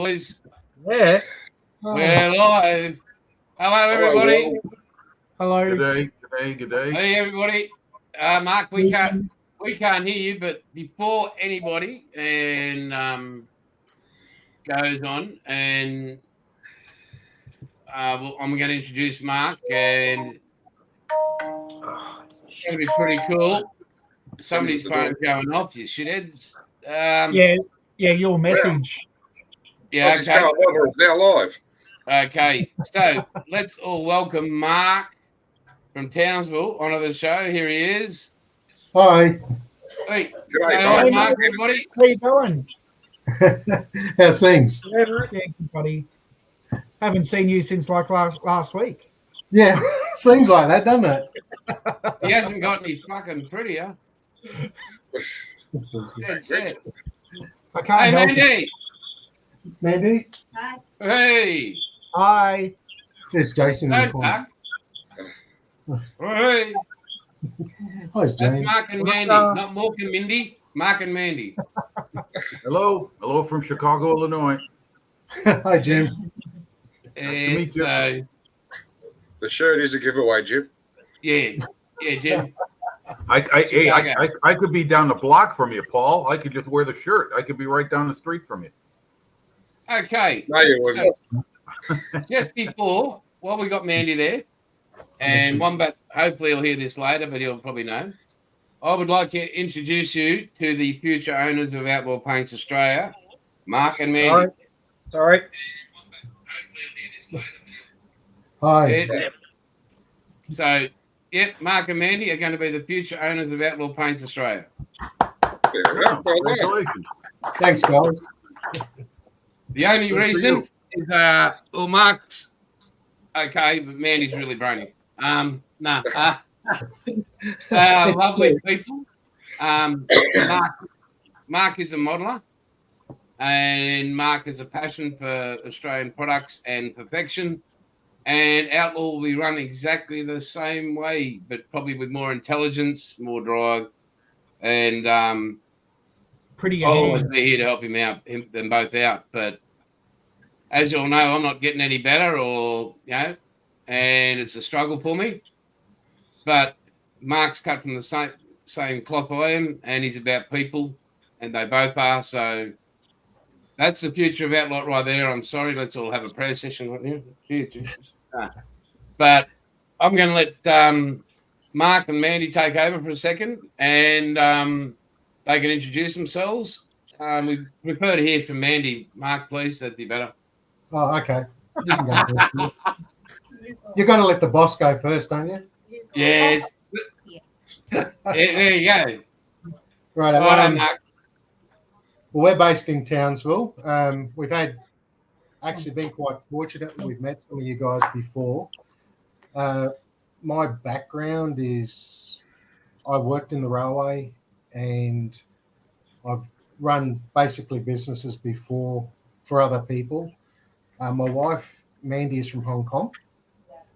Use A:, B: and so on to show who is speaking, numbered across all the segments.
A: Boys,
B: Yeah.
A: we're live. Hello, everybody.
B: Hello.
C: Good day.
A: Hey, everybody. Mark, we can't hear you, but before anybody goes on, and I'm going to introduce Mark, and it's going to be pretty cool. Somebody's phone's going off, you shitheads.
B: Yeah, your message.
A: Yeah,
D: Aussie's Carl Lover is now live.
A: Okay, so let's all welcome Mark from Townsville onto the show. Here he is.
E: Hi.
A: Hey,
D: G'day,
A: say
D: mate.
A: hi, Mark, everybody.
B: How you going?
E: How's things?
B: Yeah, buddy. Haven't seen you since like last week.
E: Yeah, seems like that, doesn't it?
A: He hasn't got any fucking prettier. That's it.
B: I can't
A: Hey,
B: help it.
A: Mandy.
E: Mandy?
A: Hey.
B: Hi.
E: There's Jason in
A: Hey,
E: the corner.
A: Mark. Hey.
E: Hi, it's
A: That's
E: James.
A: Mark and Mandy. Not Mork and Mindy. Mark and Mandy.
C: Hello from Chicago, Illinois.
E: Hi, Jim.
C: to meet you.
A: So,
D: The shirt is a giveaway, Jim.
A: yeah, Jim.
C: I could be down the block from you, Paul. I could just wear the shirt. I could be right down the street from you.
A: Okay.
D: No, you wouldn't.
A: Just before, while we got Mandy there, and Wombat, hopefully he'll hear this later, but he'll probably know. I would like to introduce you to the future owners of Outlaw Paints Australia, Mark and Mandy.
B: Sorry.
E: Hi.
A: Yeah. So, Mark and Mandy are going to be the future owners of Outlaw Paints Australia.
D: Fair enough. Well done.
C: Congratulations.
E: Thanks, guys.
A: The only
C: Good for
A: reason is, Mark's okay, but Mandy's really brainy. Lovely people. Mark is a modeler, and Mark has a passion for Australian products and perfection. And Outlaw will be run exactly the same way, but probably with more intelligence, more drive, and
B: Pretty
A: I'll always
B: ahead.
A: be here to help them both out. But as you all know, I'm not getting any better, and it's a struggle for me. But Mark's cut from the same cloth I am, and he's about people, and they both are. So that's the future of Outlaw right there. I'm sorry, let's all have a prayer session right now. But I'm going to let Mark and Mandy take over for a second, and they can introduce themselves. We prefer to hear from Mandy. Mark, please, that'd be better.
E: Oh, okay. You can go first. You're going to let the boss go first, aren't you?
A: Yes. There you go.
E: Right.
A: All right, Mark.
E: Well, we're based in Townsville. We've actually been quite fortunate. We've met some of you guys before. My background is I worked in the railway, and I've run basically businesses before for other people. My wife, Mandy, is from Hong Kong.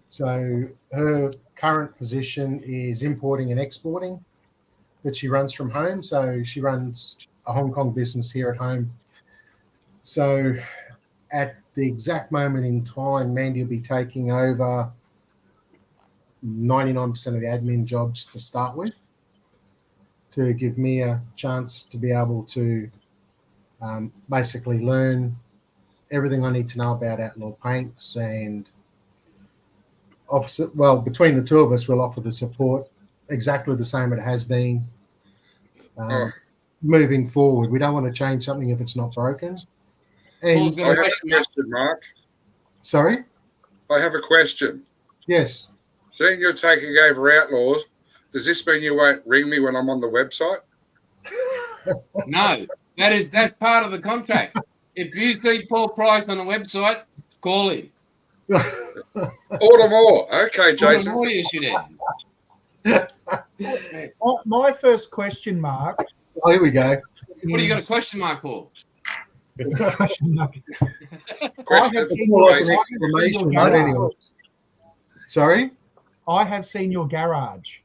E: So her current position is importing and exporting that she runs from home. So she runs a Hong Kong business here at home. So at the exact moment in time, Mandy will be taking over 99% of the admin jobs to start with, to give me a chance to be able to basically learn everything I need to know about Outlaw Paints, and between the two of us, we'll offer the support exactly the same it has been moving forward. We don't want to change something if it's not broken. And
D: I have a question, Mark.
E: Sorry?
D: I have a question.
E: Yes.
D: Seeing you're taking over Outlaws, does this mean you won't ring me when I'm on the website?
A: No, that's part of the contract. If you see Paul Price on the website, call him.
D: Order more. Okay, Jason.
A: Order more, you should have.
B: My first question, Mark.
E: Oh, here we go.
A: What do you got a question mark for?
B: Question mark.
D: Question
B: seen
E: More like an
D: Jason.
E: exclamation, but anyway. Sorry?
B: I have seen your garage.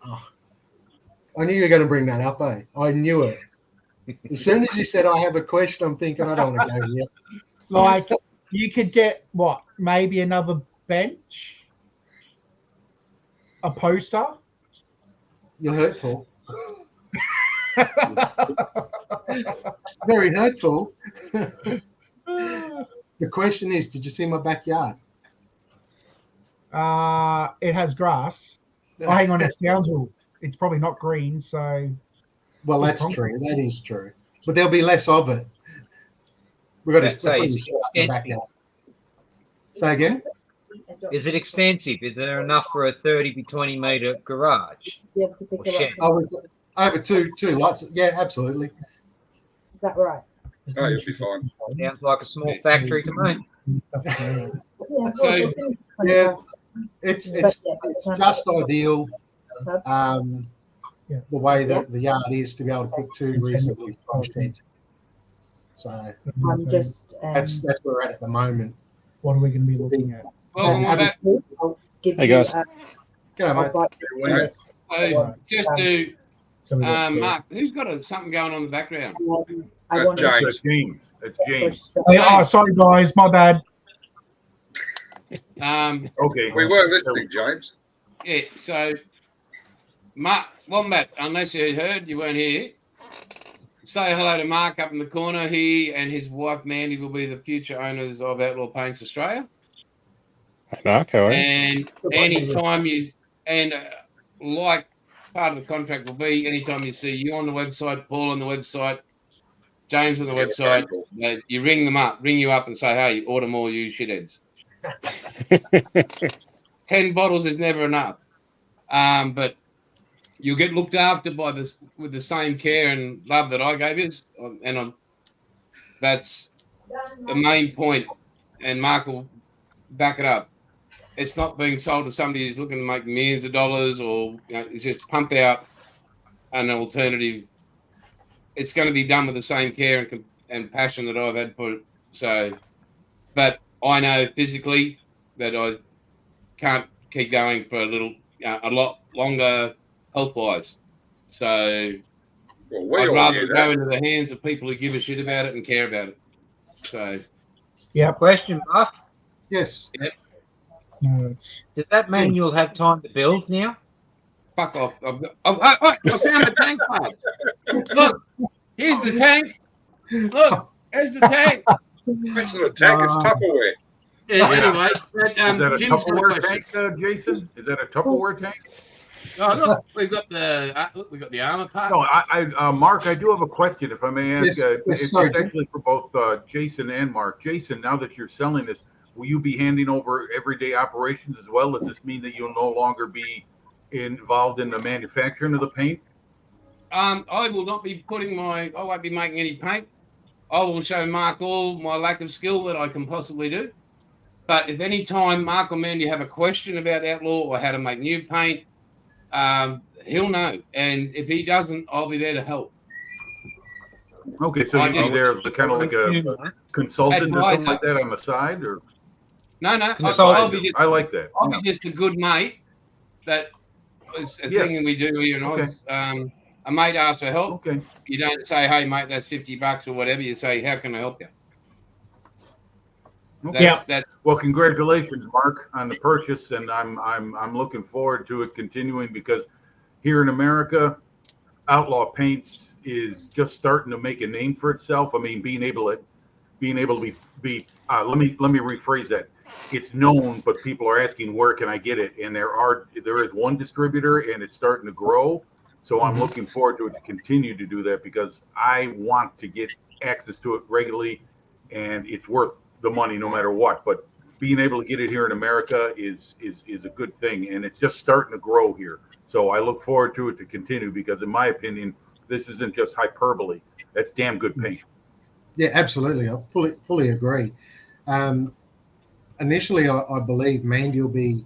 E: I knew you were going to bring that up, eh? I knew it. As soon as you said I have a question, I'm thinking I don't want to go here.
B: Like, you could get what? Maybe another bench, a poster.
E: You're hurtful. Very hurtful. The question is, did you see my backyard?
B: It has grass. Oh, hang on, it's Townsville. It's probably not green, so
E: Well, that's true. That is true. But there'll be less of it. We've got
F: Let's say it's
E: to the
F: extensive.
E: backyard. Say again?
F: Is it extensive? Is there enough for a 30 by 20 metre garage?
G: You have to pick
F: Or
G: it up.
F: shed?
E: Oh, we've got over two lots. Yeah, absolutely.
G: Is that right?
D: Oh, you'll be fine.
F: Sounds like a small factory to me.
G: Yeah.
A: So-
E: Yeah. It's just ideal.
B: Yeah.
E: The way that the yard is to be able to put two reasonably close sheds. So
G: I'm just.
E: that's where we're at the moment.
B: What are we going to be looking at?
A: Welcome on back.
G: I'll give
H: Hey,
G: you,
H: guys.
E: G'day,
G: I'll
E: mate.
G: write you a list.
A: So just to
B: So we got
A: Mark, who's got something going on in the background?
G: I
D: That's
G: want to
D: James.
C: It's James. It's James.
B: Hey, oh, sorry guys, my bad.
C: Okay.
D: We weren't listening, James.
A: Yeah, so Mark Wombat, unless you heard, you weren't here. Say hello to Mark up in the corner. He and his wife Mandy will be the future owners of Outlaw Paints Australia.
H: Hey, Mark, how are you?
A: And anytime you like part of the contract will be anytime you see you on the website, Paul on the website, James on the website, you ring you up and say, hey, order more, you shitheads. 10 bottles is never enough. But you'll get looked after by this with the same care and love that I gave you. And that's the main point. And Mark will back it up. It's not being sold to somebody who's looking to make millions of dollars or it's just pump out an alternative. It's going to be done with the same care and passion that I've had for it. So, but I know physically that I can't keep going for a lot longer health-wise. So
D: Well, we
A: I'd
D: all
A: rather
D: knew
A: go
D: that.
A: into the hands of people who give a shit about it and care about it. So
F: Question, Mark.
E: Yes.
B: No, it's-
F: Does that mean you'll have time to build now?
A: fuck off. I found the tank part. Look, here's the tank. Look, here's the tank.
D: It's not a tank, it's Tupperware.
A: Yeah, anyway, but,
C: Is that a
A: Jim's got a
C: Tupperware
A: question.
C: tank, Jason? Is that a Tupperware tank?
A: Oh, look, we've got the armor part.
C: No, Mark, I do have a question, if I may ask.
E: Yes, yes,
C: it's
E: sorry,
C: actually for both Jason and Mark. Jason, now that you're selling this, will you be handing over everyday operations as well? Does this mean that you'll no longer be involved in the manufacturing of the paint?
A: I will not be I won't be making any paint. I will show Mark all my lack of skill that I can possibly do. But if any time Mark or Mandy have a question about Outlaw or how to make new paint, he'll know. And if he doesn't, I'll be there to help.
C: Okay, so
A: I
C: you'll be
A: just-
C: there as kind of like a consultant or something like that on the side, or
A: No,
F: Consultant.
A: I'll be just
C: I like that.
A: I'll be just a good mate. That is a
C: Yes.
A: thing we do here in Oz. A mate asks for help.
C: Okay.
A: You don't say, "Hey, mate, that's $50 or whatever." You say, "How can I help you?"
C: Okay.
B: Yeah.
A: That's
C: Well, congratulations, Mark, on the purchase, and I'm looking forward to it continuing because here in America, Outlaw Paints is just starting to make a name for itself. I mean, being able to be let me rephrase that. It's known, but people are asking where can I get it, and there is one distributor, and it's starting to grow. So I'm looking forward to it to continue to do that because I want to get access to it regularly, and it's worth the money no matter what. But being able to get it here in America is a good thing, and it's just starting to grow here. So I look forward to it to continue because, in my opinion, this isn't just hyperbole. That's damn good paint.
E: Yeah, absolutely. I fully agree. Initially, I believe Mandy will be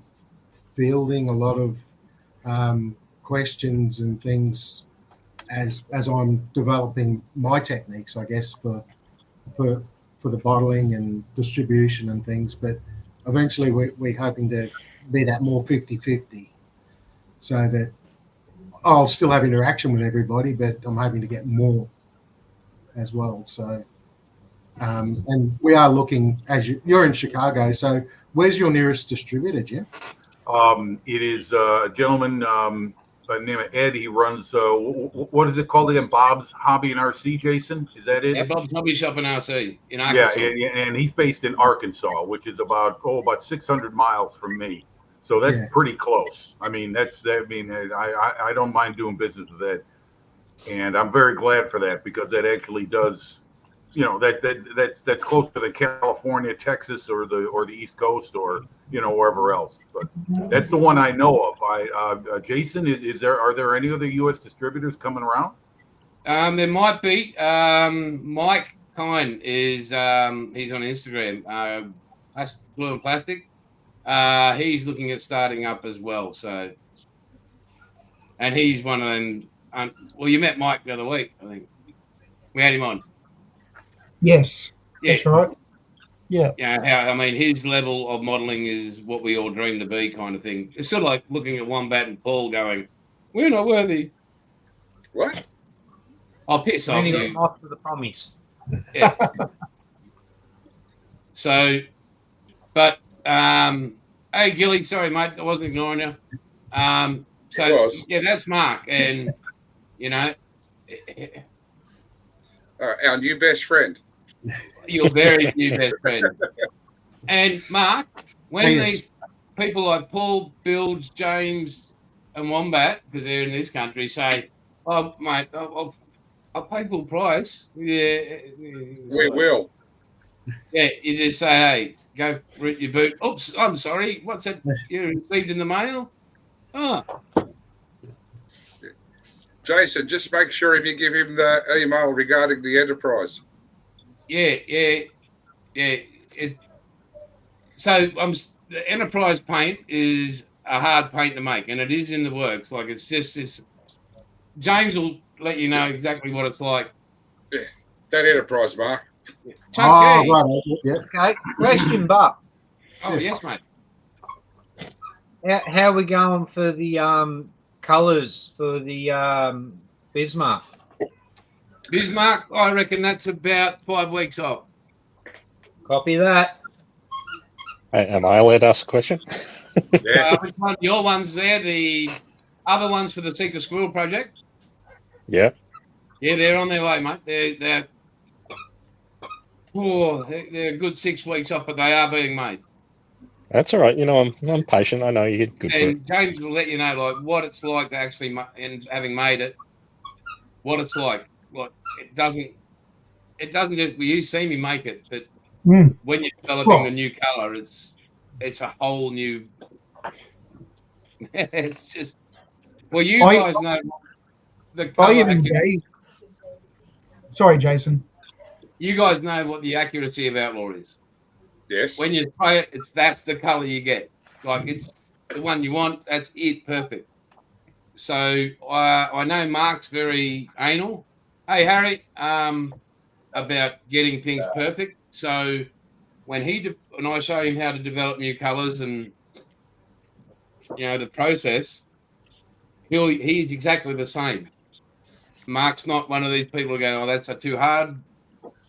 E: fielding a lot of questions and things as I'm developing my techniques, I guess, for the bottling and distribution and things. But eventually, we're hoping to be that more 50-50 so that I'll still have interaction with everybody, but I'm hoping to get more as well. So, and we are looking, as you're in Chicago, so where's your nearest distributor, Jim?
C: It is a gentleman by the name of Ed. He runs, what is it called again? Bob's Hobby and RC, Jason? Is that it?
A: Yeah, Bob's Hobby Shop in RC in
C: Yeah,
A: Arkansas.
C: and he's based in Arkansas, which is about 600 miles from me. So that's pretty close. I mean, I don't mind doing business with that, and I'm very glad for that because that actually does, that's close to the California, Texas, or the East Coast, or wherever else. But that's the one I know of. Jason, are there any other U.S. distributors coming around?
A: There might be. Mike Kine is he's on Instagram. Blue and Plastic. He's looking at starting up as well. So, and he's one of them. Well, you met Mike the other week, I think. We had him on.
B: Yes,
A: Yeah.
B: that's right. Yeah.
A: Yeah, his level of modelling is what we all dream to be, kind of thing. It's sort of like looking at Wombat and Paul going, "We're not worthy."
D: What?
A: I'll piss off
F: Only
A: you.
F: off to the promise.
A: Yeah. So, but hey Gilly, sorry mate, I wasn't ignoring you. So yeah, that's Mark, and
D: our new best friend.
A: your very new best friend. And Mark, when these people like Paul, Bill, James, and Wombat, because they're in this country, say, "Oh mate, I'll pay full price,"
D: We will.
A: Yeah, you just say, "Hey, go root your boot." Oops, I'm sorry. What's that you received in the mail? Oh,
D: Jason, just make sure if you give him the email regarding the enterprise.
A: yeah. So the enterprise paint is a hard paint to make, and it is in the works. Like it's just this. James will let you know exactly what it's like.
D: Yeah, that enterprise, Mark.
A: Chunky.
E: Right. Yeah.
F: Okay, question, Buck.
A: Oh yes, mate.
F: How are we going for the colours for the Bismarck?
A: Bismarck, I reckon that's about 5 weeks off.
F: Copy that.
H: Hey, am I allowed to ask a question?
D: Yeah.
A: Which one? Your ones there, the other ones for the Secret Squirrel project.
H: Yeah.
A: Yeah, they're on their way, mate. They're a good 6 weeks off, but they are being made.
H: That's all right. I'm patient. I know you're good for it.
A: And James will let you know like what it's like to actually, and having made it, what it's like. Like it doesn't just. You see me make it, but when you're developing the new color, it's a whole new. It's just. Well, you guys know the color.
B: Sorry, Jason.
A: You guys know what the accuracy of Outlaw is.
D: Yes.
A: When you spray it, that's the color you get. Like it's the one you want. That's it, perfect. So I know Mark's very anal. Hey Harry, about getting things perfect. So when I show him how to develop new colors and the process, he's exactly the same. Mark's not one of these people who go, "Oh, that's a too hard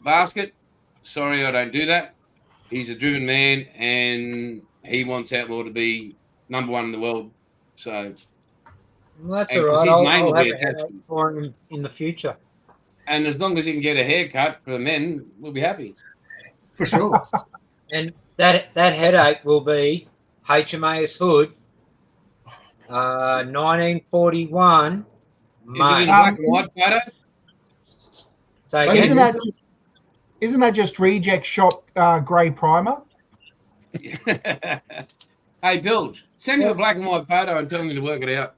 A: basket. Sorry, I don't do that." He's a driven man, and he wants Outlaw to be number one in the world. So,
F: Well, that's
A: and
F: all
A: 'cause
F: right.
A: his
F: I'll
A: name will
F: have
A: be
F: a headache
A: attached.
F: for him in the future.
A: And as long as he can get a haircut for the men, we'll be happy.
E: For sure.
F: And that headache will be HMAS Hood, 1941.
A: Is it in
F: May.
A: black and white photo?
F: So
E: But
F: again,
B: Isn't that just reject shop grey primer?
A: Hey, Bill, send me a black and white photo and tell me to work it out.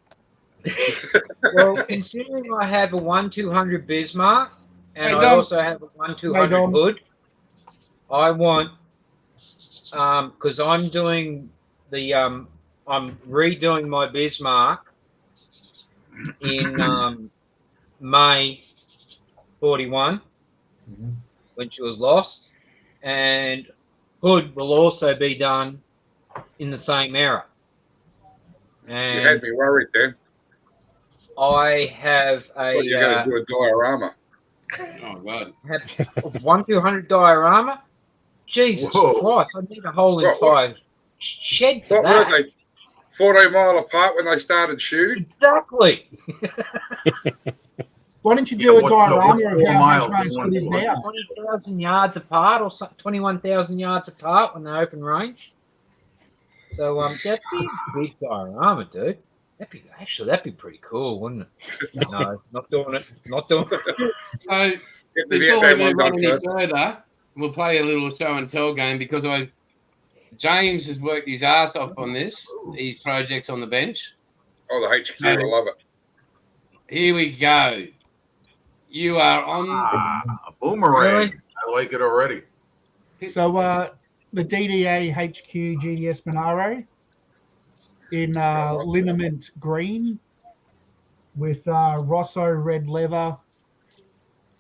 F: well, considering I have a 1/200 Bismarck and
A: Hey,
F: I
A: Dom.
F: also have a 1/200
B: Dom.
F: Hood, I want because I'm doing the I'm redoing my Bismarck in May 41 when she was lost, and Hood will also be done in the same era.
D: You
F: And
D: had me worried then.
F: I have
D: What, you're going
F: a
D: to do a diorama?
A: Oh God.
F: Have 1-200 diorama. Jesus
C: Whoa.
F: Christ! I need a whole
D: What- what-
F: entire shed for
D: What were
F: that.
D: they? 14 mile apart when they started shooting?
F: Exactly.
B: Why don't you
C: Yeah,
B: do a
C: what's
B: diorama
C: 4
B: of how
C: miles
B: much
C: in
B: race
C: one
B: it is
C: point?
B: now?
F: 20,000 yards apart, or 21,000 yards apart when they open range. So that'd be a big diorama, dude. That'd be pretty cool, wouldn't it? No, not doing it. Not doing it.
A: So
D: Get the
A: before we
D: Vietnam
A: move
D: one
A: on
D: done
A: any
D: first.
A: further, we'll play a little show and tell game because James has worked his ass off on this. These projects on the bench.
D: Oh, the HQ, I love it.
A: Here we go. You are on.
C: A boomerang.
F: Really?
C: I like it already.
B: So the DDA HQ GDS Monaro in liniment green with Rosso red leather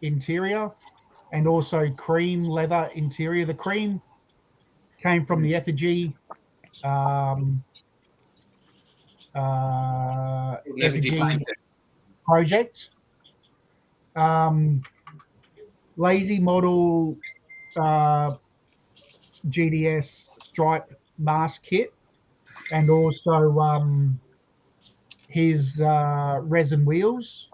B: interior and also cream leather interior. The cream came from the effigy effigy project. Lazy model GDS stripe mask kit, and also his resin wheels,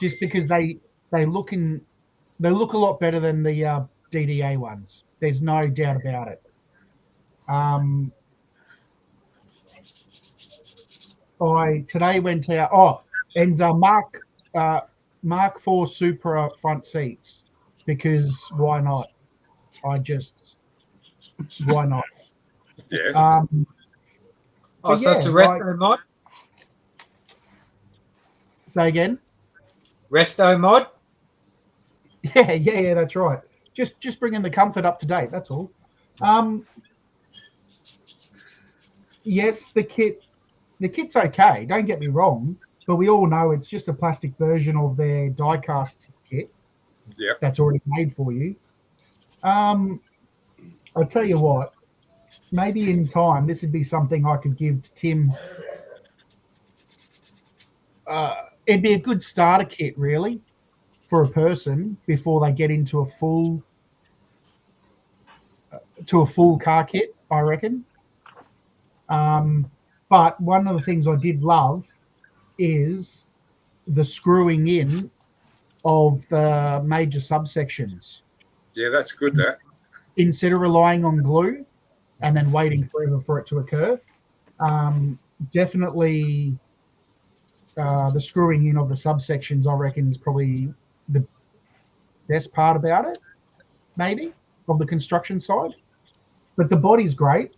B: just because they look a lot better than the DDA ones. There's no doubt about it. I today went out. Oh, and Mark IV Supra front seats, because why not? Why not?
D: Yeah.
F: Oh,
B: But
F: so it's a
B: yeah,
F: resto mod?
B: Say again?
F: Resto mod?
B: Yeah, that's right. Just bringing the comfort up to date. That's all. Yes, the kit's okay. Don't get me wrong, but we all know it's just a plastic version of their die-cast kit.
D: Yeah.
B: That's already made for you. I'll tell you what. Maybe in time, this would be something I could give to Tim. It'd be a good starter kit, really, for a person before they get into a full car kit, I reckon. But one of the things I did love is the screwing in of the major subsections.
D: Yeah, that's good, that.
B: Instead of relying on glue and then waiting forever for it to occur. Definitely the screwing in of the subsections, I reckon, is probably the best part about it, maybe, of the construction side. But the body's great.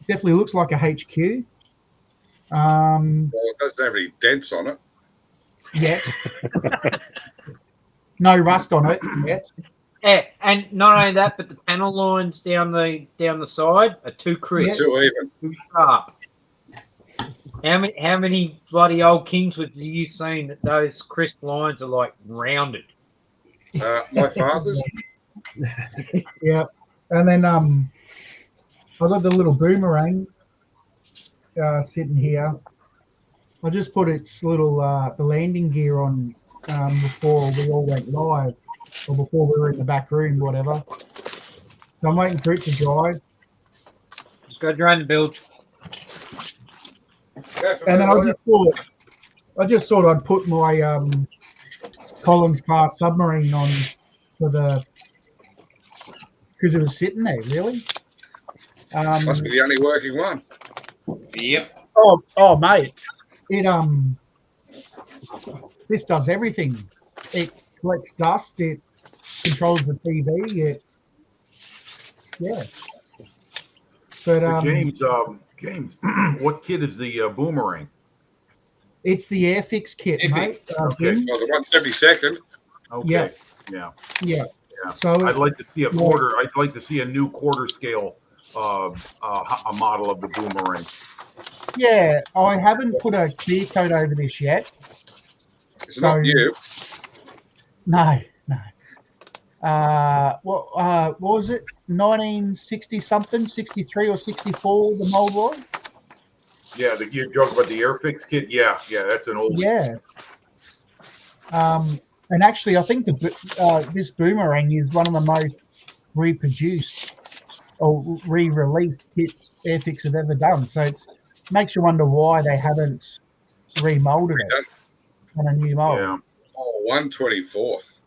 B: Definitely looks like a HQ.
D: Well, it doesn't have any dents on it.
B: Yet. No rust on it yet.
F: Yeah, and not only that, but the panel lines down the side are too crisp,
D: Too even.
F: too sharp. How many bloody old Kingswoods have you seen that those crisp lines are like rounded?
D: My father's.
B: Yeah. And then I got the little boomerang sitting here. I just put its little the landing gear on before we all went live, or before we were in the back room, whatever. So I'm waiting for it to dry.
F: Just go drain the bilge.
B: And then I just thought I'd put my Collins class submarine on because it was sitting there, really.
D: Must be the only working one.
A: Yep.
B: Oh, mate, it this does everything. It collects dust. It controls the TV. Yeah. But
C: James, what kit is the boomerang?
B: it's the Airfix kit,
A: Epic.
B: mate.
C: Okay.
B: Jim.
D: Well, the 172nd.
C: Okay.
B: Yeah.
C: Yeah.
B: So
C: I'd like to see a quarter. I'd like to see a new quarter scale a model of the boomerang.
B: yeah, I haven't put a clear coat over this yet.
D: It's not you.
B: No. What was it? 1960 something, 63 or 64? The mold was.
C: Yeah, you're talking about the Airfix kit. Yeah, that's an old.
B: Yeah. And And actually, I think this boomerang is one of the most reproduced or re-released kits Airfix have ever done. So it makes you wonder why they haven't remolded it on a new mold.
C: Yeah.
D: Oh, 124th.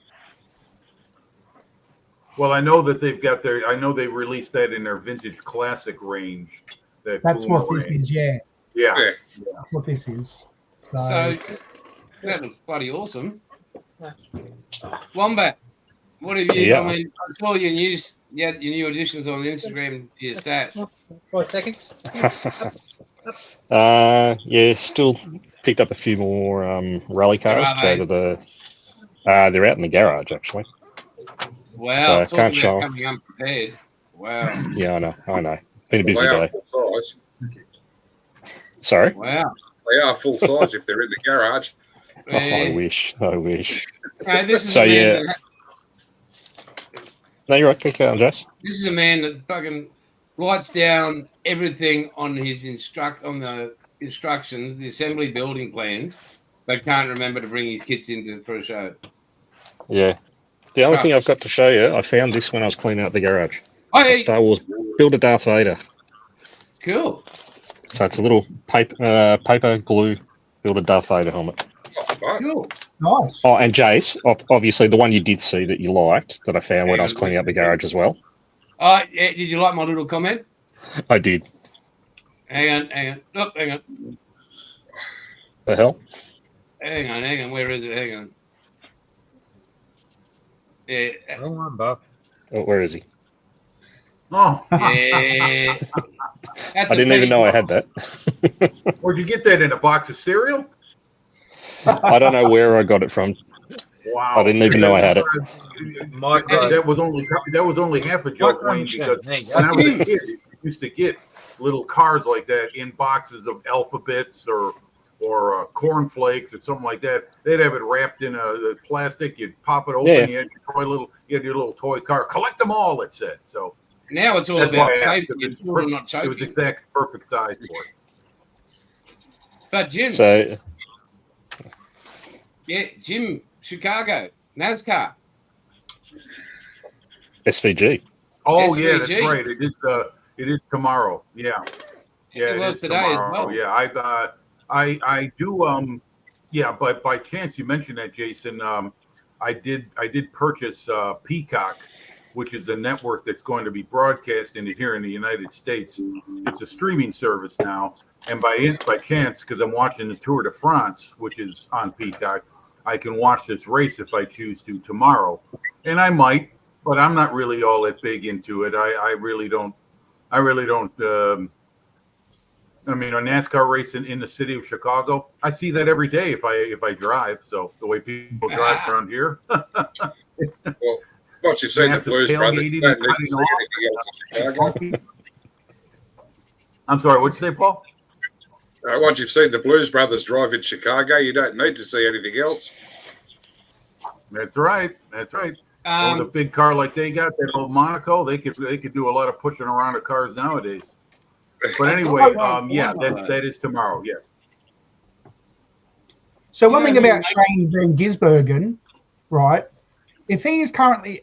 C: Well, I know that they've got their. I know they released that in their vintage classic range.
B: That's what this is, yeah.
C: Yeah.
D: Yeah.
B: That's what this is.
A: So that looks bloody awesome. Wombat, what have you?
H: Yeah.
A: I mean, I saw your new additions on Instagram to your stash.
F: 5 seconds.
H: Yeah, still picked up a few more rally cars to go to the. They're out in the garage actually.
A: Wow,
H: So,
A: talking
H: can't
A: about
H: show.
A: coming unprepared. Wow,
H: Yeah, I know. Been a busy
D: They are
H: day.
D: full size.
H: Sorry.
A: wow.
D: They are full size if they're in the garage.
H: Oh, I wish.
A: This is
H: So,
A: a man
H: yeah. No, you're right. Kick out, Jess.
A: this is a man that fucking writes down everything on his on the instructions, the assembly building plans, but can't remember to bring his kits into for a show.
H: Yeah. The only thing I've got to show you, I found this when I was cleaning out the garage.
A: Oh,
H: A
A: hey,
H: Star Wars Build a Darth Vader.
A: cool.
H: So it's a little paper glue Build a Darth Vader helmet.
D: Oh, but
A: Cool.
B: nice.
H: Oh, and Jace, obviously the one you did see that you liked that I found when I was cleaning out the garage as well.
A: Yeah, did you like my little comment?
H: I did.
A: Hang on. Oh, hang on.
H: The hell?
A: Hang on. Where is it? Hang on. Yeah.
F: Wrong one, Bob.
H: Oh, where is he?
C: Oh,
A: Yeah. That's
H: I didn't even know I had that.
C: where'd you get that in a box of cereal?
H: I don't know where I got it from.
C: Wow.
H: I didn't even know I had it.
F: Micro.
C: That was only half a joke,
F: Micro
C: Wayne,
F: machine.
C: because
F: There you go.
C: when I was a kid, I used to get little cars like that in boxes of alphabets or cornflakes or something like that. They'd have it wrapped in a plastic. You'd pop it open.
H: Yeah.
C: You had your little toy car. Collect them all, it said. So
A: Now it's all
C: that's
A: about
C: why I asked,
A: safety
C: because
A: and children not
C: it was
A: choking.
C: exact perfect size for it.
A: But Jim,
H: So
A: Jim, Chicago, NASCAR.
H: SVG.
C: Oh yeah, that's
A: SVG.
C: right. It is tomorrow. Yeah. Yeah,
A: It
C: it
A: was
C: is
A: today as
C: tomorrow.
A: well.
C: Yeah, I do yeah, but by chance you mentioned that, Jason. I did purchase Peacock, which is a network that's going to be broadcasting it here in the United States. It's a streaming service now, and by chance, because I'm watching the Tour de France, which is on Peacock, I can watch this race if I choose to tomorrow, and I might, but I'm not really all that big into it. I really don't. I mean, a NASCAR race in the city of Chicago, I see that every day if I drive. So the way people drive around here,
D: well, once you've seen the
C: Massive
D: Blues Brothers, you
C: tailgating
D: don't
C: and
D: need to see anything else in Chicago.
C: I'm sorry, what'd you say, Paul?
D: Once you've seen the Blues Brothers drive in Chicago, you don't need to see anything else.
C: That's right. That's right. With a big car like they got, that old Monaco, they could do a lot of pushing around of cars nowadays. But anyway, yeah, that is tomorrow. Yes.
B: So one thing about Shane Van Gisbergen, right? If he is currently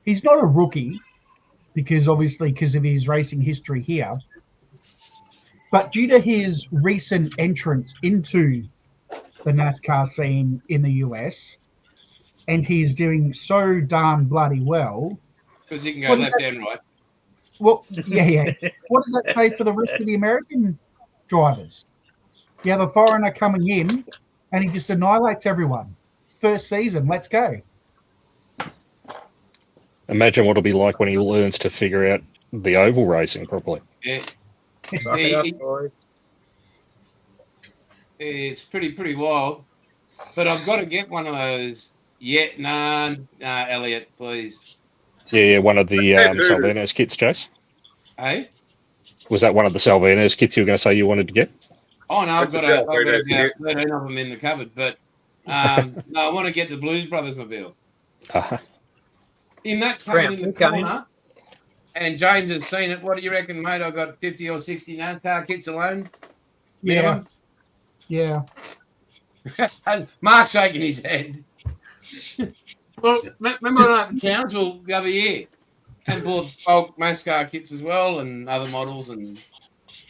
B: he's not a rookie because of his racing history here, but due to his recent entrance into the NASCAR scene in the US, and he's doing so darn bloody well.
A: Because he can go left and right.
B: Well, yeah. What does that say for the rest of the American drivers? You have a foreigner coming in, and he just annihilates everyone. First season, let's go.
H: Imagine what it'll be like when he learns to figure out the oval racing properly.
A: Yeah.
F: Knock it up, boys.
A: It's pretty wild. But I've got to get one of those. Yeah, nah, Elliot, please.
H: Yeah, one of the Salvinos kits, Jace.
A: Hey?
H: Was that one of the Salvinos kits you were going to say you wanted to get?
A: Oh, no, I've
D: That's
A: got
D: a Salvino kit.
A: 13 of them in the cupboard. But no, I want to get the Blues Brothers mobile.
H: Uh-huh.
A: In that cupboard in the
F: coming.
A: corner, and James has seen it. What do you reckon, mate? I've got 50 or 60 NASCAR kits alone.
B: Yeah.
A: Minimum.
B: Yeah.
A: Mark's shaking his head. Well, remember when I went to Townsville the other year and bought bulk Mascar kits as well and other models and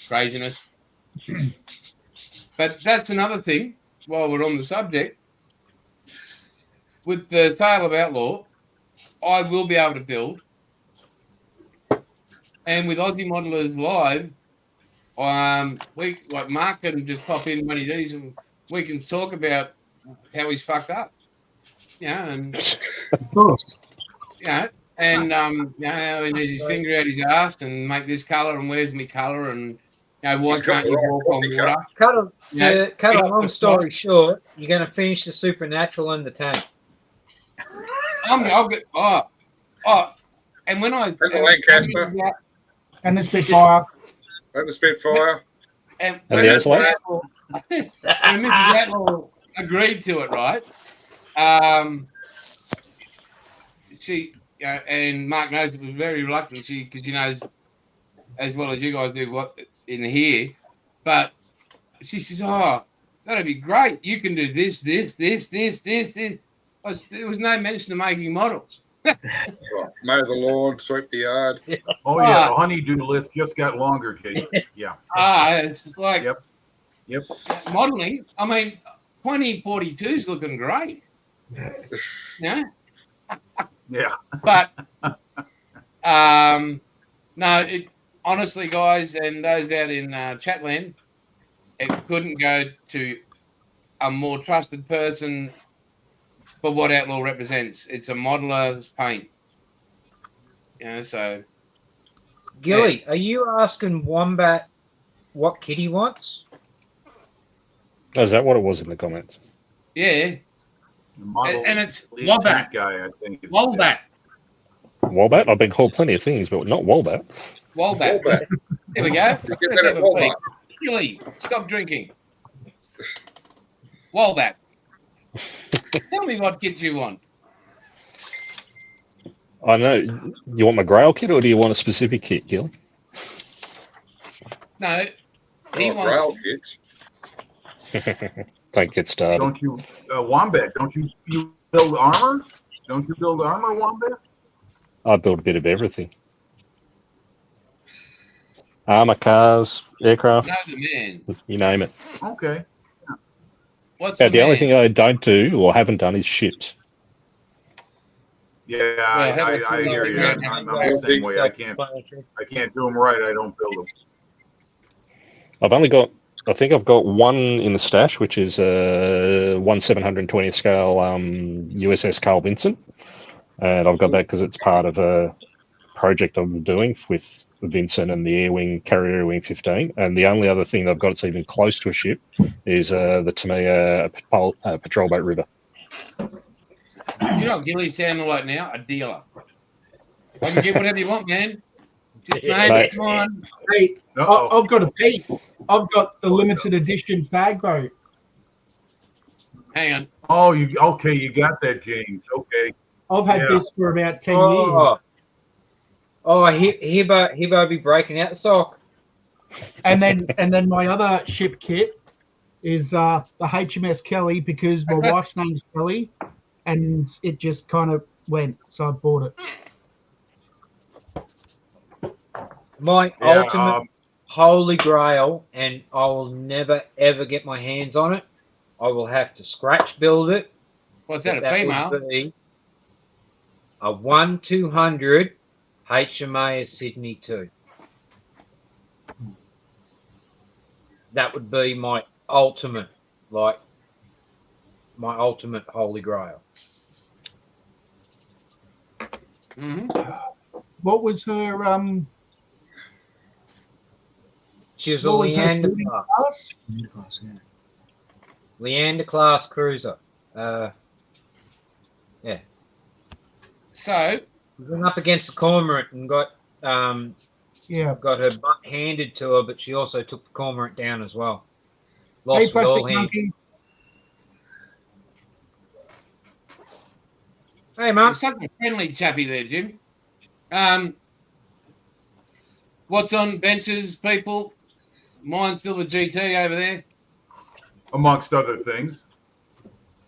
A: craziness. But that's another thing, while we're on the subject. With the sale of Outlaw, I will be able to build. And with Aussie Modelers Live, like Mark can just pop in when he does, and we can talk about how he's fucked up. Yeah, and
E: Of course.
A: and how he needs his finger out his ass and make this colour and where's my colour and why
D: He's got
A: can't
D: the
A: you
D: right
A: walk on
D: copycat.
A: water?
F: To cut
A: Yeah,
F: a long
A: the
F: story short, you're going to finish the Supernatural and the tank.
A: I'll get and when I
D: And the Lancaster.
B: And the Spitfire.
D: And the Spitfire.
A: And
H: And
A: when
H: the
A: Mrs.
H: Outlaw?
A: When Mrs. Outlaw agreed to it, right? She and Mark knows it was very reluctant. Because she knows as well as you guys do what's in here, but she says, "Oh, that'd be great. You can do this. There was no mention of making models."
D: Right. Mow the lawn, sweep the yard.
C: Oh yeah, the honeydew list just got longer, Jake. Yeah.
A: It's just like
C: Yep.
A: modeling. I mean, 2042 is looking great. Yeah.
C: Yeah.
A: But no, honestly, guys, and those out in Chatland, it couldn't go to a more trusted person for what Outlaw represents. It's a modeler's paint. So
F: Gilly, are you asking Wombat what kit he wants?
H: Oh, is that what it was in the comments?
A: yeah,
C: The model
A: and it's
C: lead
A: Wombat.
C: guy, I think.
A: Wombat.
H: Wombat? I've been called plenty of things, but not Wombat.
A: Wombat.
D: Wombat.
A: There we go.
D: You get
A: Let's
D: that
A: have
D: at
A: a
D: Walmart.
A: peek. Gilly, stop drinking. Wombat. Tell me what kit you want.
H: I know. You want my Grail kit or do you want a specific kit, Gil?
A: No, he
D: Oh,
A: wants.
D: rail kits.
H: Don't get started.
C: Don't you, Wombat? Don't you build armor? Don't you build armor, Wombat?
H: I build a bit of everything. Armor, cars, aircraft,
A: No, the man.
H: you name it.
C: Okay.
A: What's
H: The only
A: man?
H: thing I don't do or haven't done is ships.
C: Yeah,
A: have a
C: I
A: cool
C: hear you.
A: idea.
C: I'm the same way. I can't do them right. I don't build them.
H: I've only got, I think I've got one in the stash, which is one 720th scale USS Carl Vinson. And I've got that because it's part of a project I'm doing with Vincent and the Air Wing, Carrier Air Wing 15. And the only other thing I've got that's even close to a ship is the Tamiya Patrol Boat River.
A: You know what Gilly's sounding like now? A dealer. I can get whatever you want, man. Just mate, come on.
B: Hey,
C: Uh-oh.
B: I've got a peek. I've got the limited edition fag boat.
A: Hang on.
C: Oh, you okay? You got that, James? Okay.
B: I've had
C: Yeah.
B: this for about 10 years.
F: Hibbo be breaking out the sock.
B: And then my other ship kit is the HMS Kelly because my wife's name's Kelly, and it just kind of went, so I bought it.
F: My
C: Yeah,
F: ultimate holy grail, and I will never ever get my hands on it. I will have to scratch build it.
A: What's that, a
F: That
A: female?
F: would be a 1-200 HMAS Sydney 2. That would be my ultimate, my ultimate holy grail.
A: Mm-hmm.
B: What was her
F: She was a
B: what was her
F: Leander
B: building
F: class.
B: class?
F: Leander class cruiser.
A: So,
F: Went up against the Cormorant and got
B: Yeah.
F: got her butt handed to her, but she also took the Cormorant down as well. Lost
B: Hey,
F: with
B: Plastic
F: all hands.
B: Monkey.
F: Hey,
A: you're
F: Mark.
A: such a friendly chappy there, Jim. What's on benches, people? Mine's still the GT over there.
C: Amongst other things.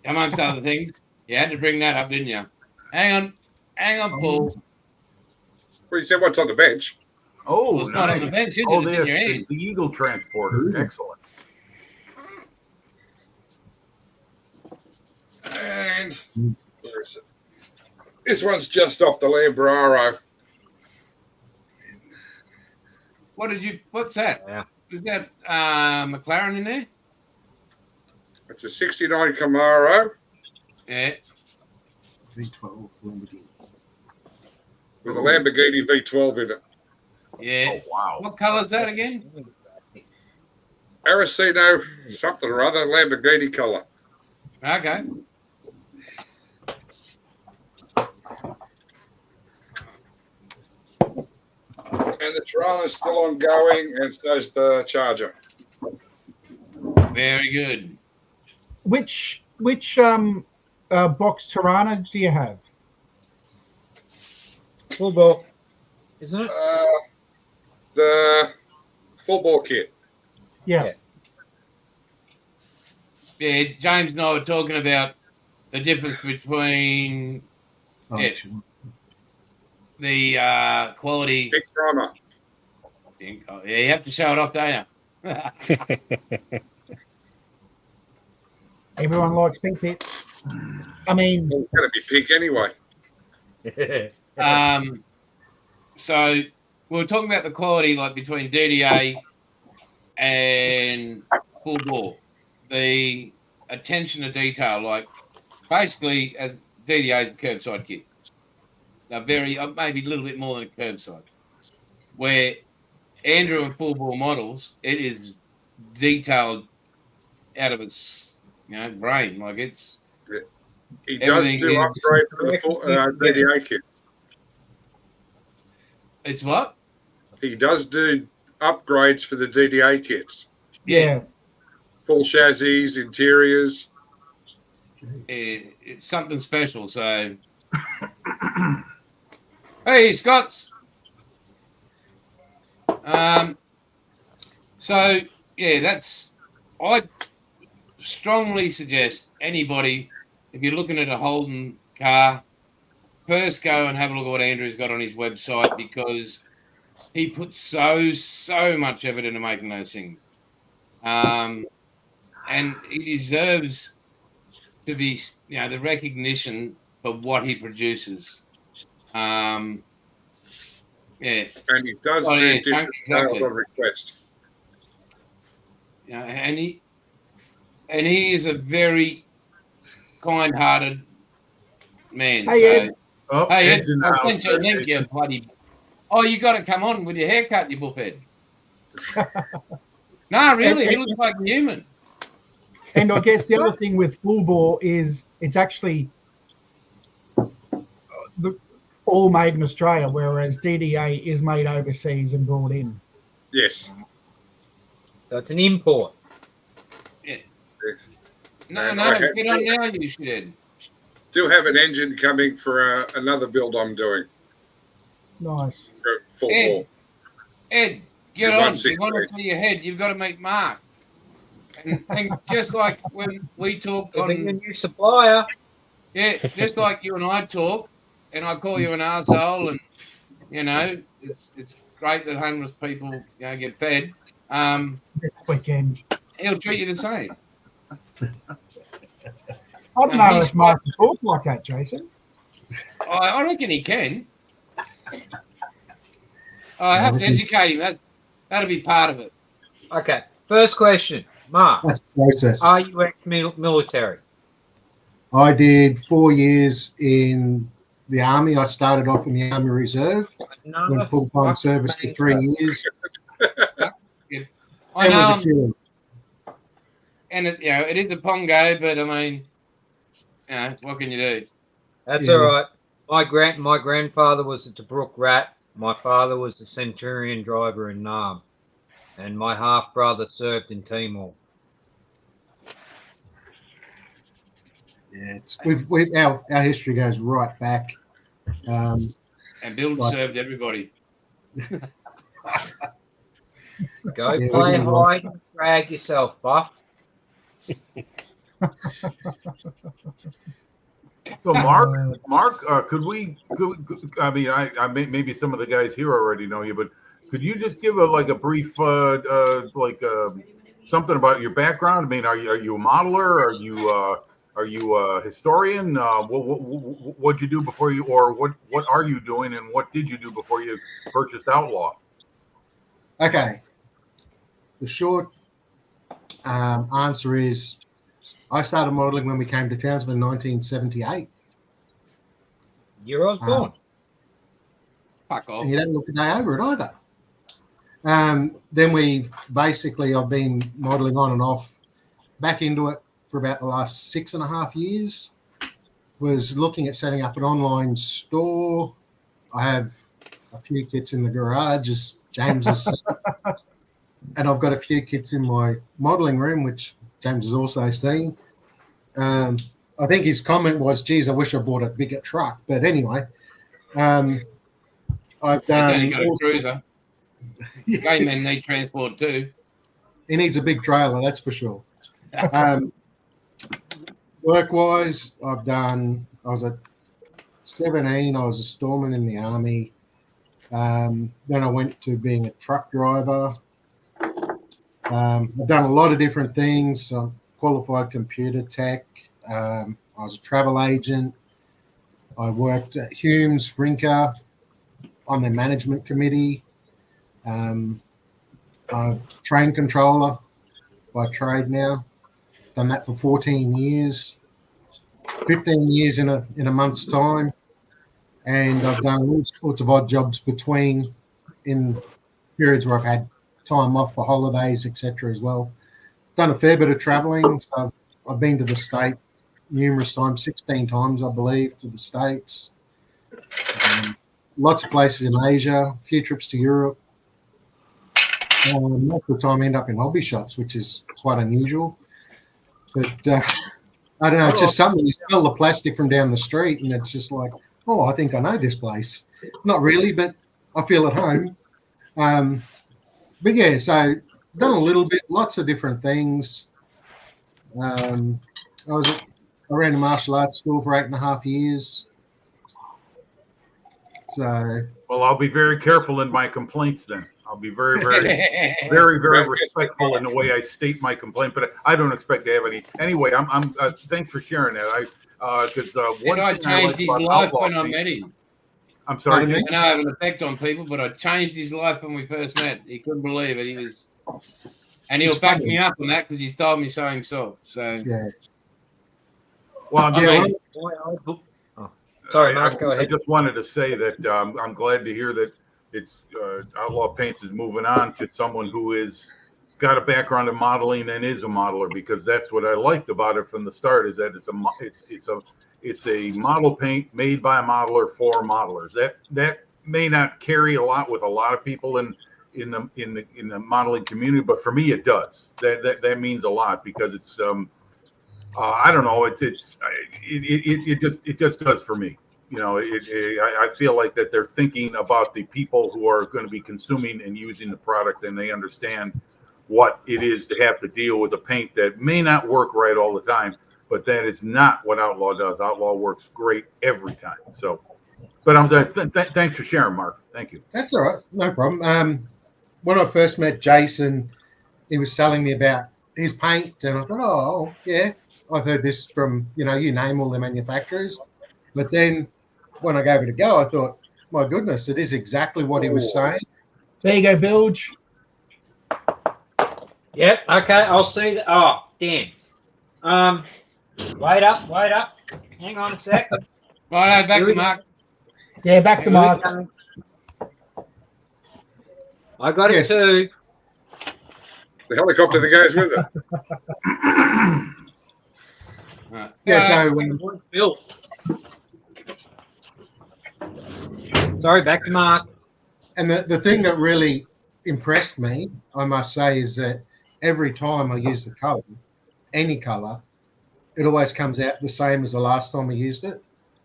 A: amongst other things. You had to bring that up, didn't you? Hang on, Paul.
D: Well, you said what's on the bench.
C: Oh,
A: Well, it's not on the
C: nice.
A: bench, is it?
C: Oh,
A: It's in
C: yes,
A: your hand.
C: the Eagle Transporter. Excellent.
D: And where is it? This one's just off the Lambraro.
A: What's that?
F: Yeah.
A: Is that McLaren in there?
D: It's a 69 Camaro
A: Yeah.
E: V12 Lamborghini.
D: with a Lamborghini V12 in it.
A: Yeah.
C: Oh, wow.
A: What colour is that again?
D: Aracino something or other, Lamborghini colour.
A: Okay.
D: And the Tirana's still ongoing, and so's the Charger.
A: Very good.
B: Which box Tirana do you have?
F: Full ball, isn't it?
D: The full bore kit.
B: Yeah.
A: Yeah, James and I were talking about the difference between
E: Oh,
A: Yeah.
E: sure.
A: the quality.
D: Big drama.
A: Yeah, you have to show it off, don't you?
B: Everyone likes pink bits. I mean,
D: It's going to be pink anyway.
A: So we were talking about the quality, like between DDA and full bore, the attention to detail. Like basically, as DDA is a curbside kit, they're very maybe a little bit more than a curbside. Where Andrew and full bore models, it is detailed out of its brain. Like it's
D: He does
A: Everything
D: do
A: is-
D: upgrade for the full DDA kit.
A: it's what?
D: He does do upgrades for the DDA kits.
B: yeah.
D: Full chassis, interiors.
A: It's something special. So, hey, Scots. So yeah, I strongly suggest anybody, if you're looking at a Holden car, first go and have a look at what Andrew's got on his website, because he puts so much effort into making those things, and he deserves to be, the recognition for what he produces. Yeah,
D: And he does
A: Oh,
D: do
A: yeah,
D: different
A: exactly.
D: styles on request.
A: and he is a very kind-hearted man.
B: Hey,
A: so,
B: Ed.
C: Oh,
A: hey, Ed,
C: Ed's in the
A: I'll
C: house
A: send you a
C: there,
A: link,
C: Jason.
A: you bloody. Oh, you got to come on with your haircut, you bullhead. No, really, he looks like Newman.
B: And I guess the other thing with full bore is it's actually all made in Australia, whereas DDA is made overseas and brought in.
D: Yes.
F: So it's an import.
A: No,
D: And
A: no,
D: I have-
A: get on now, you should.
D: Do have an engine coming for another build I'm doing.
B: Nice.
D: Full
A: Ed,
D: bore.
A: Ed, get
D: Good
A: on.
D: one,
A: If you want to
D: 6
A: see your head, you've got to meet Mark. And just like when we talk
F: Getting a
A: on,
F: new supplier.
A: yeah, just like you and I talk, and I call you an arsehole, and it's great that homeless people get fed.
B: Next weekend.
A: He'll treat you the same.
B: I don't know if Mark can talk like that, Jason.
A: I reckon he can. I have to educate him. That'll be part of it.
F: Okay. First question, Mark.
E: That's the process.
F: Are you ex-military?
E: I did 4 years in the Army. I started off in the Army Reserve,
F: No.
E: went full-time service for 3 years.
A: I
E: It was
A: know,
E: a killer.
A: and it is a pongo, but I mean, what can you do?
F: That's
E: Yeah.
F: all right. My grandfather was a Tobruk rat. My father was a Centurion driver in Nam, and my half brother served in Timor.
E: Yeah, we've our history goes right back.
A: And Bill
E: Right.
A: served everybody.
F: Go
E: Yeah, we
F: play
E: did a lot.
F: hide and drag yourself, Buff.
C: So, Mark, I mean, maybe some of the guys here already know you, but could you just give a brief, something about your background? I mean, are you a modeler? Are you a historian? What'd you do before you, or what are you doing, and what did you do before you purchased Outlaw?
E: Okay. The short answer is I started modeling when we came to Townsville in 1978.
F: Year I was born.
A: Fuck off.
E: And you don't look a day over it either. Then I've been modeling on and off back into it for about the last 6.5 years. Was looking at setting up an online store. I have a few kits in the garage, as James has said. And I've got a few kits in my modeling room, which James has also seen. I think his comment was, geez, I wish I bought a bigger truck. But anyway, I've done...
A: He's only got a cruiser. Gay men need transport too.
E: He needs a big trailer, that's for sure. Work-wise, I was at 17, I was a storeman in the Army. Then I went to being a truck driver. I've done a lot of different things. I'm qualified computer tech. I was a travel agent. I worked at Humes, Rinker, on the management committee. I'm train controller by trade now. Done that for 14 years, 15 years in a month's time. And I've done all sorts of odd jobs between in periods where I've had time off for holidays, etc. as well. Done a fair bit of traveling. So I've been to the States numerous times, 16 times, I believe, to the States. Lots of places in Asia, a few trips to Europe. Most of the time I end up in hobby shops, which is quite unusual. But I don't know, it's just something. You smell the plastic from down the street and it's just like, oh, I think I know this place. Not really, but I feel at home. But yeah, so done a little bit, lots of different things. I ran a martial arts school for 8.5 years. So,
C: well, I'll be very careful in my complaints then. I'll be very, very respectful in the way I state my complaint, but I don't expect to have any. Anyway, I'm thanks for sharing that. Because
A: I changed his life when I met him.
C: I'm sorry.
A: I know I have an effect on people, but I changed his life when we first met. He couldn't believe it. And he'll back me up on that because he's told me so himself. So
E: yeah.
C: Well,
F: sorry, Mark, go ahead.
C: I just wanted to say that I'm glad to hear that it's Outlaw Paints is moving on to someone who is got a background in modeling and is a modeler, because that's what I liked about it from the start, is that it's a model paint made by a modeler for modelers. That may not carry a lot with a lot of people in the modeling community, but for me it does. That means a lot, because it's I don't know, it just does for me. You know, I feel like that they're thinking about the people who are going to be consuming and using the product, and they understand what it is to have to deal with a paint that may not work right all the time, but that is not what Outlaw does. Outlaw works great every time. So, but I'm thanks for sharing, Mark. Thank you.
E: That's all right, no problem. When I first met Jason, he was telling me about his paint, and I thought, oh yeah, I've heard this from, you name all the manufacturers. But then when I gave it a go, I thought, my goodness, it is exactly what he was saying.
B: There you go, Bilge.
F: Yep. Okay. I'll see that. Oh, damn. Wait up. Hang on a sec.
A: right, back to Mark.
B: Yeah, back to Mark.
F: I got it too.
D: The helicopter that goes with it.
A: Right.
E: Yeah, so
F: Bill. Sorry, back to Mark.
E: and the thing that really impressed me, I must say, is that every time I use the color, any color, it always comes out the same as the last time I used it,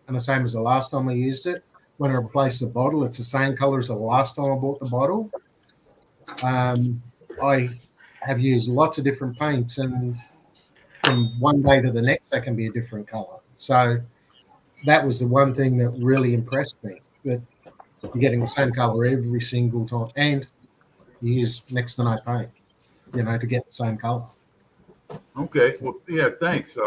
E: and the same as the last time I used it. When I replace the bottle, it's the same color as the last time I bought the bottle. I have used lots of different paints, and from one day to the next, they can be a different color. So that was the one thing that really impressed me, that you're getting the same color every single time, and you use next to no paint, to get the same color.
C: Okay. Well, yeah. Thanks.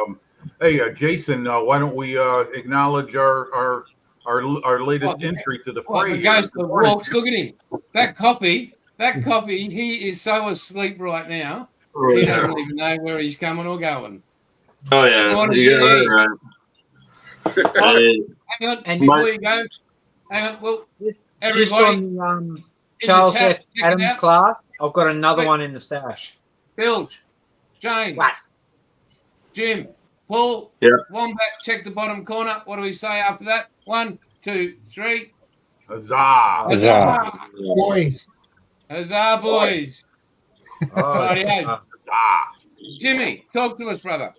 C: Hey, Jason. Why don't we acknowledge our latest entry to the
A: Well,
C: fray?
A: he goes
C: here.
A: for walks. Look at him. That copy. He is so asleep right now.
I: Oh,
A: He
I: yeah.
A: doesn't even know where he's coming or going.
I: Oh, yeah.
A: Morning,
I: You got
A: Billy.
I: it right. Hey,
A: Hang on,
F: And
A: before you go, hang on. Well,
F: just
A: everybody,
F: on
A: in the
F: Charles
A: chat,
F: F.
A: check it
F: Adams
A: out.
F: class, I've got another
A: Wait.
F: one in the stash.
A: Bilge, James,
F: What?
A: Jim, Paul,
I: Yeah.
A: Wombat, check the bottom corner. What do we say after that? 1, 2, 3.
C: Huzzah!
H: Huzzah.
B: Boys,
A: Huzzah, boys.
F: Oh,
A: Rightio.
C: Huzzah!
A: Jimmy, talk to us, brother.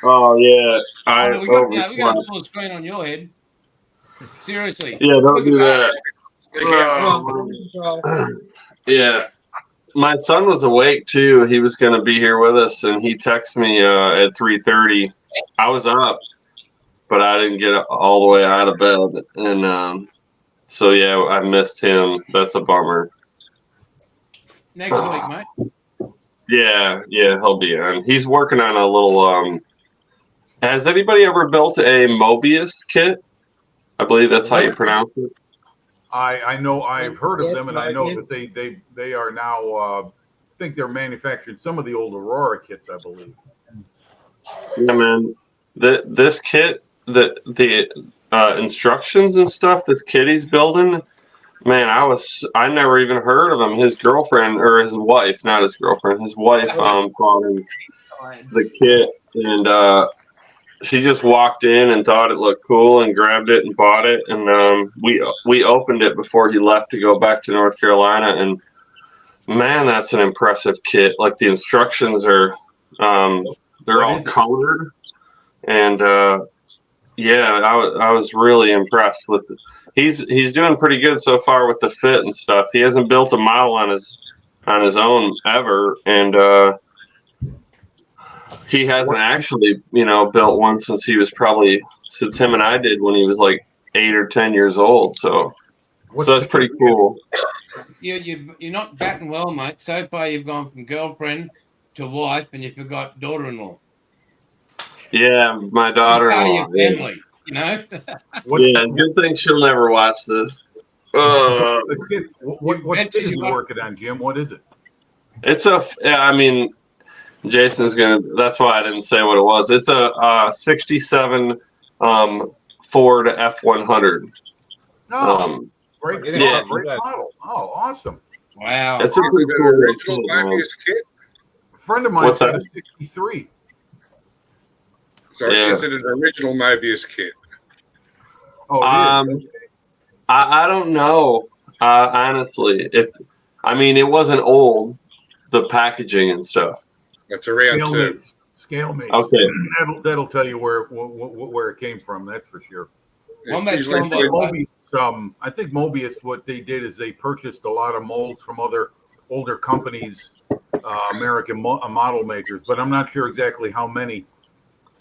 I: oh, yeah. I
A: we got to
I: overslept.
A: full screen on your head. Seriously.
I: Yeah, don't do that.
D: Stick out.
I: Oh,
F: oh,
I: yeah. My son was awake too. He was going to be here with us, and he texted me at 3:30. I was up, but I didn't get all the way out of bed, and so yeah, I missed him. That's a bummer.
A: Next week, mate.
I: Yeah, he'll be on. He's working on a little. Has anybody ever built a Mobius kit? I believe that's how you pronounce it.
C: I know I've heard of
F: Yes,
C: them, and I know that they are now. I think they're manufacturing some of the old Aurora kits, I believe.
I: Yeah, man. This kit, the instructions and stuff this kid he's building, man, I never even heard of him. His girlfriend, or his wife, not his girlfriend, his wife taught him the kit, and she just walked in and thought it looked cool and grabbed it and bought it, and we opened it before he left to go back to North Carolina, and man, that's an impressive kit. Like the instructions are they're all colored, and yeah, I was really impressed with it. He's doing pretty good so far with the fit and stuff. He hasn't built a model on his own ever, and he hasn't actually, built one since him and I did when he was like 8 or 10 years old. So that's pretty cool.
A: You're not batting well, mate. So far, you've gone from girlfriend to wife, and you forgot daughter-in-law.
I: Yeah, my daughter.
A: Part of your family,
I: Yeah, good thing she'll never watch this.
C: What kit is he working on, Jim? What is it?
I: Jason's that's why I didn't say what it was. It's a 67 Ford F100.
C: Oh, great model. Oh, awesome.
A: Wow.
I: It's a
D: Is
I: pretty
D: it
I: cool
D: an original
I: kit, man.
D: Mobius kit?
C: A friend of mine
I: What's
C: said
I: that?
C: a 63.
D: So
I: Yeah.
D: is it an original Mobius kit?
C: Oh, it is.
I: I don't know, honestly. It wasn't old, the packaging and stuff.
D: That's around two.
C: Scale mates.
I: Okay.
C: That'll tell you where it came from. That's for sure.
A: Wombats
D: Usually
A: going by
D: put-
A: what?
C: Mobius, I think Mobius, what they did is they purchased a lot of molds from other older companies, American model makers, but I'm not sure exactly how many.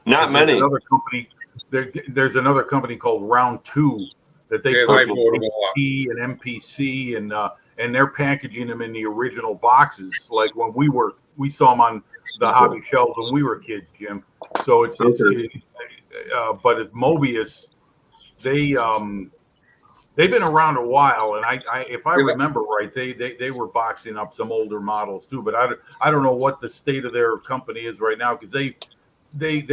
I: Not many.
C: Another company. There's another company called Round 2 that they
D: Yeah, they
C: purchased
D: bought them all up.
C: HP and MPC, and they're packaging them in the original boxes, like when we saw them on the hobby shelves when we were kids, Jim. So it's but it's Mobius. They've been around a while, and if I remember right, they were boxing up some older models too. But I don't know what the state of their company is right now, because they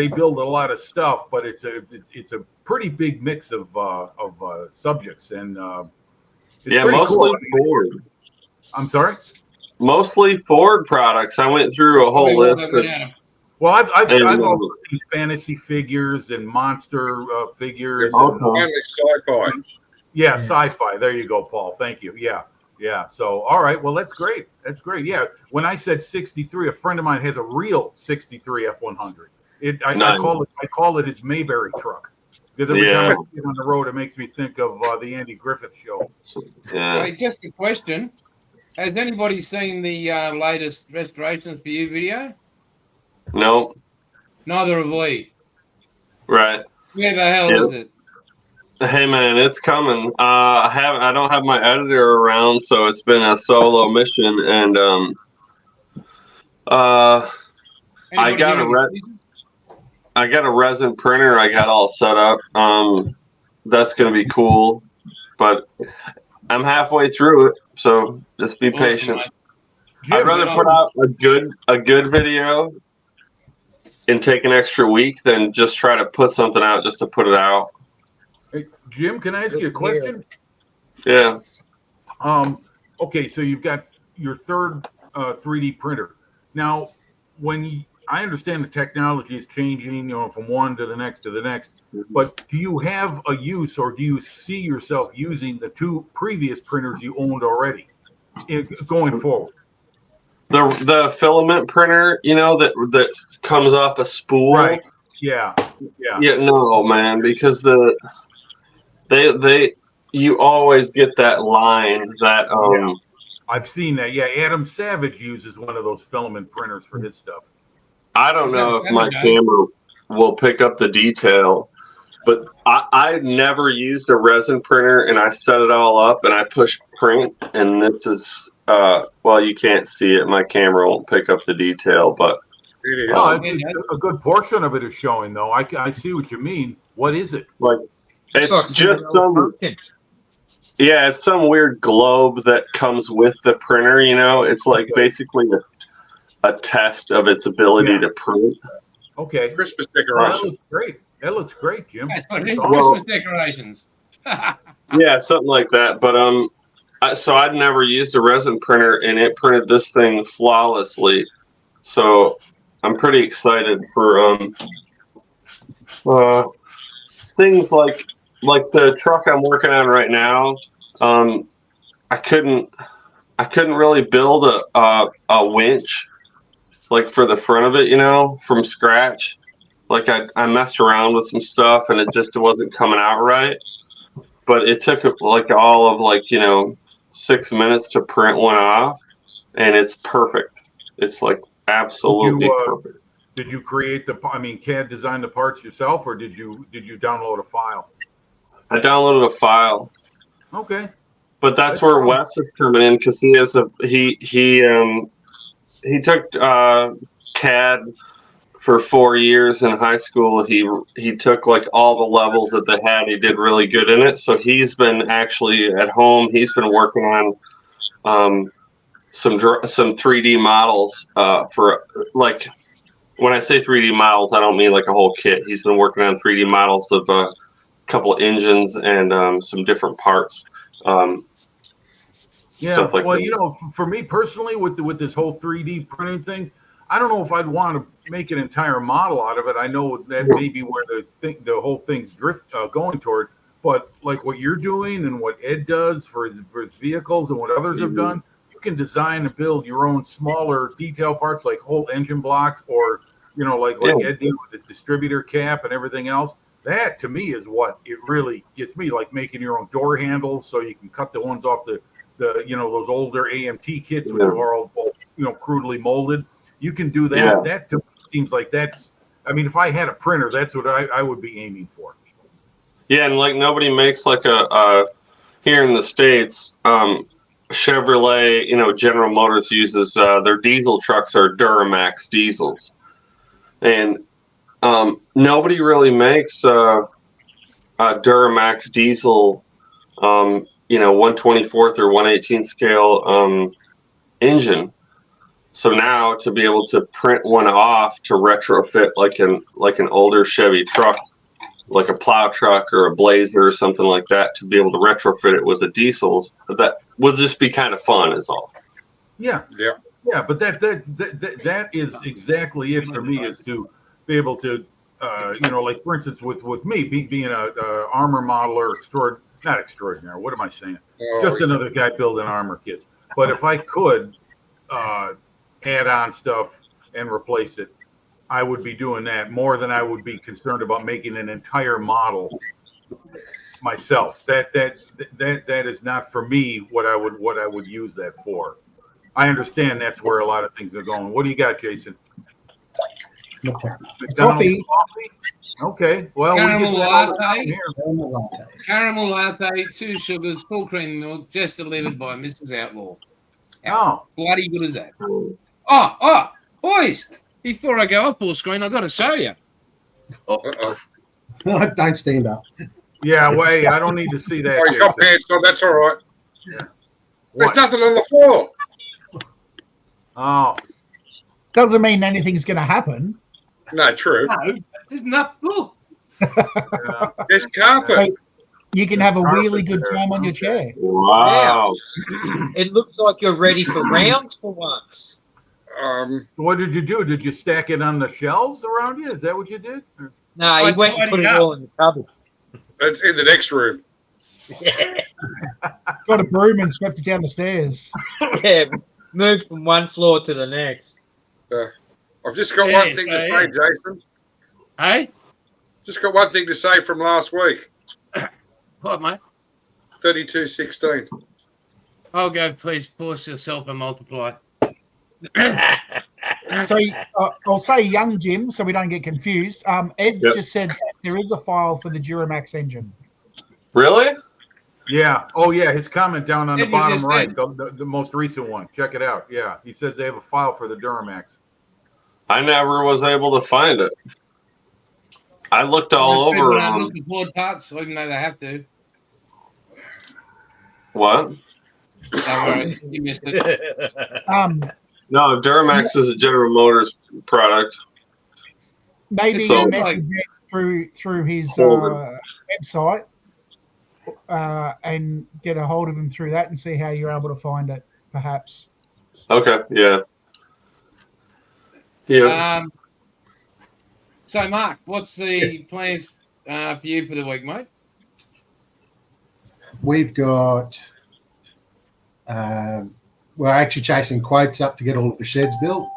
C: build a lot of stuff, but it's a pretty big mix of subjects, and it's pretty
I: mostly
C: cool.
I: Ford.
C: I'm sorry.
I: Mostly Ford products. I went through a whole list.
C: Well, I've also seen fantasy figures and monster figures.
D: Finally, sci-fi.
C: Yeah, sci-fi. There you go, Paul. Thank you. Yeah. So, all right. Well, that's great. Yeah. When I said 63, a friend of mine has a real 63 F100. I call it his Mayberry truck, because every time I get on the road, it makes me think of the Andy Griffith Show.
I: Yeah.
A: Hey, just a question. Has anybody seen the latest Restorations for You video?
I: Nope.
A: Neither have we.
I: Right.
A: Where the hell
I: Yeah.
A: is it?
I: Hey man, it's coming. I don't have my editor around, so it's been a solo mission, and I
A: Anybody
I: got a
A: doing
I: re-
A: it?
I: I got a resin printer. I got all set up. That's gonna be cool, but I'm halfway through it, so just be
A: Awesome,
I: patient.
A: mate.
I: I'd rather put out a good video and take an extra week than just try to put something out just to put it out.
C: Hey, Jim, can I ask you a question?
I: Yeah.
C: Okay, so you've got your third 3D printer. Now, I understand the technology is changing, from one to the next, but do you have a use, or do you see yourself using the two previous printers you owned already going forward?
I: The filament printer, that comes off a spool.
C: Right. Yeah.
I: Yeah, no, man, because you always get that line that
C: Yeah. I've seen that. Yeah, Adam Savage uses one of those filament printers for his stuff.
I: I don't know if my camera will pick up the detail, but I never used a resin printer, and I set it all up and I push print, and this is you can't see it. My camera won't pick up the detail, but
D: It is.
C: No, a good portion of it is showing, though. I see what you mean. What is it?
I: like it's
F: Like
I: just
F: pumpkin.
I: it's some weird globe that comes with the printer. It's like basically a test of its ability to print.
C: Okay.
D: Christmas
C: Well, that
D: decoration.
C: looks great. That looks great, Jim.
A: That's what it is.
I: Well-
A: Christmas decorations.
I: Yeah, something like that. But so I'd never used a resin printer, and it printed this thing flawlessly. So I'm pretty excited for things like the truck I'm working on right now. I couldn't really build a winch like for the front of it, from scratch. Like I messed around with some stuff, and it just wasn't coming out right. But it took like all of 6 minutes to print one off, and it's perfect. It's like absolutely perfect.
C: Did you create CAD design the parts yourself, or did you download a file?
I: I downloaded a file,
C: Okay.
I: but that's where Wes is coming in, because he took CAD for 4 years in high school. He took like all the levels that they had. He did really good in it. So he's been actually at home. He's been working on some 3D models for like. When I say 3D models, I don't mean like a whole kit. He's been working on 3D models of a couple engines and some different parts.
C: Yeah.
I: Stuff like
C: Well,
I: that.
C: for me personally, with this whole 3D printing thing, I don't know if I'd want to make an entire model out of it. I know that may be where the whole thing's going toward. But like what you're doing and what Ed does for his vehicles and what others have done, you can design and build your own smaller detail parts like whole engine blocks, or like Ed did with the distributor cap and everything else. That to me is what it really gets me, like making your own door handles so you can cut the ones off the those older AMT kits which are all crudely molded. You can do that.
I: Yeah.
C: That to me seems like if I had a printer, that's what I would be aiming for.
I: Yeah, and like nobody makes like a here in the States, Chevrolet, General Motors uses their diesel trucks are Duramax diesels, and nobody really makes a Duramax diesel, 1/24 or 1/18 scale engine. So now to be able to print one off to retrofit like an older Chevy truck, like a plow truck or a Blazer or something like that, to be able to retrofit it with the diesels, that would just be kind of fun, is all.
C: Yeah. But that is exactly it for me, is to be able to, like for instance, with me being a armor modeler, not extraordinary. What am I saying? Just another guy building armor kits. But if I could add on stuff and replace it, I would be doing that more than I would be concerned about making an entire model myself. That is not for me what I would use that for. I understand that's where a lot of things are going. What do you got, Jason?
E: McCafe.
C: McDonald's coffee. Okay. Well, we
A: Caramel
C: get that all the time
A: latte.
C: here.
E: Caramel latte.
A: Caramel latte, 2 sugars, full cream milk, just delivered by Mrs. Outlaw.
C: Oh,
A: Bloody good as that. Oh, boys! Before I go up full screen, I've got to show you.
D: Uh-oh.
E: Don't stand up.
C: yeah. Wait, I don't need to see that.
D: Oh, he's got
C: Jason.
D: pants on. That's all right. There's
C: What?
D: nothing on the floor.
C: Oh,
B: Doesn't mean anything's going to happen.
D: No, true.
A: No, there's nothing. Look.
C: yeah.
D: There's carpet.
B: You can have a
C: Carpet
B: really good
C: there.
B: time on your chair.
I: Wow.
F: It looks like you're ready for rounds for once.
C: What did you do? Did you stack it on the shelves around you? Is that what you did? Or-
F: No,
A: I
F: he went and put
A: tidied
F: it
A: up.
F: all in the cupboard.
D: It's in the next room.
B: Got a broom and swept it down the stairs.
F: Yeah, moved from one floor to the next.
D: I've just got
A: Yeah,
D: one thing to
A: so,
D: say,
A: yeah.
D: Jason.
A: Hey?
D: Just got one thing to say from last week.
A: What, mate?
D: 32-16.
A: I'll go, please force yourself and multiply.
B: So I'll say young Jim, so we don't get confused. Ed's
I: Yep.
B: just said that there is a file for the Duramax engine.
I: Really?
C: Yeah. Oh, yeah. His comment down on the
A: It was
C: bottom
A: just
C: right,
A: that.
C: the most recent one. Check it out. Yeah. He says they have a file for the Duramax.
I: I never was able to find it. I looked all
A: Most people
I: over.
A: don't look at Ford parts, even though they have to.
I: What?
A: Don't worry, you missed it.
I: No, Duramax is a General Motors product.
B: Maybe
I: So-
B: message Ed through his
I: Forward.
B: website and get a hold of him through that and see how you're able to find it, perhaps.
I: Okay. Yeah. Yeah.
A: So, Mark, what's the plans for you for the week, mate?
E: We've got, we're actually chasing quotes up to get all of the sheds built.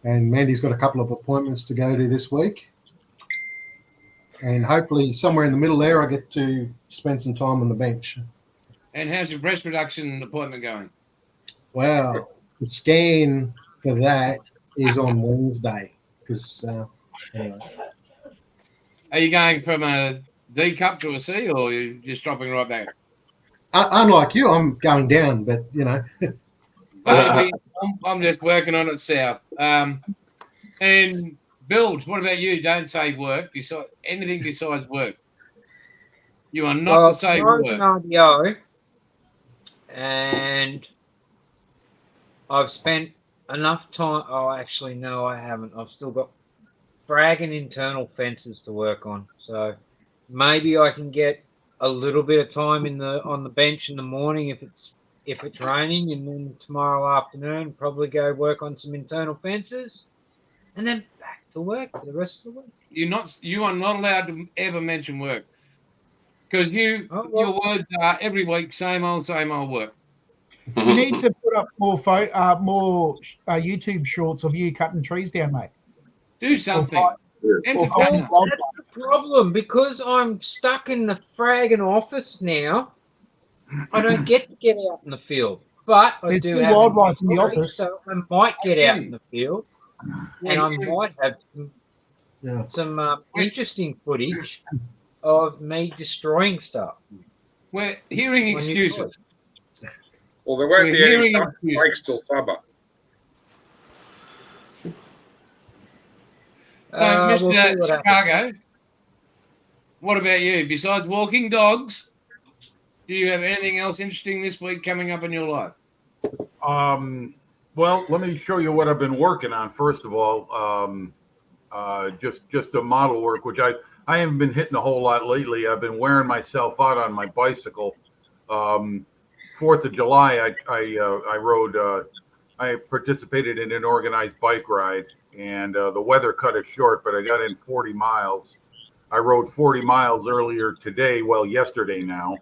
E: And Mandy's got a couple of appointments to go to this week. And hopefully somewhere in the middle there, I get to spend some time on the bench.
A: And how's your breast reduction appointment going?
E: Well, the scan for that is on Wednesday because anyway.
A: Are you going from a D cup to a C, or are you just dropping right back?
E: Unlike you, I'm going down, but you know.
A: I'm just working on it, South. And Bilge, what about you? Don't say work. Anything besides work. You are not to say
F: tomorrow's
A: work.
F: an RDO, and I've spent enough time. Oh, actually, no, I haven't. I've still got fragging internal fences to work on. So maybe I can get a little bit of time on the bench in the morning if it's raining, and then tomorrow afternoon probably go work on some internal fences, and then back to work for the rest of the week.
A: You are not allowed to ever mention work, because your words are every week same old work.
B: You need to put up more YouTube shorts of you cutting trees down, mate.
A: Do something. Entertain us.
F: That's the problem, because I'm stuck in the fragging office now. I don't get to get out in the field, but I
B: There's
F: do
B: still
F: have
B: wildlife in the
F: inventory,
B: office.
F: so I might get out in the field, and I might have some interesting footage of me destroying stuff.
A: We're hearing
F: On your
A: excuses.
F: choice.
D: Well, there won't
A: We're
D: be any
A: hearing
D: stuff
A: excuses.
D: breaks till summer.
A: So,
F: We'll see
A: Mr.
F: what
A: Chicago, what about you? Besides walking dogs, do you have anything else interesting this week coming up in your life?
C: Well, let me show you what I've been working on. First of all, just a model work, which I haven't been hitting a whole lot lately. I've been wearing myself out on my bicycle. 4th of July, I rode. I participated in an organized bike ride, and the weather cut it short, but I got in 40 miles. I rode 40 miles earlier today, yesterday now,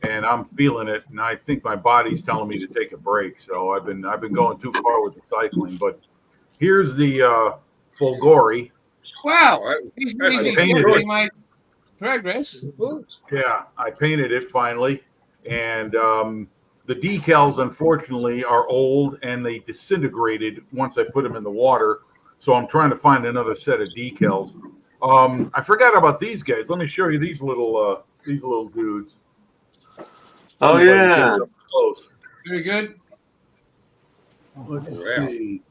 C: and I'm feeling it, and I think my body's telling me to take a break. So I've been going too far with the cycling. But here's the Folgore.
A: Wow,
D: That's
A: easy.
C: painted
A: You
C: it.
A: made progress.
C: Yeah, I painted it finally, and the decals unfortunately are old and they disintegrated once I put them in the water. So I'm trying to find another set of decals. I forgot about these guys. Let me show you these little dudes.
I: Oh
C: See if I can get
I: yeah.
C: it up close.
A: Very good.
C: Let's
D: Wow.
C: see.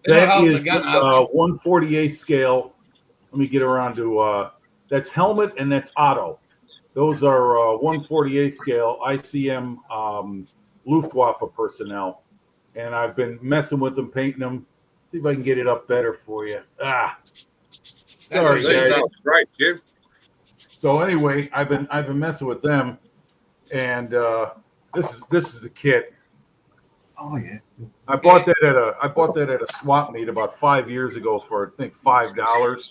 A: They're
C: That
A: not holding
C: is
A: a gun, are
C: 148 scale. Let me get around to that's helmet and that's auto. Those are 148 scale ICM Luftwaffe personnel, and I've been messing with them, painting them. See if I can get it up better for you. Sorry,
A: That's
D: These
C: guys.
D: sounds great, Jim.
C: So anyway, I've been messing with them, and this is the kit.
E: Oh yeah.
C: I bought that at a swap meet about 5 years ago for I think $5.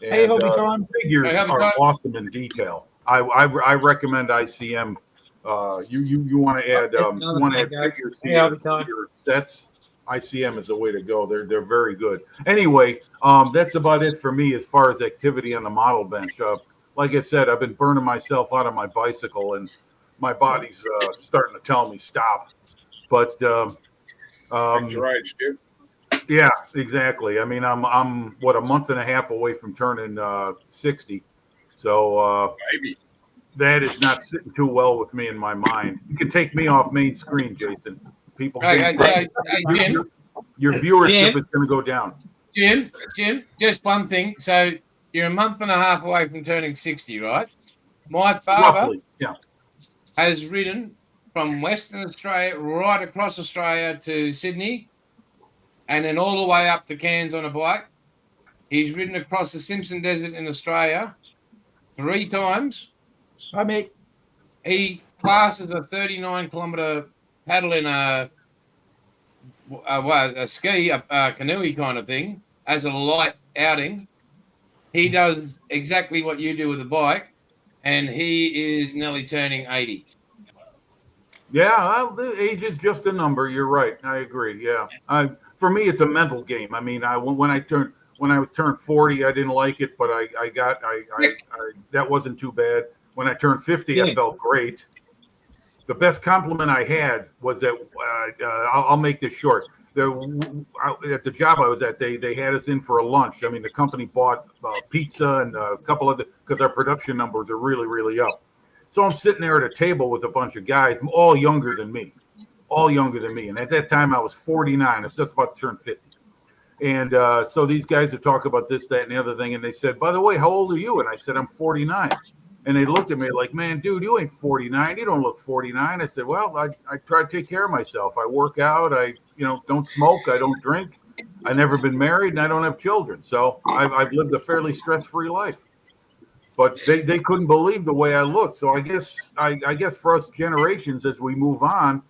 B: Hey,
C: And
B: Hobby Time.
C: figures
A: Hey, Hobby
C: are
A: Time.
C: awesome in detail. I recommend ICM. You want to add figures to
F: Hey, Hobby Time.
C: your sets. ICM is the way to go. They're very good. Anyway, that's about it for me as far as activity on the model bench. Like I said, I've been burning myself out on my bicycle, and my body's starting to tell me stop. But
D: At your age, Jim.
C: yeah, exactly. I mean, I'm what, a month and a half away from turning 60, so
D: Maybe.
C: that is not sitting too well with me in my mind. You can take me off main screen, Jason. People,
A: Hey, Jim,
C: your viewership
F: Jim.
C: is going to go down.
A: Jim, just one thing. So you're a month and a half away from turning 60, right? My father
C: Roughly, yeah.
A: has ridden from Western Australia right across Australia to Sydney and then all the way up to Cairns on a bike. He's ridden across the Simpson Desert in Australia 3 times.
B: Hi, Mick.
A: He classes a 39-kilometre paddle in a ski, a canoe kind of thing as a light outing. He does exactly what you do with a bike, and he is nearly turning 80.
C: Yeah, well, the age is just a number. You're right. I agree. Yeah, for me, it's a mental game. I mean, when I was turned 40, I didn't like it, but I that wasn't too bad. When I turned 50, I felt great. The best compliment I had was that I'll make this short. At the job I was at, they had us in for a lunch. I mean, the company bought pizza and a couple of because our production numbers are really, really up. So I'm sitting there at a table with a bunch of guys, all younger than me. And at that time, I was 49. I was just about to turn 50. And so these guys would talk about this, that, and the other thing. And they said, by the way, how old are you? And I said, I'm 49. And they looked at me like, man, dude, you ain't 49. You don't look 49. I said, well, I try to take care of myself. I work out. I don't smoke. I don't drink. I've never been married, and I don't have children. So I've lived a fairly stress-free life. But they couldn't believe the way I looked. So I guess for us generations, as we move on,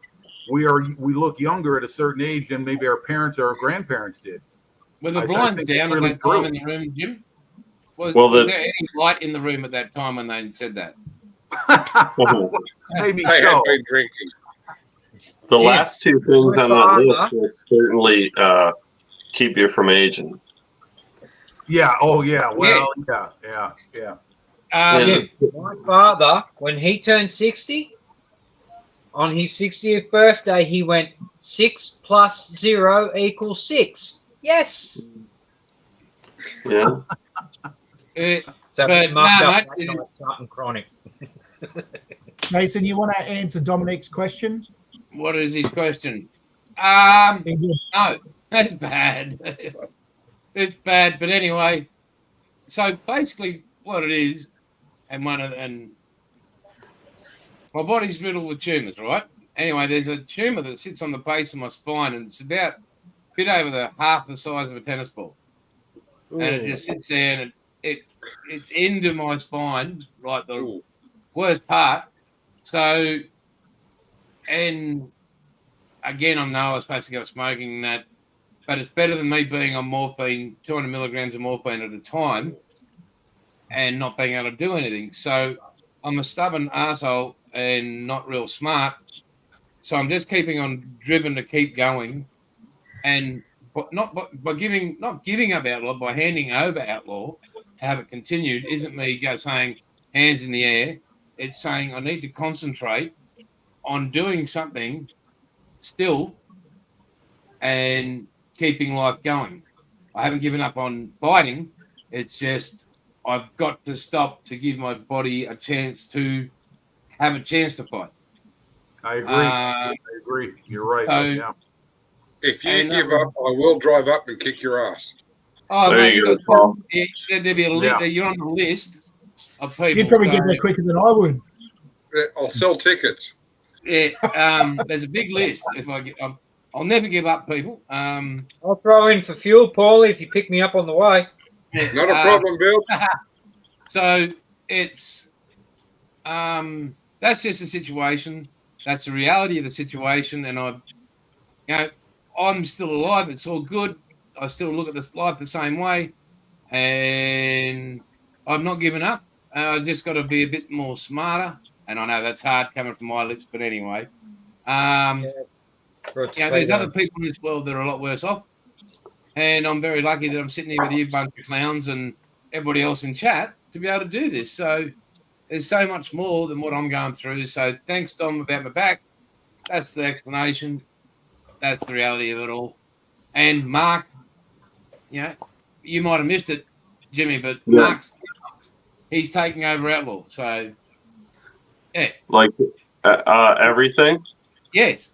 C: we look younger at a certain age than maybe our parents or our grandparents did.
A: Were the
C: I
A: blinds
C: think
A: down
C: that's
A: at
C: really
A: that time
C: true.
A: in the room, Jim? Was
I: Well,
A: there any light in the room at that time when they said that?
C: Maybe
D: They
C: so.
D: have been drinking.
I: The
F: Yeah.
I: last two things on that list will certainly keep you from aging.
C: Yeah. Oh, yeah. Well, yeah.
I: Yeah.
F: My father, when he turned 60, on his 60th birthday, he went 6 + 0 = 6. Yes.
I: Yeah.
F: So
A: But
F: marked
A: no,
F: up
A: mate,
F: like something chronic.
B: Jason, you want to answer Dominic's question?
A: What is his question?
B: Is it-
A: No, that's bad. It's bad, but anyway. So basically, what it is, and my body's riddled with tumors, right? Anyway, there's a tumor that sits on the base of my spine, and it's about a bit over half the size of a tennis ball, and it just sits there, and it's into my spine, like the worst part. So, and again, I know I was supposed to go smoking and that, but it's better than me being on morphine, 200 milligrams of morphine at a time, and not being able to do anything. So I'm a stubborn asshole and not real smart. So I'm just keeping on driven to keep going, and not giving up Outlaw, by handing over Outlaw to have it continued isn't me saying hands in the air. It's saying I need to concentrate on doing something still and keeping life going. I haven't given up on biting. It's just I've got to stop to give my body a chance to have a chance to fight.
C: I agree. You're right.
A: so-
C: yeah.
D: If you
A: And,
D: give up, I will drive up and kick your ass.
A: Oh,
I: There
A: mate,
I: you
A: you
I: go, Paul.
A: there'd be a
C: Yeah.
A: you're on the list of people.
B: You'd probably get
A: so-
B: there quicker than I would.
D: I'll sell tickets.
A: Yeah, there's a big list. If I get, I'll never give up, people.
F: I'll throw in for fuel, Paulie, if you pick me up on the way.
D: Not a problem, Bill.
A: So it's that's just the situation. That's the reality of the situation, and I'm still alive. It's all good. I still look at this life the same way, and I'm not giving up. I just got to be a bit more smarter. And I know that's hard coming from my lips, but anyway, there's other people in this world that are a lot worse off, and I'm very lucky that I'm sitting here with you, bunch of clowns, and everybody else in chat to be able to do this. So there's so much more than what I'm going through. So thanks, Dom, about my back. That's the explanation. That's the reality of it all. And Mark, you might have missed it, Jimmy, but
I: Yeah.
A: he's taking over Outlaw. So, yeah,
I: Like everything.
A: yes.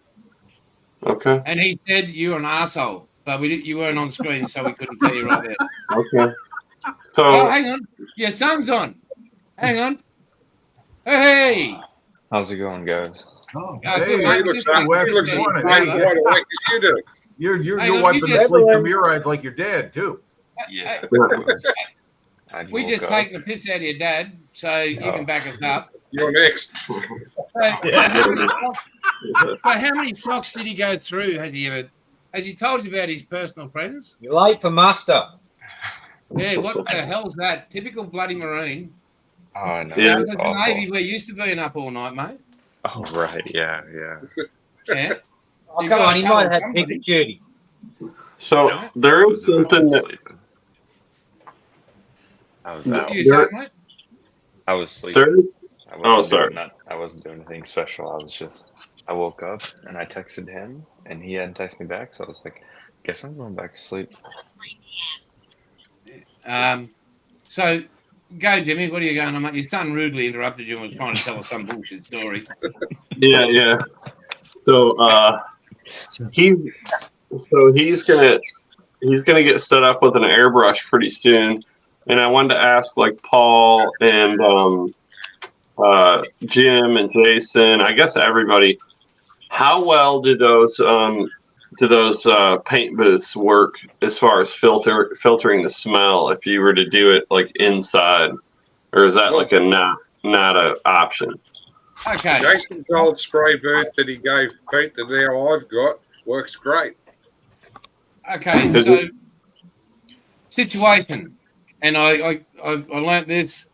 I: Okay.
A: And he said you're an asshole, but you weren't on screen, so we couldn't tell you right there.
I: Okay.
A: Oh,
I: So
A: hang on. Your son's on. Hang on. Hey.
J: How's it going, guys?
E: Oh,
A: Good,
C: Hey,
A: mate.
D: He looks
A: Just-
C: morning.
D: wide awake as you do.
C: You're
A: Hey,
C: you're
A: look,
C: wiping
A: you
C: the
A: just-
C: sleep from your eyes like your dad too.
J: Yeah.
A: We just taking the piss out of your dad, so you can back us up.
D: You're next.
A: So how many socks did he go through? Has he told you about his personal friends?
F: You're late for muster.
A: Yeah, what the hell's that? Typical bloody Marine.
J: Oh, I know.
I: Yeah.
J: It's
A: It's the
J: awful.
A: Navy. We're used to being up all night, mate.
J: Oh, right. Yeah.
A: Yeah.
F: Oh,
A: You
F: come
A: gotta
F: on, he might
A: cover
F: have
A: somebody.
F: picket duty.
I: so there is something that
J: Sleeping. I was out.
A: What you saying, mate?
J: I was sleeping.
I: there is
J: I wasn't
I: sorry.
J: I wasn't doing anything special. I woke up and I texted him, and he hadn't texted me back. So I was like, guess I'm going back to sleep.
A: So go, Jimmy. What are you going on, mate? Your son rudely interrupted you and was trying to tell us some bullshit story.
I: Yeah. So he's gonna get set up with an airbrush pretty soon, and I wanted to ask like Paul and Jim and Jason, I guess everybody, how well do those paint booths work as far as filtering the smell if you were to do it like inside, or is that like a not an option?
A: Okay.
D: Jason's old spray booth that he gave Pete that now I've got works great.
A: Okay. So situation, and I learnt this.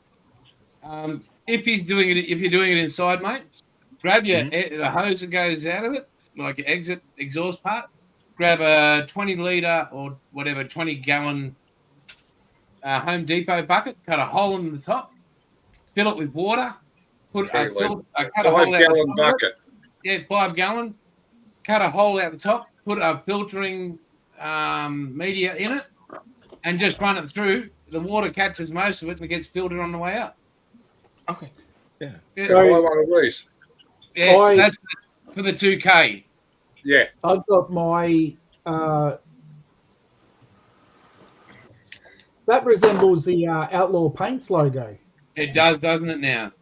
A: If you're doing it inside, mate, grab the hose that goes out of it, like your exhaust part. Grab a 20-litre or whatever 20-gallon Home Depot bucket. Cut a hole in the top. Fill it with water. Cut a hole out the
D: 5-gallon
A: top.
D: bucket.
A: Yeah, 5-gallon. Cut a hole out the top. Put a filtering media in it, and just run it through. The water catches most of it and it gets filtered on the way out.
J: Okay. Yeah.
A: Yeah,
D: Buy one of these.
A: yeah, that's for the 2K.
D: Yeah.
B: I've got my that resembles the Outlaw Paints logo.
A: It does, doesn't it? Now.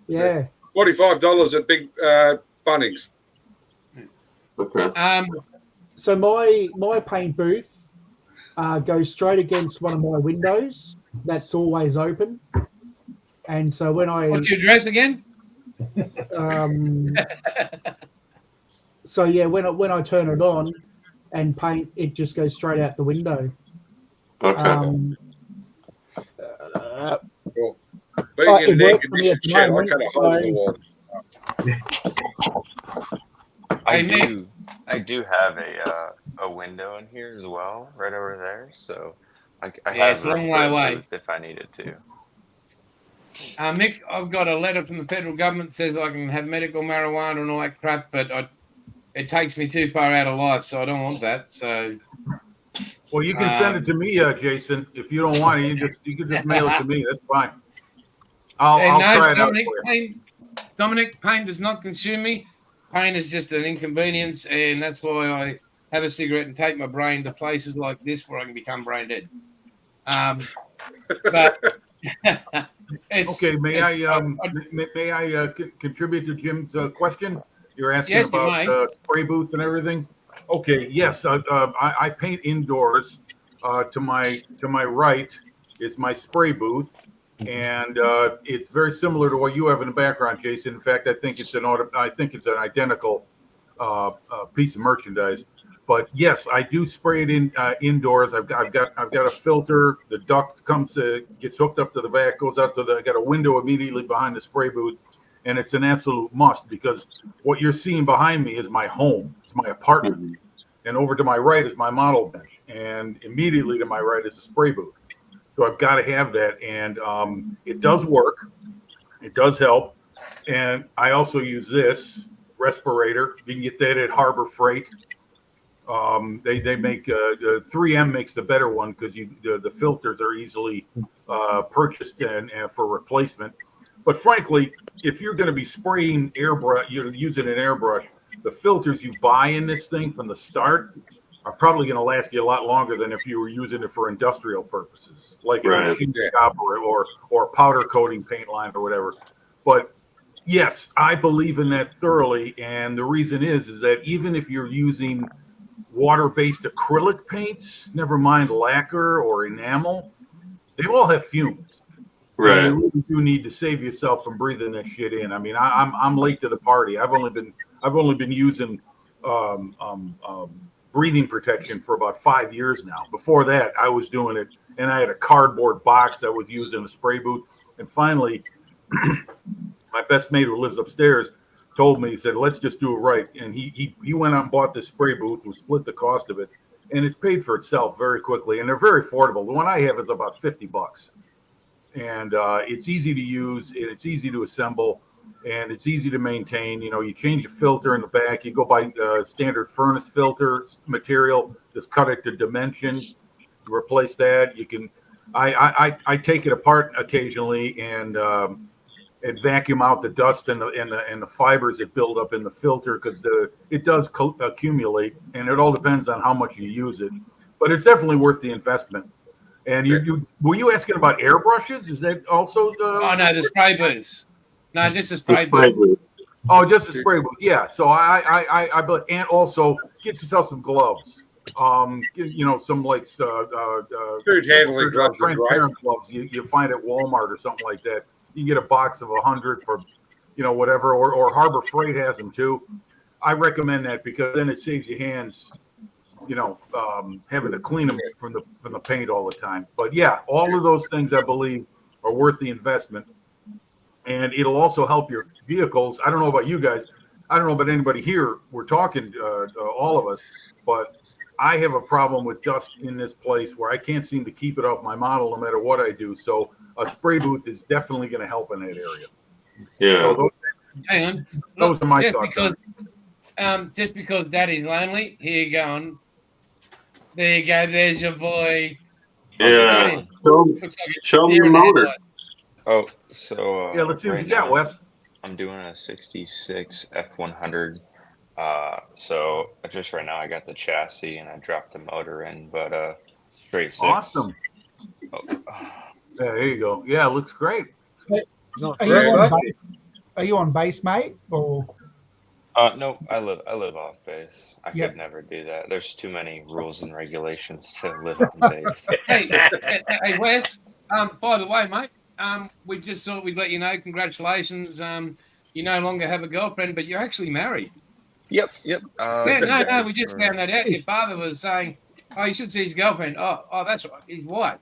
B: Yeah.
D: $45 at Big Bunnings.
I: Okay.
B: So my paint booth goes straight against one of my windows. That's always open. And so when I
A: What's your address again?
B: so yeah, when I turn it on and paint, it just goes straight out the window.
I: Okay.
D: Being in an
B: it
D: air
B: works for me at
D: conditioned
B: the
D: shed, I
B: moment,
D: cut a hole in the wall.
J: I do have a window in here as well, right over there. So I
A: Yeah,
J: have
A: it's a long
J: room
A: way
J: for a
A: away.
J: booth if I needed to.
A: Mick, I've got a letter from the federal government that says I can have medical marijuana and all that crap, but it takes me too far out of life, so I don't want that. So
C: Well, you can send it to me, Jason. If you don't want it, you can just mail it to me. That's fine. I'll try it out for you.
A: Dominic, pain does not consume me. Pain is just an inconvenience, and that's why I have a cigarette and take my brain to places like this where I can become brain dead. But
C: okay, may I contribute to Jim's question? You're asking about spray booth and everything. Okay, yes, I paint indoors. To my right is my spray booth, and it's very similar to what you have in the background, Jason. In fact, I think it's an identical piece of merchandise. But yes, I do spray it in indoors. I've got a filter. The duct gets hooked up to the back, goes out to I got a window immediately behind the spray booth, and it's an absolute must because what you're seeing behind me is my home. It's my apartment, and over to my right is my model bench, and immediately to my right is a spray booth. So I've got to have that, and it does work. It does help, and I also use this respirator. You can get that at Harbor Freight. They make 3M makes the better one because the filters are easily purchased and for replacement. But frankly, if you're going to be spraying airbrush, you're using an airbrush, the filters you buy in this thing from the start are probably going to last you a lot longer than if you were using it for industrial purposes, like a machine shop or powder coating paint line or whatever. But yes, I believe in that thoroughly, and the reason is that even if you're using water-based acrylic paints, never mind lacquer or enamel, they all have fumes.
I: Right.
C: You really do need to save yourself from breathing that shit in. I mean, I'm late to the party. I've only been using breathing protection for about 5 years now. Before that, I was doing it, and I had a cardboard box I was using a spray booth. And finally, my best mate who lives upstairs told me, he said, let's just do it right. And he went out and bought this spray booth and split the cost of it. And it's paid for itself very quickly. And they're very affordable. The one I have is about $50. And it's easy to use, and it's easy to assemble, and it's easy to maintain. You know, you change a filter in the back. You go by standard furnace filter material, just cut it to dimension, replace that. You can, I take it apart occasionally and vacuum out the dust and the fibers that build up in the filter because it does accumulate, and it all depends on how much you use it. But it's definitely worth the investment. And were you asking about airbrushes? Is that also
A: Oh no, the spray booths. No, just a spray booth.
C: Oh, just a spray booth. Yeah. So I and also get yourself some gloves. You know, some like
D: food handling gloves,
C: transparent gloves you find at Walmart or something like that. You can get a box of 100 for, you know, whatever, or Harbor Freight has them too. I recommend that because then it saves your hands, you know, having to clean them from the paint all the time. But yeah, all of those things I believe are worth the investment, and it'll also help your vehicles. I don't know about you guys. I don't know about anybody here. We're talking all of us, but I have a problem with dust in this place where I can't seem to keep it off my model no matter what I do. So a spray booth is definitely going to help in that area.
I: Yeah.
C: So
A: Hang on.
C: those are my
A: just
C: thoughts.
A: Because, just because Daddy's lonely, here you go. There you go. There's your boy.
I: Yeah. Show me your motor.
J: Oh, so
C: Yeah, let's see what
J: right
C: you got,
J: now,
C: Wes.
J: I'm doing a 66 F100. So just right now I got the chassis and I dropped the motor in, but straight six.
C: Awesome.
J: Oh.
C: Yeah, there you go. Yeah, it looks great.
B: Are you on base, mate? Or
J: No, I live off base. I could never do that. There's too many rules and regulations to live on base.
A: Hey, Wes. By the way, mate, we just thought we'd let you know. Congratulations. You no longer have a girlfriend, but you're actually married.
J: Yep.
A: No. We just found that out. Your father was saying, "Oh, you should see his girlfriend." Oh, that's right. His wife.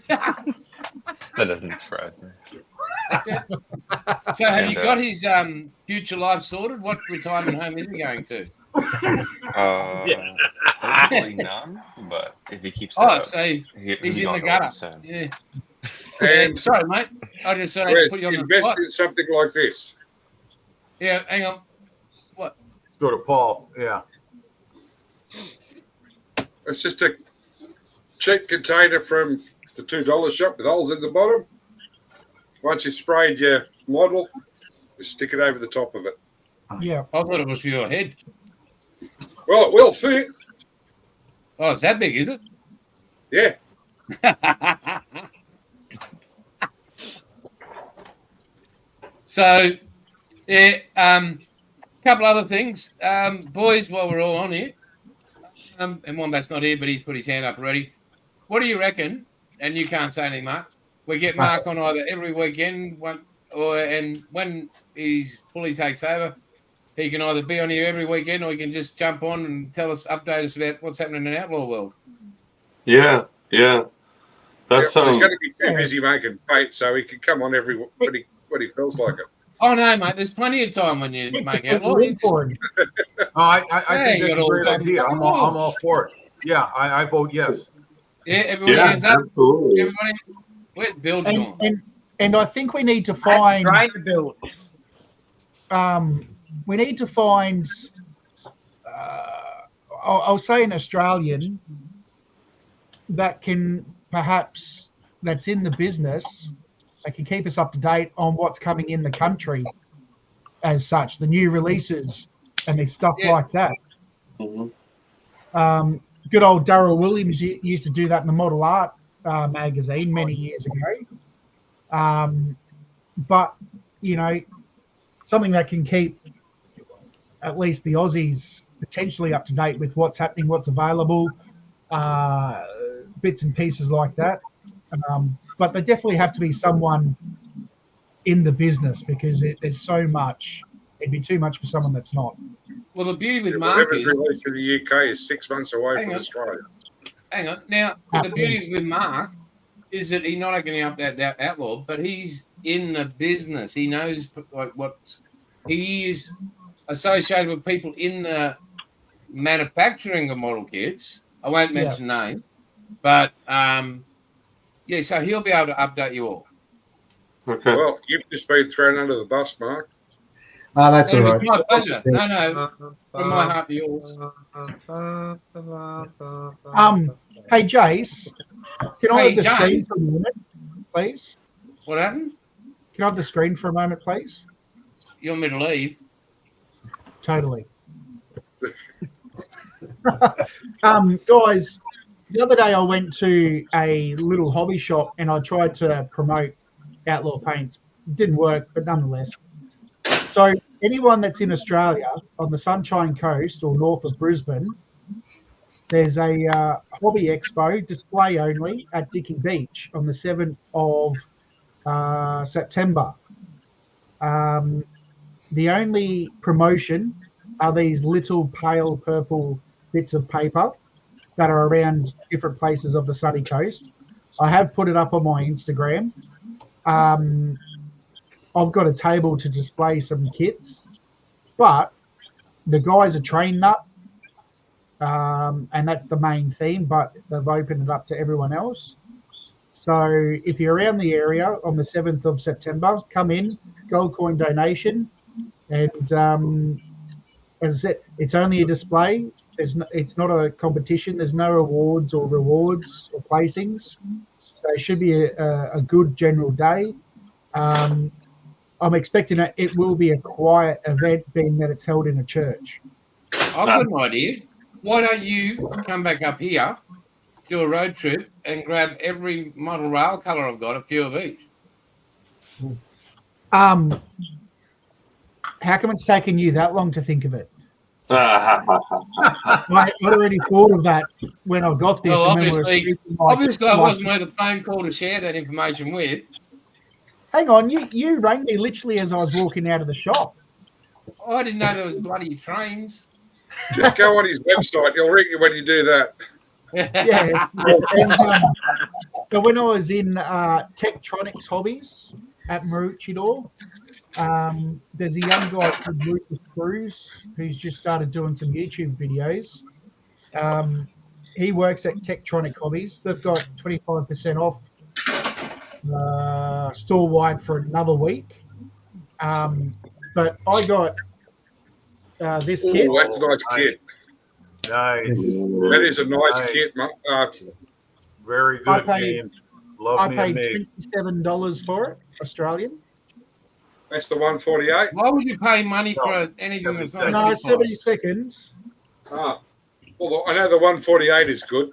J: That doesn't surprise me.
A: So have you got his future life sorted? What retirement home is he going to?
J: Hopefully none, but if he keeps
A: so he's in the gutter. Yeah.
D: And
A: sorry, mate. I just thought I'd put you on the
D: invest
A: spot.
D: in something like this.
A: Yeah, hang on. What?
C: Let's go to Paul. Yeah.
D: It's just a cheap container from the $2 shop with holes in the bottom. Once you've sprayed your model, you stick it over the top of it.
B: Yeah.
A: I thought it was for your head.
D: Well, it will fit.
A: Oh, it's that big, is it?
D: Yeah.
A: So, yeah, couple other things. Boys, while we're all on here, and Wombat's not here, but he's put his hand up already. What do you reckon? And you can't say anything, Mark. We get Mark on either every weekend, and when he's fully takes over, he can either be on here every weekend or he can just jump on and update us about what's happening in the outlaw world.
I: Yeah. That's
D: He's going to be too busy making bait, so he can come on when he feels like it.
A: Oh no, mate! There's plenty of time when you make outlaw.
C: I think that's a great idea. I'm all for it. Yeah, I vote yes.
A: Yeah, everybody hands up.
I: Absolutely.
A: Everybody, where's Bill gone?
B: And I think we need to find.
F: Trying to build.
B: We need to find. I'll say an Australian that can perhaps that's in the business. They can keep us up to date on what's coming in the country, as such, the new releases and there's stuff like that.
I: Mm-hmm.
B: Good old Darryl Williams used to do that in the Model Art magazine many years ago. But, you know, something that can keep at least the Aussies potentially up to date with what's happening, what's available, bits and pieces like that. But there definitely have to be someone in the business because there's so much. It'd be too much for someone that's not.
A: Well, the beauty with Mark
D: Whatever's
A: is
D: released in the UK is 6 months away from Australia.
A: Hang on. Now, the beauty with Mark is that he's not only going to update that outlaw, but he's in the business. He knows like he is associated with people in the manufacturing of model kits. I won't mention name, but yeah, so he'll be able to update you all.
I: Okay.
D: Well, you've just been thrown under the bus, Mark.
E: That's all right.
A: My pleasure. No, from my heart to yours.
B: Hey, Jace, can I have the
A: Jay.
B: screen for a moment, please?
A: What happened?
B: Can I have the screen for a moment, please?
A: You want me to leave?
B: Totally. Guys, the other day I went to a little hobby shop and I tried to promote Outlaw Paints. It didn't work, but nonetheless. So anyone that's in Australia on the Sunshine Coast or north of Brisbane, there's a hobby expo, display only, at Dicky Beach on the 7th of September. The only promotion are these little pale purple bits of paper that are around different places of the sunny coast. I have put it up on my Instagram. I've got a table to display some kits, but the guy's a train nut, and that's the main theme, but they've opened it up to everyone else. So if you're around the area on the 7th of September, come in, gold coin donation, and as I said, it's only a display. It's not a competition. There's no awards or rewards or placings. So it should be a good general day. I'm expecting it will be a quiet event, being that it's held in a church.
A: I've got an idea. Why don't you come back up here, do a road trip, and grab every model rail colour I've got, a few of each?
B: How come it's taken you that long to think of it? I'd already thought of that when I got this.
A: Well,
B: and then
A: obviously I wasn't worth a phone call to share that information with.
B: Hang on, you rang me literally as I was walking out of the shop.
A: I didn't know there was bloody trains.
D: Just go on his website. He'll ring you when you do that.
B: Yeah. And, so when I was in Tektronics Hobbies at Maroochydore, there's a young guy called Lucas Cruz who's just started doing some YouTube videos. He works at Tektronic Hobbies. They've got 25% off store-wide for another week. But I got this kit.
D: Oh, that's a nice kit.
C: Nice.
D: That is a nice kit, Mark.
C: Very
B: I
C: good,
B: paid-
C: James. Love
B: I
C: me a
B: paid
C: Mig.
B: $27 for it, Australian.
D: That's the 148.
A: Why would you pay money
C: No,
A: for anything that's not a
B: No,
A: kit
B: 70 seconds.
D: Ah, well, I know the 148 is good.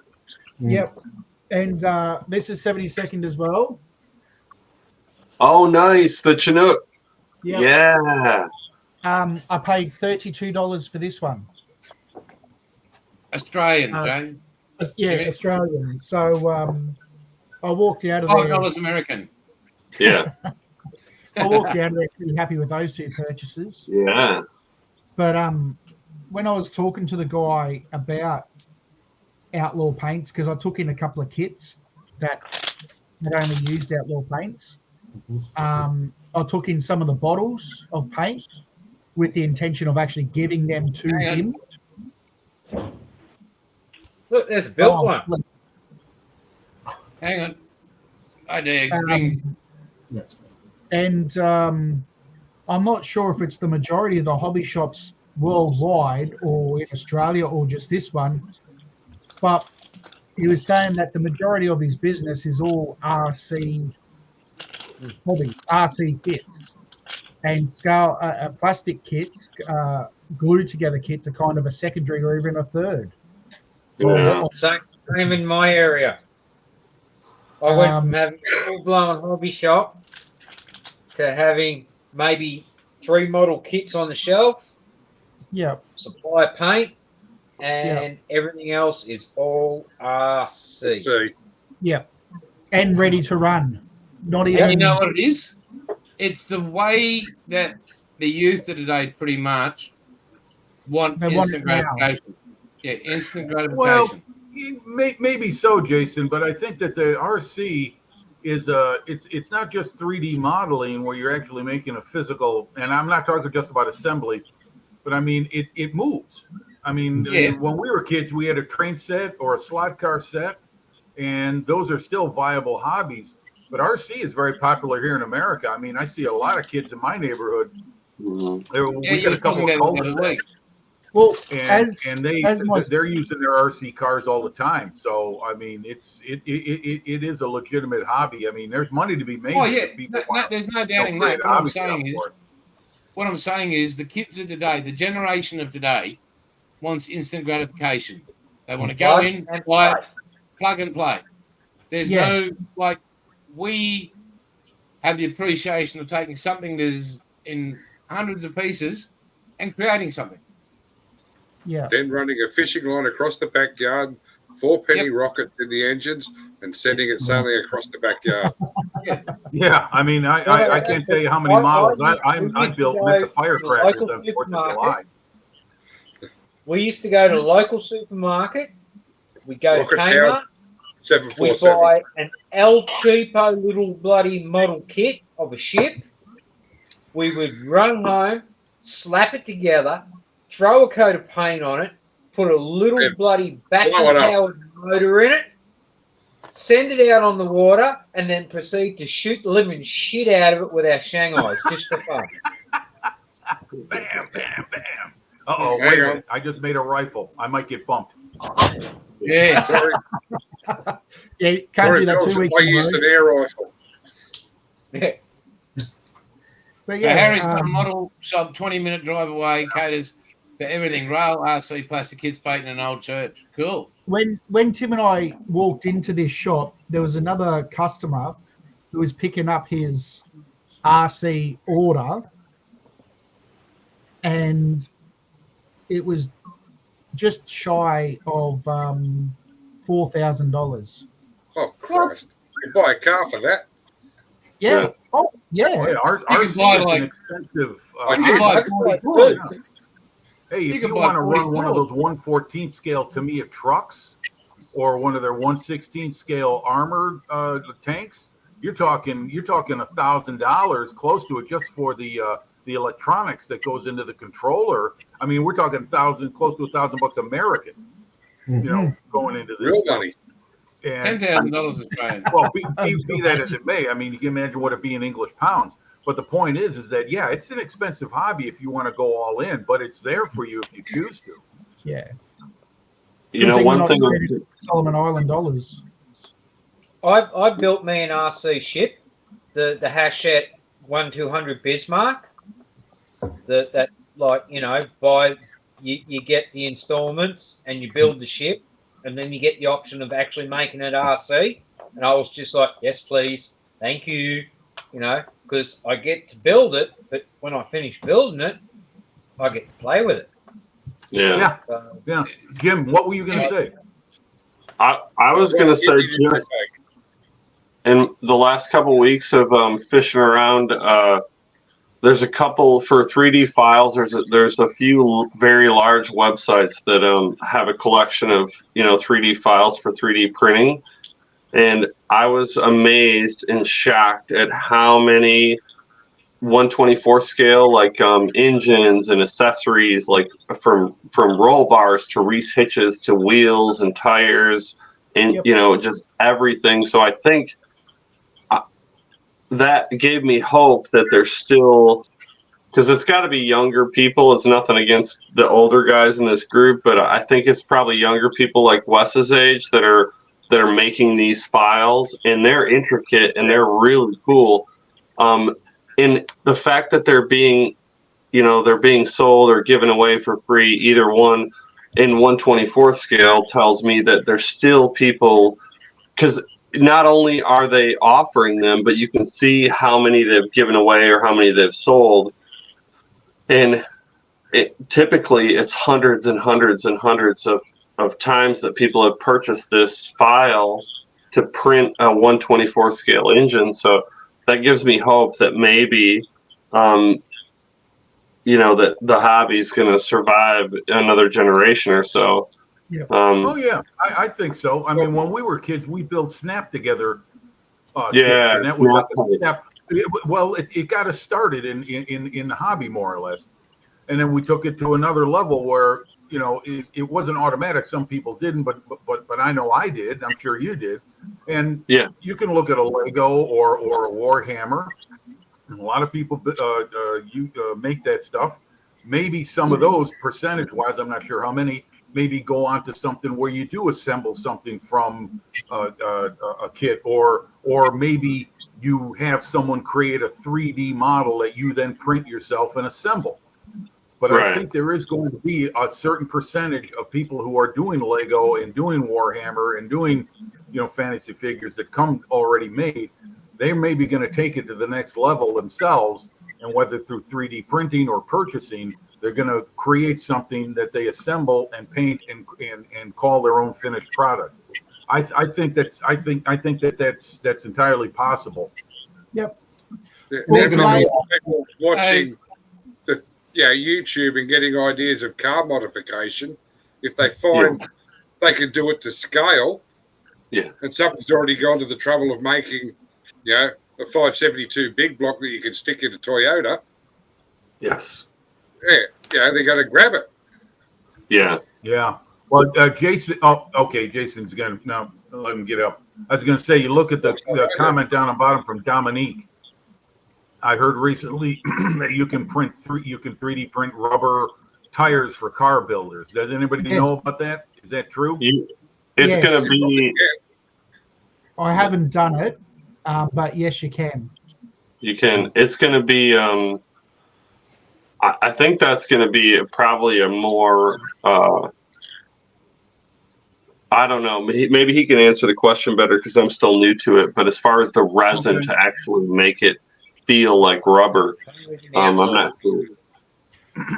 B: Yep. And this is 72nd as well.
I: Oh, nice. The Chinook.
B: Yep.
I: Yeah.
B: I paid $32 for this one.
A: Australian,
B: Uh,
A: Jane?
B: Yeah,
A: Yeah.
B: Australian. So I walked out of there.
A: $5 American.
I: Yeah.
B: I walked out of there pretty happy with those two purchases.
I: Yeah.
B: But when I was talking to the guy about Outlaw Paints, because I took in a couple of kits that only used Outlaw Paints, I took in some of the bottles of paint with the intention of actually giving them to
A: Hang on.
B: him.
F: Look, there's a built
B: Oh,
F: one.
A: Hang on. I dare bring.
B: And I'm not sure if it's the majority of the hobby shops worldwide or in Australia or just this one, but he was saying that the majority of his business is all RC hobbies, RC kits, and scale plastic kits, glued together kits are kind of a secondary or even a third.
I: Yeah.
F: Same in my area. I went from having a full-blown hobby shop to having maybe 3 model kits on the shelf,
B: Yeah,
F: supply paint, and everything else is all RC.
D: Let's see.
B: yeah, and ready to run. Not even.
A: And you know what it is? It's the way that the youth of today pretty much want
B: They want
A: instant
B: it now.
A: gratification. Yeah, instant gratification.
C: Well, maybe so, Jason, but I think that the RC is it's not just 3D modeling where you're actually making a physical, and I'm not talking just about assembly, but I mean it moves. I mean,
A: Yeah.
C: when we were kids, we had a train set or a slot car set, and those are still viable hobbies. But RC is very popular here in America. I mean, I see a lot of kids in my neighborhood.
I: Mhm.
A: yeah,
C: We
A: you
C: got
A: were
C: a couple
A: talking
C: of
A: about it the other
C: cul-de-sacs.
A: week.
B: Well,
C: And
B: as
C: they're using their RC cars all the time. So I mean, it is a legitimate hobby. I mean, there's money to be made.
A: Oh
C: if
A: yeah,
C: people want
A: there's no
C: to
A: doubting
C: create
A: that.
C: a hobby for it.
A: What I'm saying is the kids of today, the generation of today, wants instant gratification. They want to go in,
F: and
A: play, plug and play. There's
B: Yeah.
A: no like we have the appreciation of taking something that is in hundreds of pieces and creating something.
B: yeah,
D: Then running a fishing line across the backyard, 4-penny rocket in the engines, and sending it sailing across the backyard.
C: Yeah, I mean, I can't tell you how many models I built met the firecrackers on 4th of July.
F: We used to go to the local supermarket. We go
D: Rocket
F: to Kmart. We
D: 747.
F: buy an El Cheapo little bloody model kit of a ship. We would run home, slap it together, throw a coat of paint on it, put a little
D: Yeah.
F: bloody
D: Blow it up.
F: battery-powered motor in it, send it out on the water, and then proceed to shoot the living shit out of it with our Shanghais just for fun.
C: Bam, bam, bam. Uh-oh,
D: Hang
C: wait a
D: on.
C: minute. I just made a rifle. I might get bumped.
A: Yeah.
D: Sorry,
B: yeah. Can't
D: sorry,
B: do that
D: Belgium.
B: 2 weeks
D: I
B: in a
D: used
B: row.
D: an air rifle.
B: But
A: So
B: yeah,
A: Harry's got a model shop 20-minute drive away, caters for everything, rail, RC, plastic kits, paint, and an old church. Cool.
B: when Tim and I walked into this shop, there was another customer who was picking up his RC order, and it was just shy of $4,000.
D: Oh, Christ. You buy a car for that?
B: Yeah.
I: Yeah.
B: Oh, yeah.
C: Oh, yeah,
A: You can
C: RC
A: buy,
C: is
A: like-
C: an expensive.
D: I
A: You
D: did.
A: can buy
F: I could buy
A: 40
F: two.
A: quid.
C: Hey,
A: You
C: if
A: can
C: you
A: buy
C: want to
A: 40
C: run one of
A: quid.
C: those 1/14 scale Tamiya trucks or one of their 1/16 scale armored tanks, you're talking $1,000, close to it, just for the electronics that goes into the controller. I mean, we're talking close to $1,000 American. You know, going into this
D: Real
C: stuff.
D: money.
C: And
A: $10,000 Australian.
C: well, be that as it may, I mean, you can imagine what it'd be in English pounds. But the point is that yeah, it's an expensive hobby if you want to go all in, but it's there for you if you choose to.
B: Yeah.
I: You know, one thing.
B: Solomon Island dollars.
F: I built me an RC ship, the Hachette 1200 Bismarck. That like you get the installments and you build the ship, and then you get the option of actually making it RC. And I was just like, yes, please, thank you, because I get to build it, but when I finish building it, I get to play with it.
C: Yeah.
F: So,
C: Yeah. Jim, what were you going to say?
I: I was going to say just in the last couple of weeks of fishing around, there's a couple for 3D files. There's a few very large websites that have a collection of 3D files for 3D printing, and I was amazed and shocked at how many 1/24 scale like engines and accessories, like from roll bars to Reese hitches to wheels and tires and just everything. So I think that gave me hope that there's still, because it's got to be younger people. It's nothing against the older guys in this group, but I think it's probably younger people like Wes's age that are making these files, and they're intricate and they're really cool. And the fact that they're being sold or given away for free, either one in 1/24 scale, tells me that there's still people, because not only are they offering them, but you can see how many they've given away or how many they've sold. And typically it's hundreds and hundreds and hundreds of times that people have purchased this file to print a 1/24 scale engine. So that gives me hope that maybe, that the hobby is going to survive another generation or so.
B: Yep.
C: Oh yeah, I think so. I mean, when we were kids, we built Snap Together. Kits,
I: Yeah,
C: and that was like a step. Well, it got us started in the hobby more or less, and then we took it to another level where it wasn't automatic. Some people didn't, but I know I did. I'm sure you did. And
I: Yeah.
C: you can look at a Lego or a Warhammer. And a lot of people make that stuff. Maybe some of those, percentage-wise, I'm not sure how many, maybe go on to something where you do assemble something from a kit, or maybe you have someone create a 3D model that you then print yourself and assemble. But
I: Right.
C: I think there is going to be a certain percentage of people who are doing Lego and doing Warhammer and doing, fantasy figures that come already made. They're maybe going to take it to the next level themselves, and whether through 3D printing or purchasing, they're going to create something that they assemble and paint and call their own finished product. I think that's entirely possible.
B: Yep.
D: They're
B: Well,
D: going to
B: like-
D: be people watching YouTube and getting ideas of car modification. If they find they can do it to scale, and someone's already gone to the trouble of making, a 572 big block that you can stick in a Toyota.
I: Yes.
D: Yeah, they're going to grab it.
I: Yeah.
C: Yeah. Well, Jason. Oh, okay. Jason's going to now let him get up. I was going to say, you look at the comment down the bottom from Dominique. I heard recently that you can 3D print rubber tires for car builders. Does anybody know about that? Is that true?
I: It's
B: Yes.
I: going to be.
B: I haven't done it, but yes, you can.
I: You can. It's going to be. I think that's going to be probably a more. I don't know. Maybe he can answer the question better because I'm still new to it. But as far as the resin to actually make it feel like rubber, I'm not sure.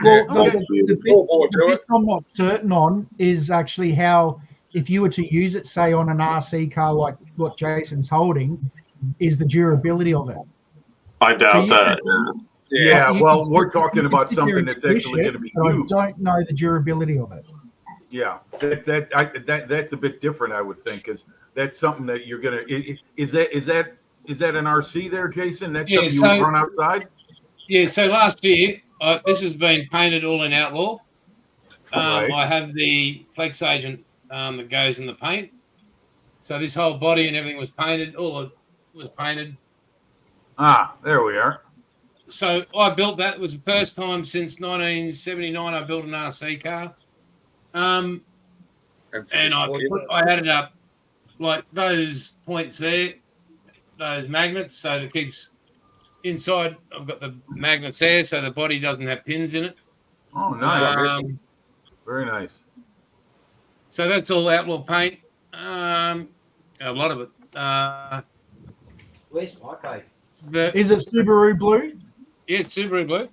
B: Well,
C: Okay.
B: the bit I'm not certain on is actually how, if you were to use it, say on an RC car like what Jason's holding, is the durability of it.
I: I doubt
B: you
I: that.
C: Yeah.
B: You
C: Well,
B: can
C: we're
B: sit-
C: talking
B: you can
C: about
B: sit there
C: something
B: and
C: that's
B: squish
C: actually
B: it,
C: going to be
B: but
C: used.
B: I don't know the durability of it.
C: Yeah, that's a bit different, I would think, because that's something that you're gonna. Is that an RC there, Jason? That's
A: Yeah,
C: something you
A: so-
C: would run outside?
A: Yeah, so last year, this has been painted all in Outlaw.
C: Right.
A: I have the Flex Agent that goes in the paint. So this whole body and everything was painted. All it was painted.
C: Ah, there we are.
A: So I built that. It was the first time since 1979 I built an RC car. And I had it up like those points there, those magnets, so that keeps inside. I've got the magnets there, so the body doesn't have pins in it.
C: Oh, nice.
A: Very
C: nice.
A: So that's all Outlaw paint. A lot of it.
F: Where's my cake?
B: Is it Subaru blue?
A: Yeah, it's Subaru blue.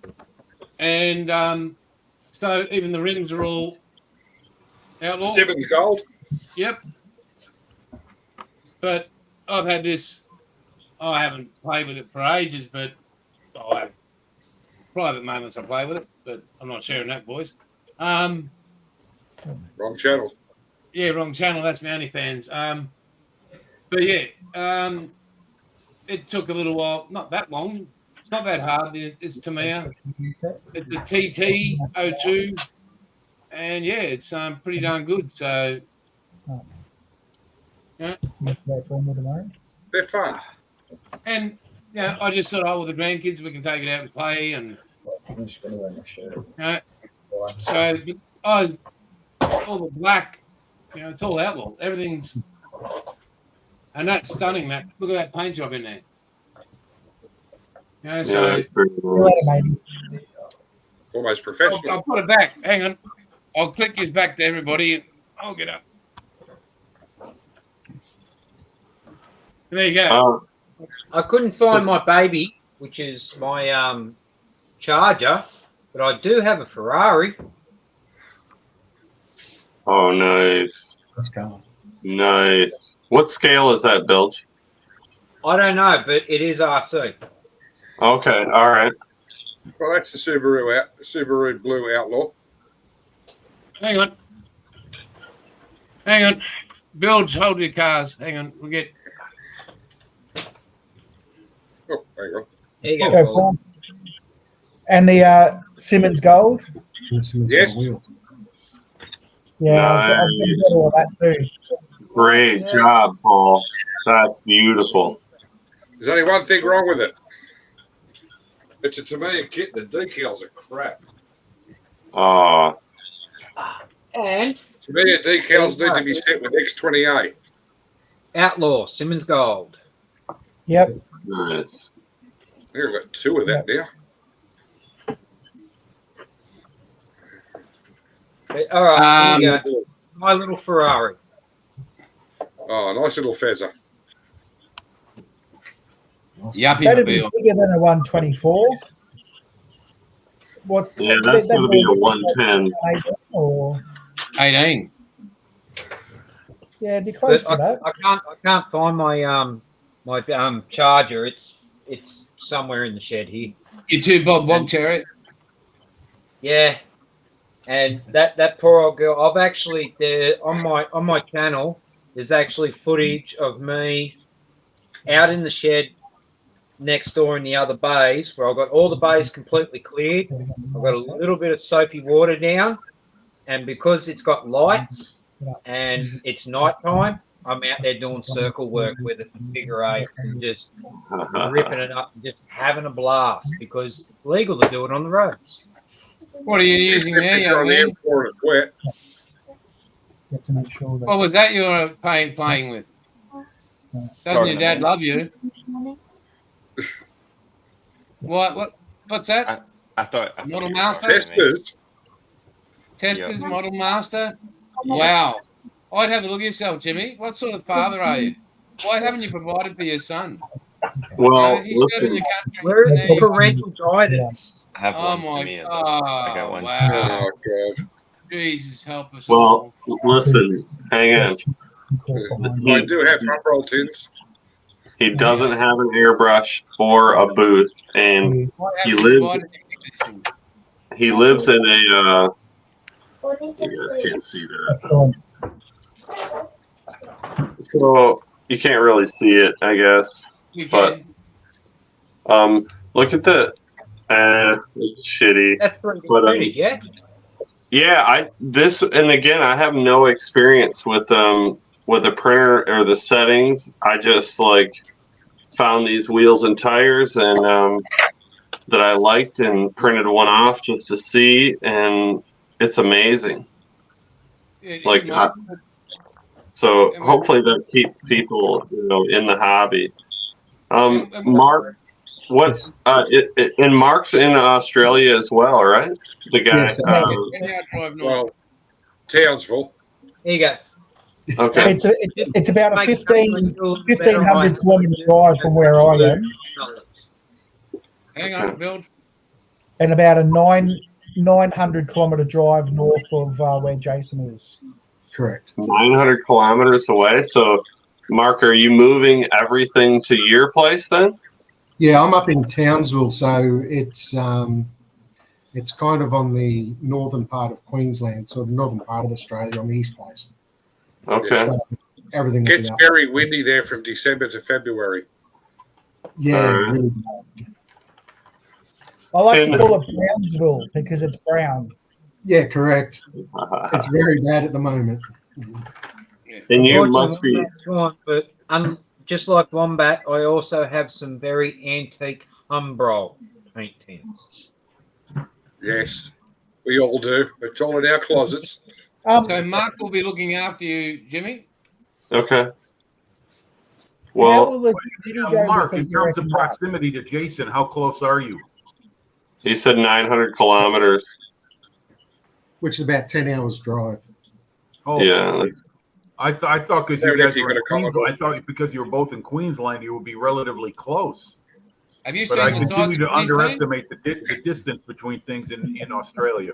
A: And so even the rims are all Outlaw.
D: Simmons Gold.
A: Yep. But I've had this. I haven't played with it for ages, but I have private moments I play with it, but I'm not sharing that, boys.
D: Wrong channel.
A: Yeah, wrong channel. That's my OnlyFans. But yeah, it took a little while. Not that long. It's not that hard. It's Tamiya. It's a TT02, and yeah, it's pretty darn good. So yeah,
D: They're fun.
A: and yeah, I just thought, oh, with the grandkids, we can take it out and play, and so all the black, it's all Outlaw. Everything's, and that's stunning, Matt. Look at that paint job in there. So
D: Almost professional.
A: I'll put it back. Hang on. I'll click his back to everybody. I'll get up. There you go.
F: I couldn't find my baby, which is my Charger, but I do have a Ferrari.
I: Oh, nice.
E: Let's go.
I: Nice. What scale is that, Bilge?
F: I don't know, but it is RC.
I: Okay, all right.
D: Well, that's the Subaru Blue Outlaw.
A: Hang on. Hang on. Bilge, hold your cars. Hang on. We'll get.
D: Oh, hang on.
F: There you go.
B: Okay, Paul. And the Simmons Gold.
D: Yes.
B: Yeah, I've got all that too.
I: Great job, Paul. That's beautiful.
D: There's only one thing wrong with it. It's a Tamiya kit. The decals are crap.
F: And
D: Tamiya decals need to be set with X28.
F: Outlaw, Simmons Gold.
B: Yep.
I: Nice.
D: I think I've got two of that now.
F: All right, here you go. My little Ferrari.
D: Oh, nice little feather.
A: Yuppie
B: That'd be
A: mobile.
B: bigger than a 124. What?
I: Yeah, that's going to be a 110.
B: Or
A: 18.
B: yeah, it'd be close
F: But
B: to that.
F: I can't find my Charger. It's somewhere in the shed here.
A: You too, Bob Cherry.
F: Yeah, and that poor old girl. I've actually there on my channel. There's actually footage of me out in the shed next door in the other bays, where I've got all the bays completely cleared. I've got a little bit of soapy water down, and because it's got lights and it's nighttime, I'm out there doing circle work with it, figure eights, and just ripping it up and just having a blast, because it's legal to do it on the roads.
A: What are you using there, young man?
D: Wet.
B: Get to make sure that.
A: What was that you were playing with? Doesn't your dad love you? What's that?
J: I thought
A: Model
J: you were
A: Master?
J: talking to me.
D: Testers.
A: Testers, Model Master? Wow. I'd have a look at yourself, Jimmy. What sort of father are you? Why haven't you provided for your son?
I: Well,
A: He served in the
I: listen,
A: country.
F: Where
A: and
F: is
A: now
F: the
A: you-
F: parental guidance?
J: I have
A: Oh
J: one
A: my
J: to me. I
A: God.
J: got one.
A: Wow.
D: Oh, God.
A: Jesus, help us
I: well,
A: all.
I: listen, hang on.
D: I do have front roll tins.
I: He doesn't have an airbrush or a booth, and
A: Why
I: he
A: haven't you
I: lives.
A: provided him with these things?
I: He lives in a. You guys can't see that, so you can't really see it, I guess.
A: You
I: But
A: can.
I: look at the. It's shitty.
F: That's pretty
I: But,
F: pretty, yeah.
I: Yeah, and again, I have no experience with the printer or the settings. I just found these wheels and tires and that I liked and printed one off just to see, and it's amazing.
A: It is,
I: Like,
A: mate.
I: So hopefully they'll keep people, in the hobby. Mark, what's and Mark's in Australia as well, right? The guy.
E: Yes.
D: Well, Townsville.
F: There you go.
I: Okay.
B: It's about a 1,500 kilometre drive from where I am,
A: Hang on, Bill.
B: and about a 900 kilometre drive north of where Jason is.
E: Correct.
I: 900 kilometers away. So, Mark, are you moving everything to your place then?
E: Yeah, I'm up in Townsville, so it's kind of on the northern part of Queensland, so the northern part of Australia on the east coast.
I: Okay.
E: So everything will
D: Gets
E: be up.
D: very windy there from December to February.
E: Yeah,
I: Alright.
E: really.
B: I like to call it Brownsville because it's brown.
E: Yeah, correct. It's very bad at the moment.
I: And you must be.
F: But just like Wombat, I also have some very antique Humbrol paintings.
D: Yes, we all do. It's all in our closets.
A: So Mark will be looking after you, Jimmy.
I: Okay.
B: How
I: Well,
B: will the Diddy go
C: Mark,
B: with
C: in
B: the
C: terms of
B: American
C: proximity to Jason, how close are you?
I: he said 900 kilometers.
E: Which is about 10 hours drive.
C: Oh,
I: Yeah.
C: I thought because
D: Yeah,
C: you guys
D: if you're
C: were in
D: gonna call it
C: Queensland, I thought because you were both in Queensland, you would be relatively close.
A: Have you
C: But
A: seen
C: I
A: the
C: continue
A: size
C: to
A: of Queensland?
C: underestimate the distance between things in Australia.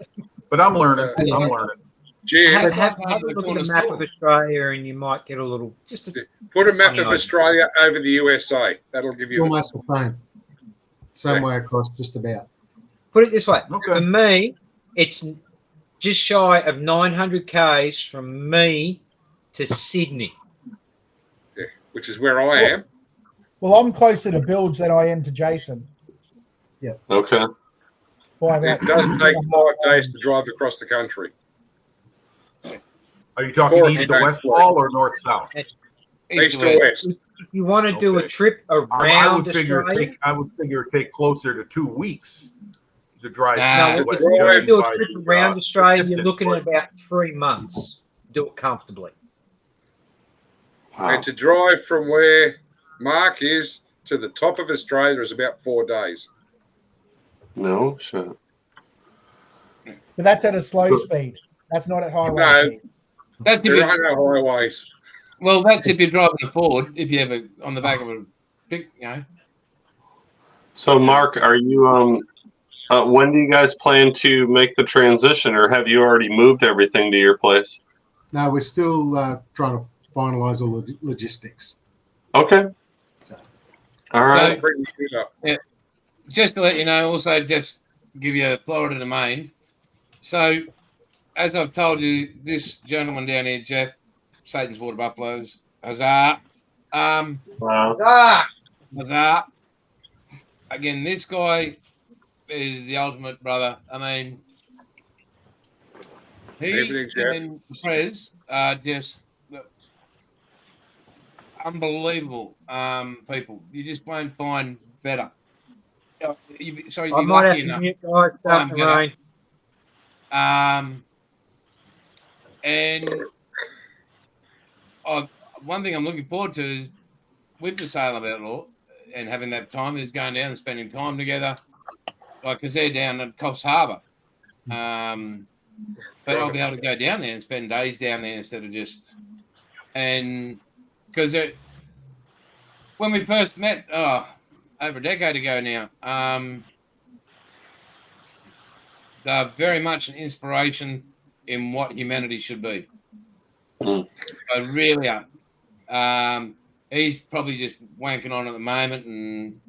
C: But I'm learning. I'm learning.
D: Jim,
F: Have a look at the map of Australia, and you might get a little.
D: put a map of
F: Funny
D: Australia over the USA. That'll give
E: It's
D: you.
E: almost the same. Same way across, just about.
F: Put it this way:
C: Okay.
F: for me, it's just shy of 900 k's from me to Sydney.
D: Which is where I am.
B: Well, I'm closer to Bilge than I am to Jason.
I: Okay.
B: By about
D: It does take 5 days to drive across the country.
C: Are you talking
D: Four
C: east to
D: back
C: west
D: way.
C: wall or north south?
D: East to west.
F: If you want to do a
C: Okay.
F: trip
C: I
F: around
C: would figure
F: Australia,
C: it'd take closer to 2 weeks to drive.
A: Nah.
F: no,
C: to
F: if
C: west,
F: you want to
C: judging
F: do a
C: by
F: trip
C: the,
F: around Australia, you're
C: distance,
F: looking at
C: but-
F: about 3 months to do it comfortably.
I: Wow.
D: And to drive from where Mark is to the top of Australia is about 4 days.
I: No shit.
B: But that's at a slow speed. That's not at highway
D: No.
B: speed.
A: That's if
D: There
A: you,
D: are no highways.
A: well, that's if you're driving a Ford. If you have a on the back of a big,
I: So, Mark, are you when do you guys plan to make the transition, or have you already moved everything to your place?
E: No, we're still trying to finalise all the logistics.
I: Okay.
E: So,
I: All right.
A: So-
D: Bring it up.
A: Just to let you know, also just give you a Florida domain. So, as I've told you, this gentleman down here, Jeff, Satan's Water Buffaloes, huzzah. Huzzah. Again, this guy is the ultimate brother. I mean, he
D: Evening, Jeff.
A: and Prez are just unbelievable people. You just won't find better. Sorry, you'd
F: I
A: be
F: might have
A: lucky
F: to
A: enough.
F: mute guys starting to
A: better.
F: rain.
A: And one thing I'm looking forward to is with the sale of Outlaw and having that time is going down and spending time together. Like, because they're down at Coffs Harbour. But I'll be able to go down there and spend days down there instead of just. And because when we first met, over a decade ago now, they're very much an inspiration in what humanity should be.
I: Mm.
A: They really are. He's probably just wanking on at the moment, and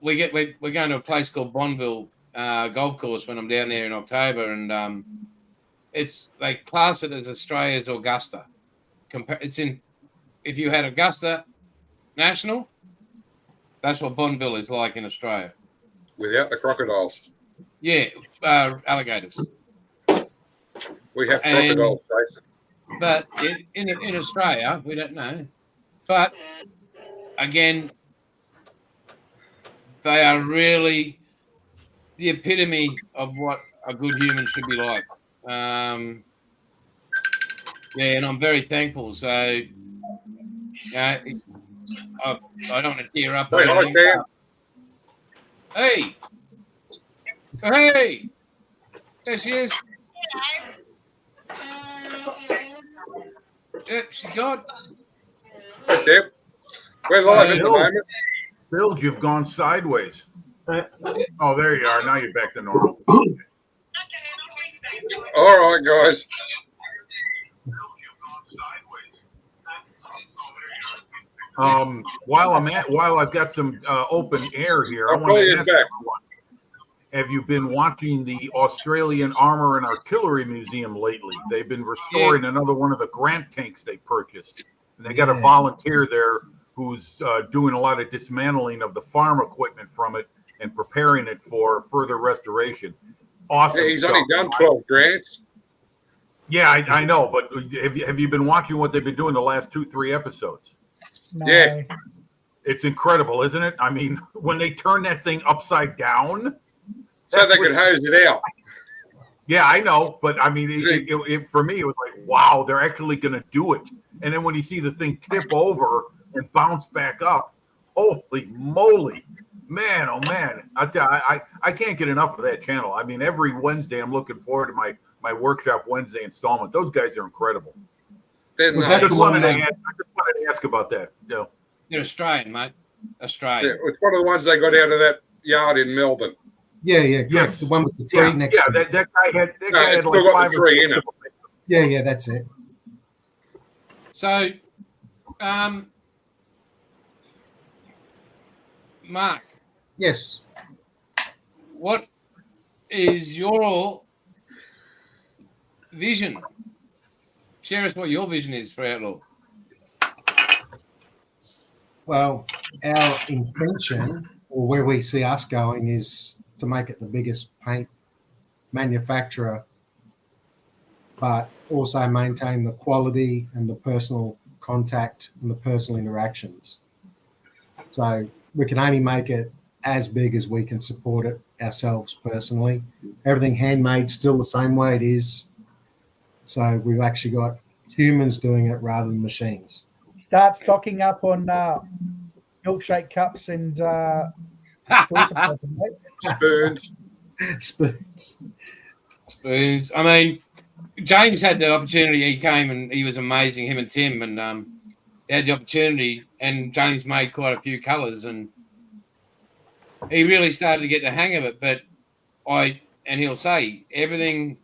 A: we're going to a place called Bonville Golf Course when I'm down there in October, and it's they class it as Australia's Augusta. It's in if you had Augusta National, that's what Bonville is like in Australia.
D: Without the crocodiles.
A: Yeah, alligators.
D: We have
A: And-
D: crocodiles, Jason.
A: But in Australia, we don't know. But again, they are really the epitome of what a good human should be like. Yeah, and I'm very thankful. So, I don't want to tear up. Or
D: Hey, hi,
A: anything.
D: Cam.
A: Hey, hey, there she is. Yep, she's gone.
D: Hey, Sam. We're live at the
C: Bill.
D: moment.
C: Bill, you've gone sideways. Oh, there you are. Now you're back to normal.
D: All right, guys.
C: While I've got some open air here, I
D: I'll
C: want
D: call
C: to
D: you
C: ask
D: back.
C: everyone, have you been watching the Australian Armor and Artillery Museum lately? They've been restoring another one of the Grant tanks they purchased. And they got a volunteer there who's doing a lot of dismantling of the farm equipment from it and preparing it for further restoration. Awesome.
D: Hey, he's
C: stuff.
D: only done 12 grants.
C: Yeah, I know, but have you been watching what they've been doing the last 2-3 episodes?
B: No.
D: Yeah.
C: It's incredible, isn't it? I mean, when they turn that thing upside down.
D: So they could hose it out.
C: Yeah, I know, but I mean, for me, it was like, wow, they're actually going to do it. And then when you see the thing tip over and bounce back up, holy moly, man, oh man, I can't get enough of that channel. I mean, every Wednesday, I'm looking forward to my workshop Wednesday installment. Those guys are incredible.
D: Then,
E: Was
C: I
E: that
C: just
E: the
C: wanted
E: one
C: to
E: that-
C: ask about that. You know.
A: They're Australian, mate. Australian.
D: yeah, it's one of the ones they got out of that yard in Melbourne.
E: Yeah, correct.
C: Yes.
E: The one with the tree next to it.
C: that guy had
D: No, it's
C: like
D: still got
C: 5
D: the
C: or
D: tree
C: 6
D: in
C: of
D: it.
C: them.
E: Yeah, that's it.
A: So, Mark,
E: Yes.
A: what is your vision? Share us what your vision is for Outlaw.
E: Well, our intention, or where we see us going, is to make it the biggest paint manufacturer, but also maintain the quality and the personal contact and the personal interactions. So we can only make it as big as we can support it ourselves personally. Everything handmade, still the same way it is. So we've actually got humans doing it rather than machines.
B: Start stocking up on milkshake cups and
D: Spoons.
E: Spoons.
A: Spoons. I mean, James had the opportunity. He came and he was amazing. Him and Tim, and he had the opportunity. And James made quite a few colours, and he really started to get the hang of it. But he'll say everything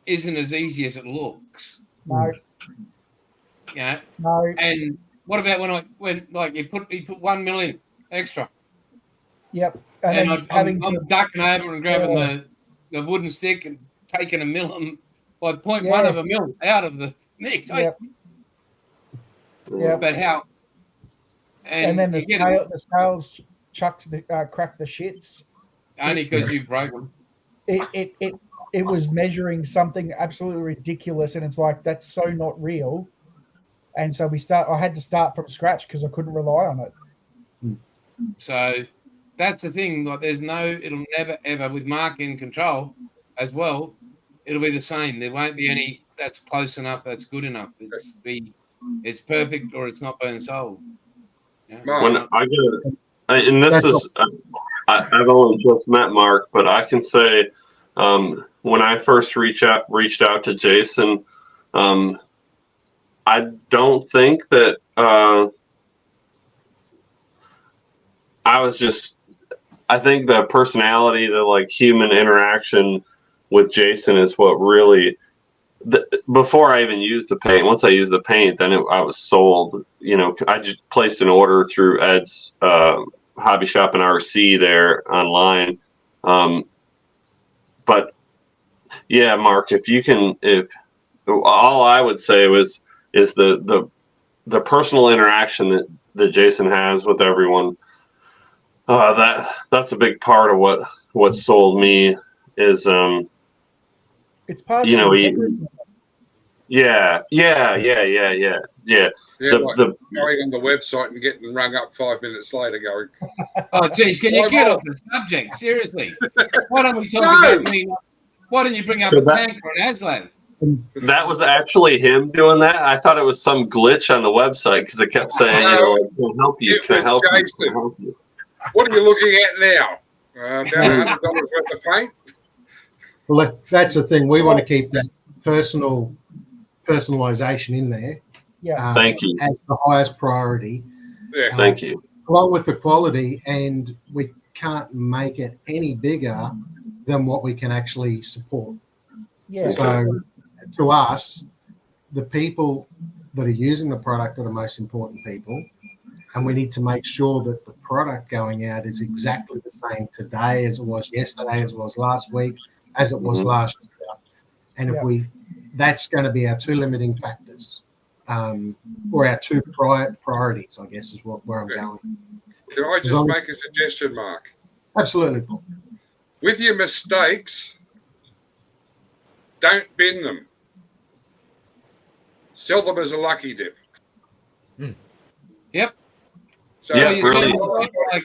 A: isn't as easy as it looks.
B: No.
A: Yeah.
B: No.
A: And what about when he put 1 million extra?
B: Yep.
A: And
B: then
A: I'm ducking over and grabbing the wooden stick and taking a mil, by 0.1 of a mil out of the mix.
B: Yep.
A: But how?
B: And then the scales cracked the shits.
A: Only because you broke them.
B: It was measuring something absolutely ridiculous, and it's like, that's so not real. And so I had to start from scratch because I couldn't rely on it.
A: So that's the thing. Like, it'll never ever, with Mark in control as well, it'll be the same. There won't be any that's close enough, that's good enough. It's perfect or it's not being sold. Yeah.
I: When I get, and this is, I've only just met Mark, but I can say, when I first reached out to Jason, I don't think that I think the personality, the like human interaction with Jason is what really, before I even used the paint, once I used the paint, then I was sold. You know, I just placed an order through Ed's hobby shop and RC there online. But yeah, Mark, if all I would say is the personal interaction that Jason has with everyone. That's a big part of what sold me is
B: it's part of
D: Yeah, going on the website and getting rung up 5 minutes later going,
A: oh, geez, can you get off the subject? Seriously. Why don't we talk about me? Why don't you bring up a tanker and ASLAV?
I: That was actually him doing that. I thought it was some glitch on the website because it kept saying, "Can I help you?
D: It
I: Can I
D: was
I: help you?
D: Jason.
I: Can I help you?"
D: What are you looking at now? About $100 worth of paint?
E: Well, that's the thing. We want to keep that personalization in there.
B: Yeah.
I: Thank you.
E: As the highest priority.
D: Yeah.
I: Thank you.
E: Along with the quality, and we can't make it any bigger than what we can actually support.
B: Yeah.
E: So to us, the people that are using the product are the most important people. And we need to make sure that the product going out is exactly the same today as it was yesterday, as it was last week, as it was last year. And if that's going to be our two limiting factors, or our two priorities, I guess, is where I'm going.
D: Can I just make a suggestion, Mark?
E: Absolutely.
D: With your mistakes, don't bin them. Sell them as a lucky dip.
A: Yep.
D: So
I: Yeah,
D: you
I: really.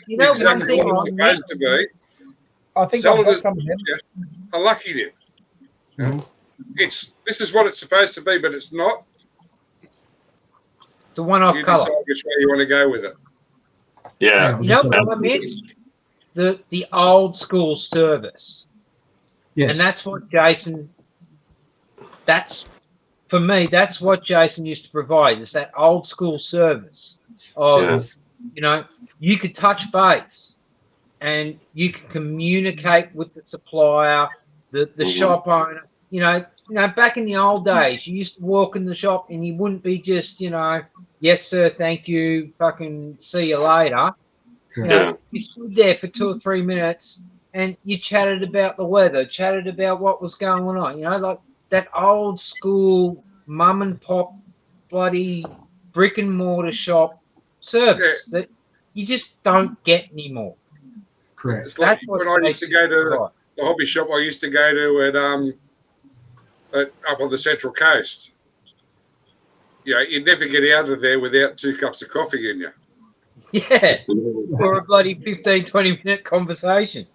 F: You know, one
D: exactly
F: thing
D: what it's supposed to be.
B: I think
D: Sell
B: I've
D: it
B: got
D: as
B: some of them.
D: a lucky dip. This is what it's supposed to be, but it's not.
F: The one-off
D: You
F: colour.
D: decide which way you want to go with it.
I: Yeah.
F: You know what I miss? The old school service.
E: Yes.
F: And that's what Jason, for me, that's what Jason used to provide. It's that old school service of, you could touch base and you can communicate with the supplier, the shop owner. Back in the old days, you used to walk in the shop and you wouldn't be just, yes, sir, thank you, fucking see you later. You stood there for 2 or 3 minutes and you chatted about the weather, chatted about what was going on, like that old school mum and pop bloody brick and mortar shop service that you just don't get anymore.
E: Correct.
D: It's like when I used to go to the hobby shop I used to go to up on the Central Coast. You'd never get out of there without 2 cups of coffee in you.
F: Yeah, for a bloody 15, 20-minute conversation.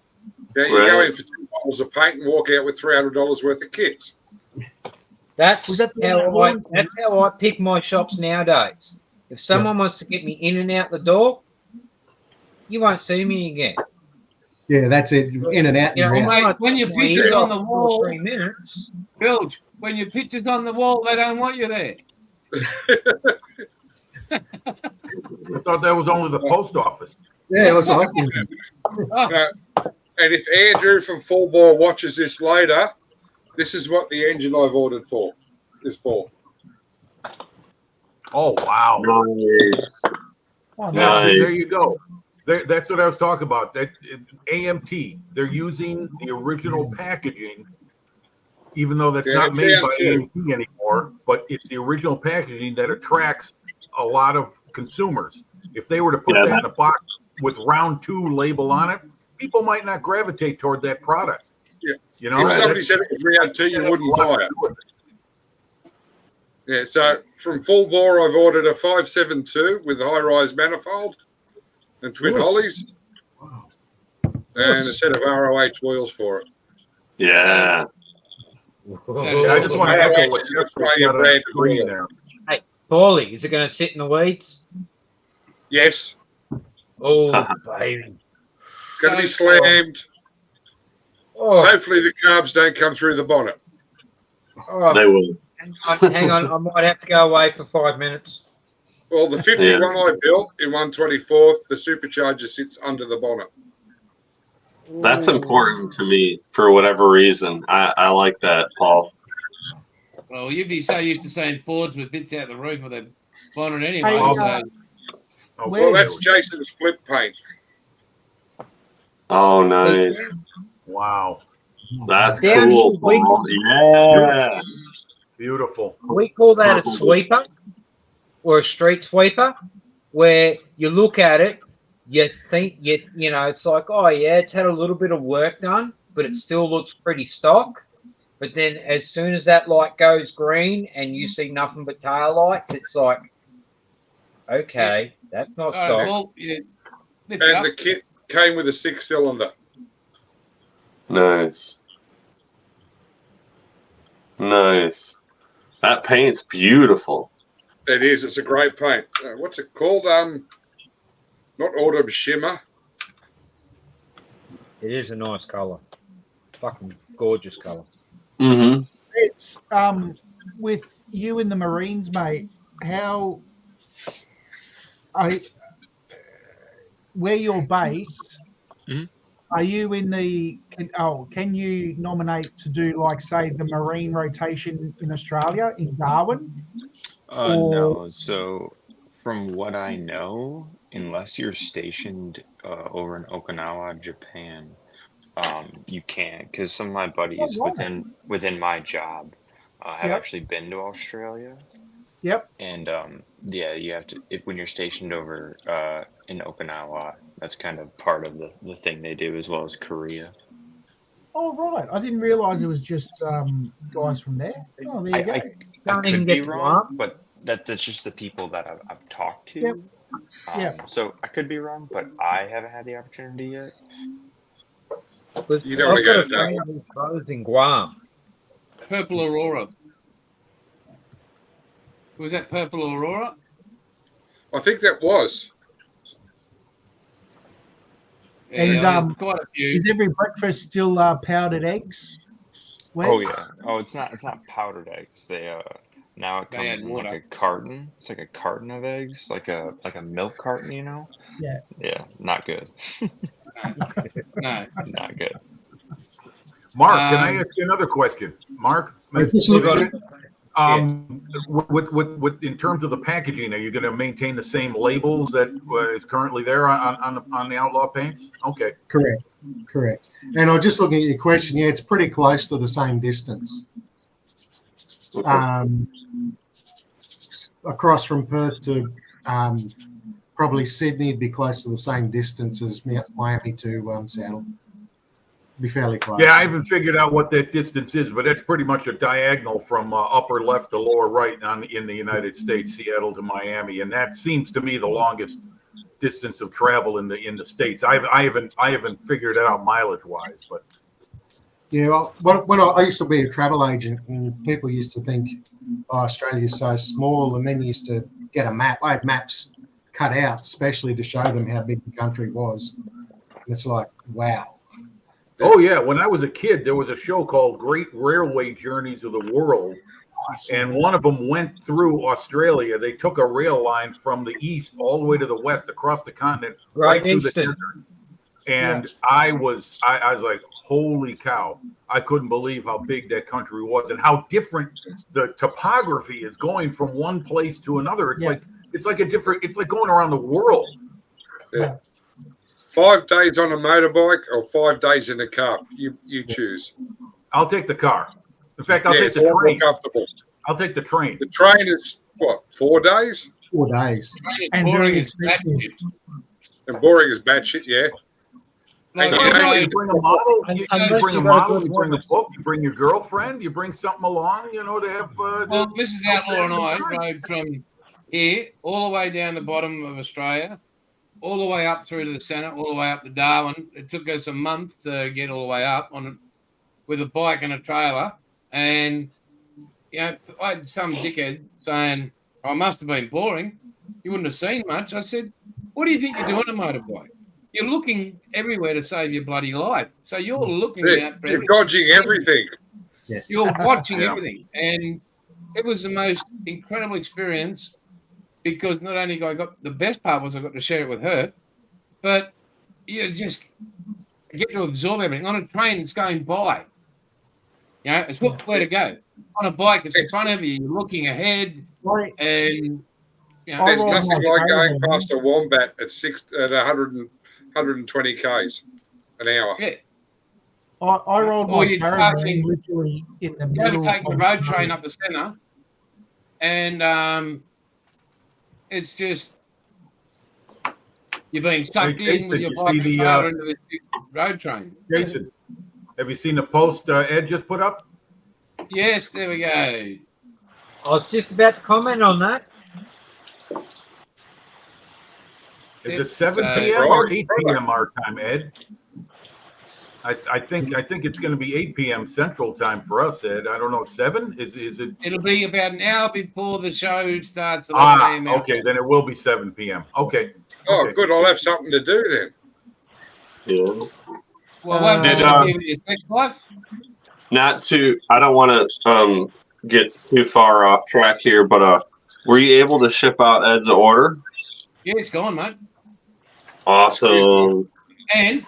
D: Yeah, you go in for 2 bottles of paint and walk out with $300 worth of kits.
F: That's how I pick my shops nowadays. If someone wants to get me in and out the door, you won't see me again.
E: Yeah, that's it. In and out.
A: Mate, when your picture's on the wall,
F: 3 minutes.
A: Bilge, when your picture's on the wall, they don't want you there.
C: I thought that was only the post office.
E: Yeah, that's what I was thinking.
D: And if Andrew from Full Bore watches this later, this is what the engine I've ordered is for.
C: Oh, wow.
I: Nice.
C: There you go. That's what I was talking about. That AMT, they're using the original packaging, even though that's not made by AMT anymore, but it's the original packaging that attracts a lot of consumers. If they were to put that in a box with round 2 label on it, people might not gravitate toward that product.
D: Yeah.
C: If
D: somebody said it was round 2, you wouldn't buy it. Yeah, so from Full Bore, I've ordered a 572 with high-rise manifold and twin hollies, and a set of ROH wheels for it.
I: Yeah.
C: I just want to echo what you said there.
F: Hey, Paulie, is it going to sit in the weeds?
D: Yes.
F: Oh, baby.
D: Going to be slammed.
F: Oh.
D: Hopefully the carbs don't come through the bonnet.
F: Oh.
I: They will.
F: Hang on, I might have to go away for 5 minutes.
D: Well, the 51 I built in 124th, the supercharger sits under the bonnet.
I: That's important to me for whatever reason. I like that, Paul.
A: Well, you'd be so used to saying Fords with bits out the roof of the bonnet anyway.
B: Hey,
D: well, that's Jason's flip paint.
I: Oh, nice.
C: Wow.
I: That's
F: Down
I: cool,
F: here,
I: Paul. Yeah.
C: Beautiful.
F: We call that a sweeper or a street sweeper, where you look at it, you think, it's like, oh, yeah, it's had a little bit of work done, but it still looks pretty stock. But then as soon as that light goes green and you see nothing but tail lights, it's like, okay, that's not stock.
A: Well,
D: And the kit came with a 6-cylinder.
I: Nice. Nice. That paint's beautiful.
D: It is. It's a great paint. What's it called? Not Autumn Shimmer.
F: It is a nice colour. Fucking gorgeous colour.
I: Mm-hmm.
B: It's with you in the Marines, mate. How where you're based?
J: Mhm.
B: Are you in the? Can you nominate to do like say the Marine rotation in Australia in Darwin?
J: No. So, from what I know, unless you're stationed over in Okinawa, Japan, you can't. Because some of my buddies within my job have
B: Yep.
J: actually been to Australia,
B: Yep.
J: and yeah, you have to when you're stationed over in Okinawa. That's kind of part of the thing they do, as well as Korea.
B: Oh right, I didn't realise it was just guys from there. Oh, there you go.
J: I
F: Can't even
J: could
F: get
J: be
F: to
J: wrong,
F: Guam.
J: but that's just the people that I've talked to.
B: Yep. Yep.
J: So I could be wrong, but I haven't had the opportunity yet.
D: You don't want to go to Darwin.
F: Closed in Guam.
A: Purple Aurora. Was that Purple Aurora?
D: I think that was.
B: And
A: there's quite a few.
B: is every breakfast still powdered eggs? Wes?
J: Oh yeah. Oh, it's not powdered eggs. They now it
A: They
J: comes
A: add
J: in
A: water.
J: like a carton. It's like a carton of eggs, like a milk carton, you know?
B: Yeah.
J: Yeah, not good.
A: No.
J: Not good.
C: Mark, can I
A: Um,
C: ask you another question? Mark,
E: Just look at it.
C: with in terms of the packaging, are you going to maintain the same labels that is currently there on the Outlaw paints? Okay.
E: Correct. And I'm just looking at your question. Yeah, it's pretty close to the same distance. Across from Perth to probably Sydney, it'd be close to the same distance as Miami to Seattle. Be fairly close.
C: Yeah, I haven't figured out what that distance is, but it's pretty much a diagonal from upper left to lower right in the United States, Seattle to Miami, and that seems to me the longest distance of travel in the States. I haven't figured it out mileage wise, but
E: Yeah, well, when I used to be a travel agent, and people used to think, oh, Australia's so small, and then used to get a map. I had maps cut out, especially to show them how big the country was. And it's like, wow.
C: oh yeah, when I was a kid, there was a show called Great Railway Journeys of the World, and one of them went through Australia. They took a rail line from the east all the way to the west across the continent, right through the desert. And I was like, holy cow! I couldn't believe how big that country was and how different the topography is going from one place to another. It's like going around the world.
D: Yeah. 5 days on a motorbike or 5 days in a car. You choose.
C: I'll take the car. In fact, I'll take
D: it's
C: the
D: a lot more
C: train.
D: comfortable.
C: I'll take the train.
D: The train is what, 4 days?
E: 4 days.
B: And
A: Boring
B: very
A: as that
B: expensive.
A: shit.
D: And boring as bad shit, yeah.
A: Like,
D: And
C: Well,
D: you
C: no,
D: know,
C: you bring a model, you
F: Unless
C: bring a
F: you got a
C: model,
F: good
C: you bring a
F: woman.
C: book, you bring your girlfriend, you bring something along, to have.
A: well, Mrs. Outlaw and I rode from here all the way down the bottom of Australia, all the way up through to the centre, all the way up to Darwin. It took us a month to get all the way up with a bike and a trailer. And I had some dickhead saying, "I must have been boring. You wouldn't have seen much." I said, "What do you think you're doing on a motorbike? You're looking everywhere to save your bloody life. So you're looking out for
D: you're
A: everything.
D: dodging everything.
A: You're watching
D: Yeah.
A: everything." And it was the most incredible experience because not only I got the best part was I got to share it with her, but you just get to absorb everything. On a train, it's going by. It's where to go. On a bike, it's in front of you. You're looking ahead,
B: Right.
A: and
D: There's
B: rode
D: nothing
B: my
D: like going
B: trailer.
D: past a wombat at 120 k's an hour.
A: yeah,
B: I rolled
A: Or
B: my
A: you're
B: caravan
A: passing-
B: literally in the
A: you got to
B: middle
A: take the
B: of
A: road
B: Australia.
A: train up the centre, and it's just you're being sucked
C: Hey,
A: in with
C: Jason,
A: your
C: you
A: bike
C: see
A: and
C: the,
A: trailer into this big road train.
C: Jason, have you seen the post Ed just put up?
A: Yes, there we go.
F: I was just about to comment on that.
C: Is it
A: It's,
C: 7 p.m. or
D: right.
C: 8 p.m. our time, Ed? I think it's going to be 8 p.m. Central Time for us, Ed. I don't know, 7? Is it?
A: It'll be about an hour before the show starts. 11 a.m. our
C: Okay,
A: time.
C: then it will be 7 p.m. Okay.
D: Oh,
C: Okay.
D: good. I'll have something to do then.
I: Yeah.
A: Well, won't
I: Did,
A: interfere with your sex life.
I: Not to, I don't want to get too far off track here, but were you able to ship out Ed's order?
A: Yeah, it's gone, mate.
I: Awesome.
A: And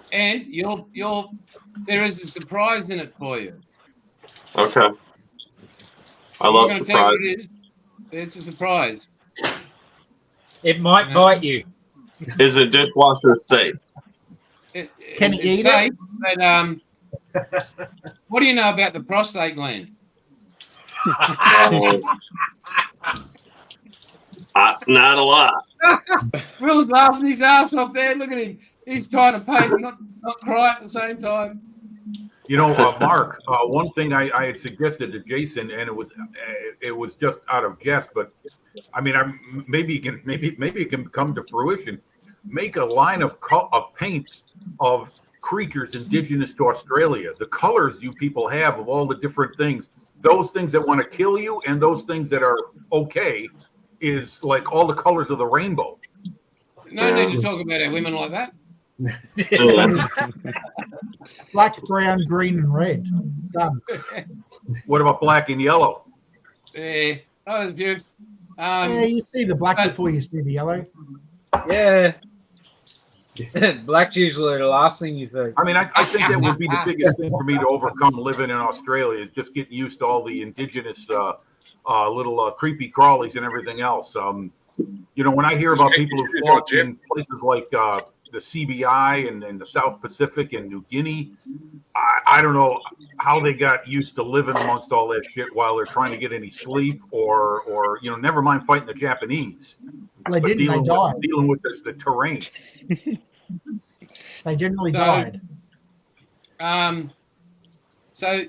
A: you'll there is a surprise in it for you.
I: Okay. I
A: I'm
I: love
A: not gonna tell you
I: surprise.
A: what it is. It's a surprise.
F: It might bite you.
I: Is a dishwasher safe?
B: Can he
A: It's
B: eat
A: safe, but what do you know about the prostate gland?
I: Not a lot.
A: Will's laughing his ass off there. Look at him. He's trying to paint and not cry at the same time.
C: You know, Mark, one thing I had suggested to Jason, and it was just out of jest, but I mean, maybe it can come to fruition. Make a line of paints of creatures indigenous to Australia. The colors you people have of all the different things, those things that want to kill you and those things that are okay, is like all the colors of the rainbow.
A: No need to talk about our women like that.
B: Black, brown, green, and red. Done.
C: What about black and yellow?
A: Yeah. Oh, there's a few.
B: Yeah, you see the black before you see the yellow.
F: Yeah. Black's usually the last thing you see.
C: I mean, I think that would be the biggest thing for me to overcome living in Australia is just getting used to all the indigenous little creepy crawlies and everything else. You know, when I hear about people who fought in places like the CBI and the South Pacific and New Guinea, I don't know how they got used to living amongst all that shit while they're trying to get any sleep or you know, never mind fighting the Japanese.
B: They didn't. They died.
C: Dealing with the terrain.
B: They generally died.
A: So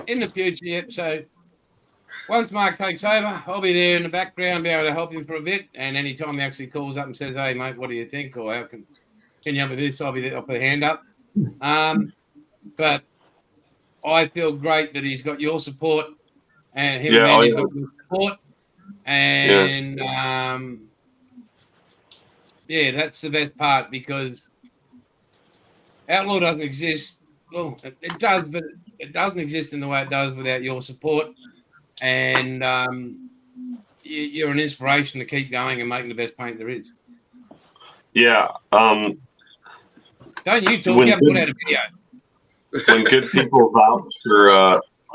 A: in the future, yep. So once Mark takes over, I'll be there in the background, be able to help him for a bit. And anytime he actually calls up and says, "Hey, mate, what do you think?" or "How can you help with this?" I'll be there. I'll put a hand up. But I feel great that he's got your support and him and Andy's got your support. And yeah, that's the best part because Outlaw doesn't exist. Well, it does, but it doesn't exist in the way it does without your support. And you're an inspiration to keep going and making the best paint there is.
I: Yeah.
A: Don't you talk? You haven't put out a video.
I: When good people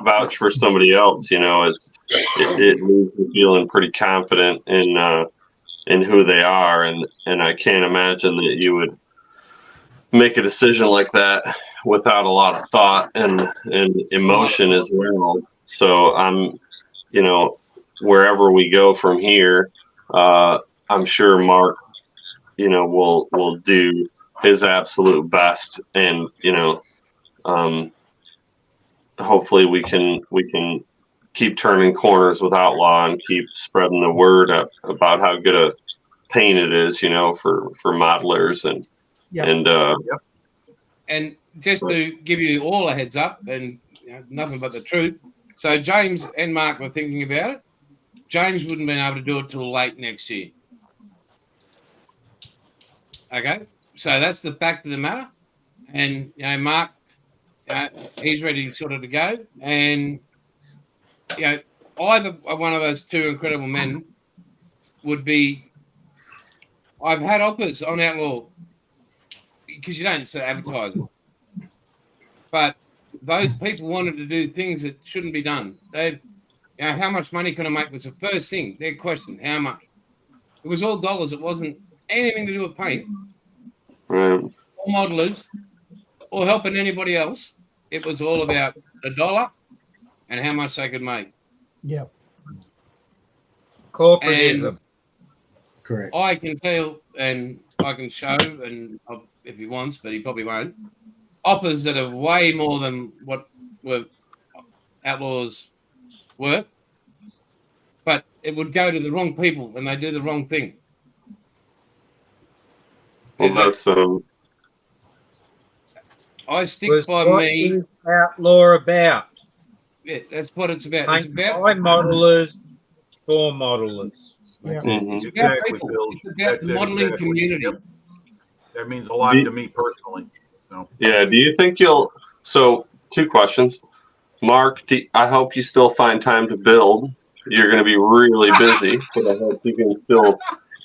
I: vouch for somebody else, you know, it leaves you feeling pretty confident in who they are, and I can't imagine that you would make a decision like that without a lot of thought and emotion as well. So I'm, you know, wherever we go from here, I'm sure Mark, you know, will do his absolute best, and you know, hopefully we can keep turning corners with Outlaw and keep spreading the word about how good a paint it is, you know, for modelers and
A: And just to give you all a heads up, and you know, nothing but the truth. So James and Mark were thinking about it. James wouldn't have been able to do it till late next year. Okay, so that's the fact of the matter. And you know, Mark, he's ready sort of to go. And you know, either one of those two incredible men would be. I've had offers on Outlaw because you don't advertise it, but those people wanted to do things that shouldn't be done. They, you know, how much money can I make was the first thing. Their question, how much? It was all dollars. It wasn't anything to do with paint,
I: right,
A: or modelers, or helping anybody else. It was all about the dollar and how much they could make.
B: Yep.
F: Corporatism.
E: Correct.
A: I can tell, and I can show, and if he wants, but he probably won't, offers that are way more than what were Outlaws worth, but it would go to the wrong people, and they do the wrong thing.
I: Well, that's
A: I stick
F: Was
A: by
F: what
A: me.
F: is Outlaw about?
A: Yeah, that's what it's about. It's
F: Paint
A: about
F: by modelers for modelers.
B: Yeah.
I: Mhm.
A: It's about
C: Exactly,
A: people.
C: Bill.
A: It's about
C: That's
A: the
C: it,
A: modeling
C: exactly.
A: community.
C: Yep. That means a lot to me personally. So.
I: Yeah. Do you think you'll? So, 2 questions. Mark, I hope you still find time to build. You're going to be really busy, but I hope you can still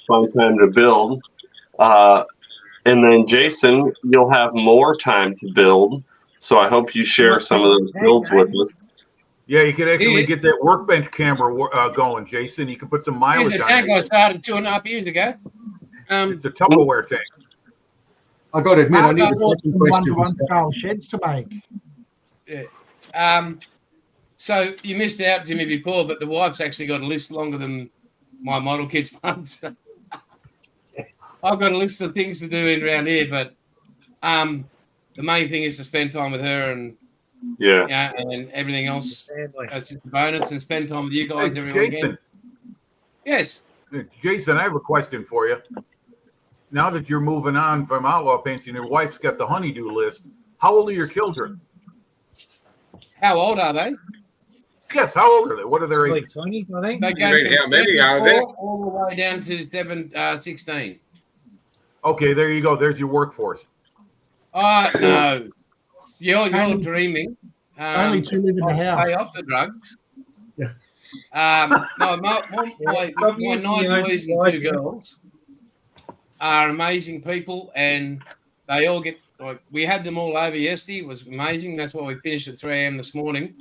I: find time to build. And then Jason, you'll have more time to build. So I hope you share some of those builds with us.
C: Yeah, you could actually
A: Yeah.
C: get that workbench camera going, Jason. You can put some
A: Here's
C: mileage
A: a
C: on
A: tank I
C: it.
A: started 2.5 years ago.
C: It's a Tupperware tank.
E: I got to admit, I
B: I've
E: need a
B: got
E: second
B: some
E: question.
B: one-to-one scale sheds to make.
A: Yeah. So you missed out, Jimmy, before, but the wife's actually got a list longer than my model kits ones. I've got a list of things to do around here, but the main thing is to spend time with her and
I: Yeah.
A: and everything else.
F: Family.
A: It's just a bonus, and spend time with you guys
C: Hey,
A: every
C: Jason,
A: weekend. Yes.
C: Jason, I have a question for you. Now that you're moving on from Outlaw Paints and your wife's got the honeydew list, how old are your children?
A: How old are they?
C: Yes, how old are they? What are their
F: Like
C: ages?
F: 20, I think.
A: They
D: You
A: go
D: mean
A: from
D: how many are there?
A: 4 all the way down to 16.
C: Okay, there you go. There's your workforce.
A: Oh no, you're dreaming.
B: Only 2 live in the
A: I'll
B: house.
A: pay off the drugs.
E: Yeah.
A: No, my 9 boys and 2 girls are amazing people, and they all get. Like, we had them all over yesterday. It was amazing. That's why we finished at 3 a.m. this morning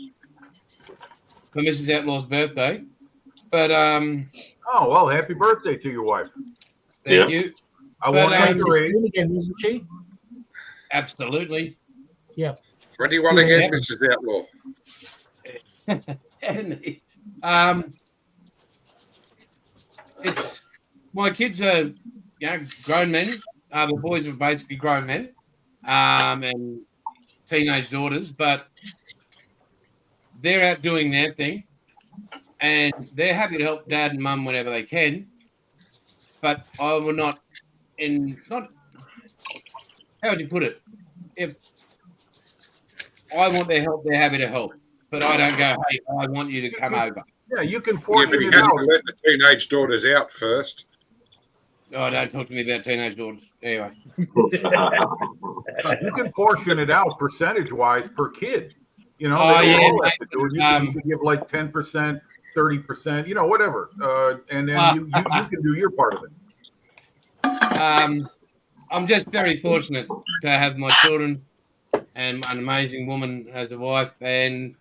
A: for Mrs. Outlaw's birthday. But
C: Oh, well, happy birthday to your wife.
A: thank you.
C: I won't
A: But,
C: ask her age.
B: 16 again, isn't she?
A: Absolutely.
D: What do you want against Mrs. Outlaw?
A: And it's my kids are grown men. The boys are basically grown men, and teenage daughters, but they're out doing their thing, and they're happy to help dad and mum whenever they can. But I will not. How would you put it? If I want their help, they're happy to help. But I don't go, hey, I want you to come over.
C: Yeah, you can
D: Yeah,
C: portion
D: but you
C: it
D: have
C: out.
D: to let the teenage daughters out first.
A: Oh, don't talk to me about teenage daughters. Anyway.
C: You can portion it out percentage-wise per kid. You know,
A: Oh,
C: they don't
A: yeah,
C: all have to do it. You can give like 10%, 30%, you know, whatever. And then you can do your part of it.
A: I'm just very fortunate to have my children and an amazing woman as a wife and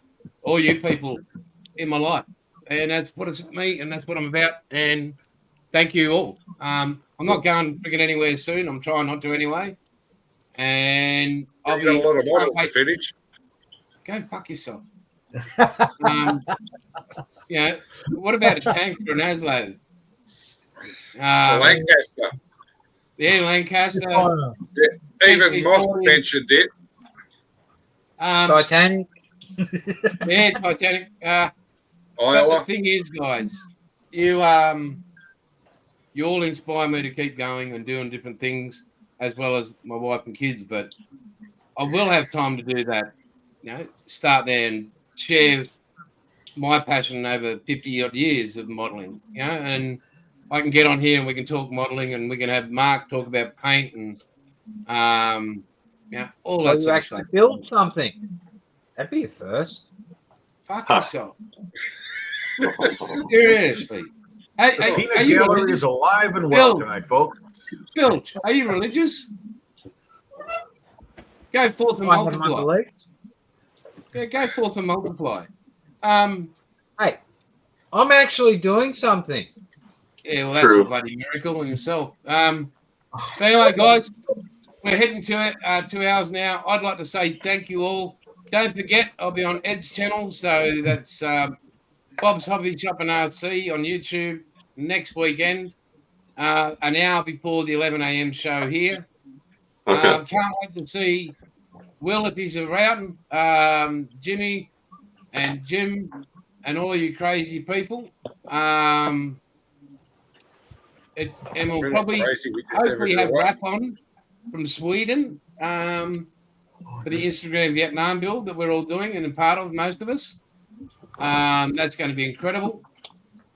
A: all you people in my life. And that's what it's me and that's what I'm about. And thank you all. I'm not going freaking anywhere soon. I'm trying not to anyway. And I'll
D: You've got a lot of models to
A: wait.
D: finish.
A: Go fuck yourself. What about a tank for an Aslo?
D: Lancaster.
A: Yeah, Lancaster.
D: Even Moss mentioned it.
F: Titanic.
A: Yeah, Titanic. But the
D: Iowa.
A: thing is, guys, you all inspire me to keep going and doing different things, as well as my wife and kids. But I will have time to do that. Start there and share my passion over 50 odd years of modelling. And I can get on here and we can talk modelling, and we can have Mark talk about paint and all that
F: You
A: sort of
F: actually
A: stuff.
F: build something. That'd be a first.
A: Fuck yourself. Seriously. Hey,
C: The
A: are
C: peanut
A: you
C: gallery
A: religious?
C: is alive and well
A: Bill.
C: tonight, folks.
A: Bill, are you religious? Go forth and
F: I have my
A: multiply.
F: beliefs.
A: Yeah, go forth and multiply.
F: Hey, I'm actually doing something.
A: Yeah, well, that's
I: True.
A: a bloody miracle in itself. So anyway, guys, we're heading to it 2 hours now. I'd like to say thank you all. Don't forget, I'll be on Ed's channel. So that's Bob's Hobby Shop and RC on YouTube next weekend, an hour before the 11 a.m. show here.
I: Okay.
A: Can't wait to see Will if he's around, Jimmy and Jim and all you crazy people. And we'll
D: We're not
A: probably
D: crazy, we just never
A: hopefully
D: do
A: have
D: it.
A: Rap on from Sweden. for the Instagram Vietnam build that we're all doing and a part of, most of us. That's going to be incredible.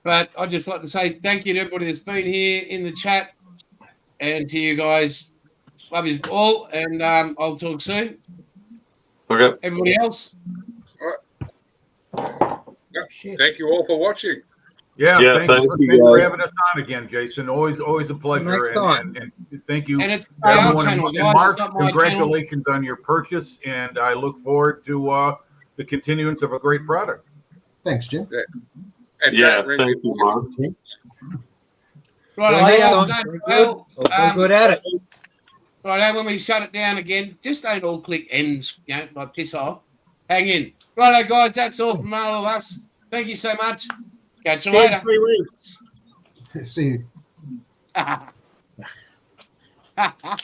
A: But I'd just like to say thank you to everybody that's been here in the chat and to you guys. Love you all, and I'll talk soon.
I: Okay.
A: Everybody else?
D: Thank you all for watching.
C: Yeah,
I: Yeah,
C: thanks,
I: thank
C: for,
I: you,
C: thanks for
I: guys.
C: having us on again, Jason. Always a pleasure.
F: Next time.
C: And thank you,
A: And it's our
C: everyone.
A: channel,
C: And
A: guys. It's
C: Mark,
A: not my channel.
C: congratulations on your purchase, and I look forward to the continuance of a great product.
E: Thanks, Jim.
D: And
I: Yeah,
D: don't ring
I: thank
D: me.
I: you, Mark.
A: Right,
F: Well,
A: guys,
F: very
A: don't,
F: good. All good at it.
A: right, when we shut it down again, just don't all click ends, like piss off. Hang in. Righto, guys, that's all from all of us. Thank you so much. Catch you
G: See you in
A: later.
G: 3 weeks.
E: See you.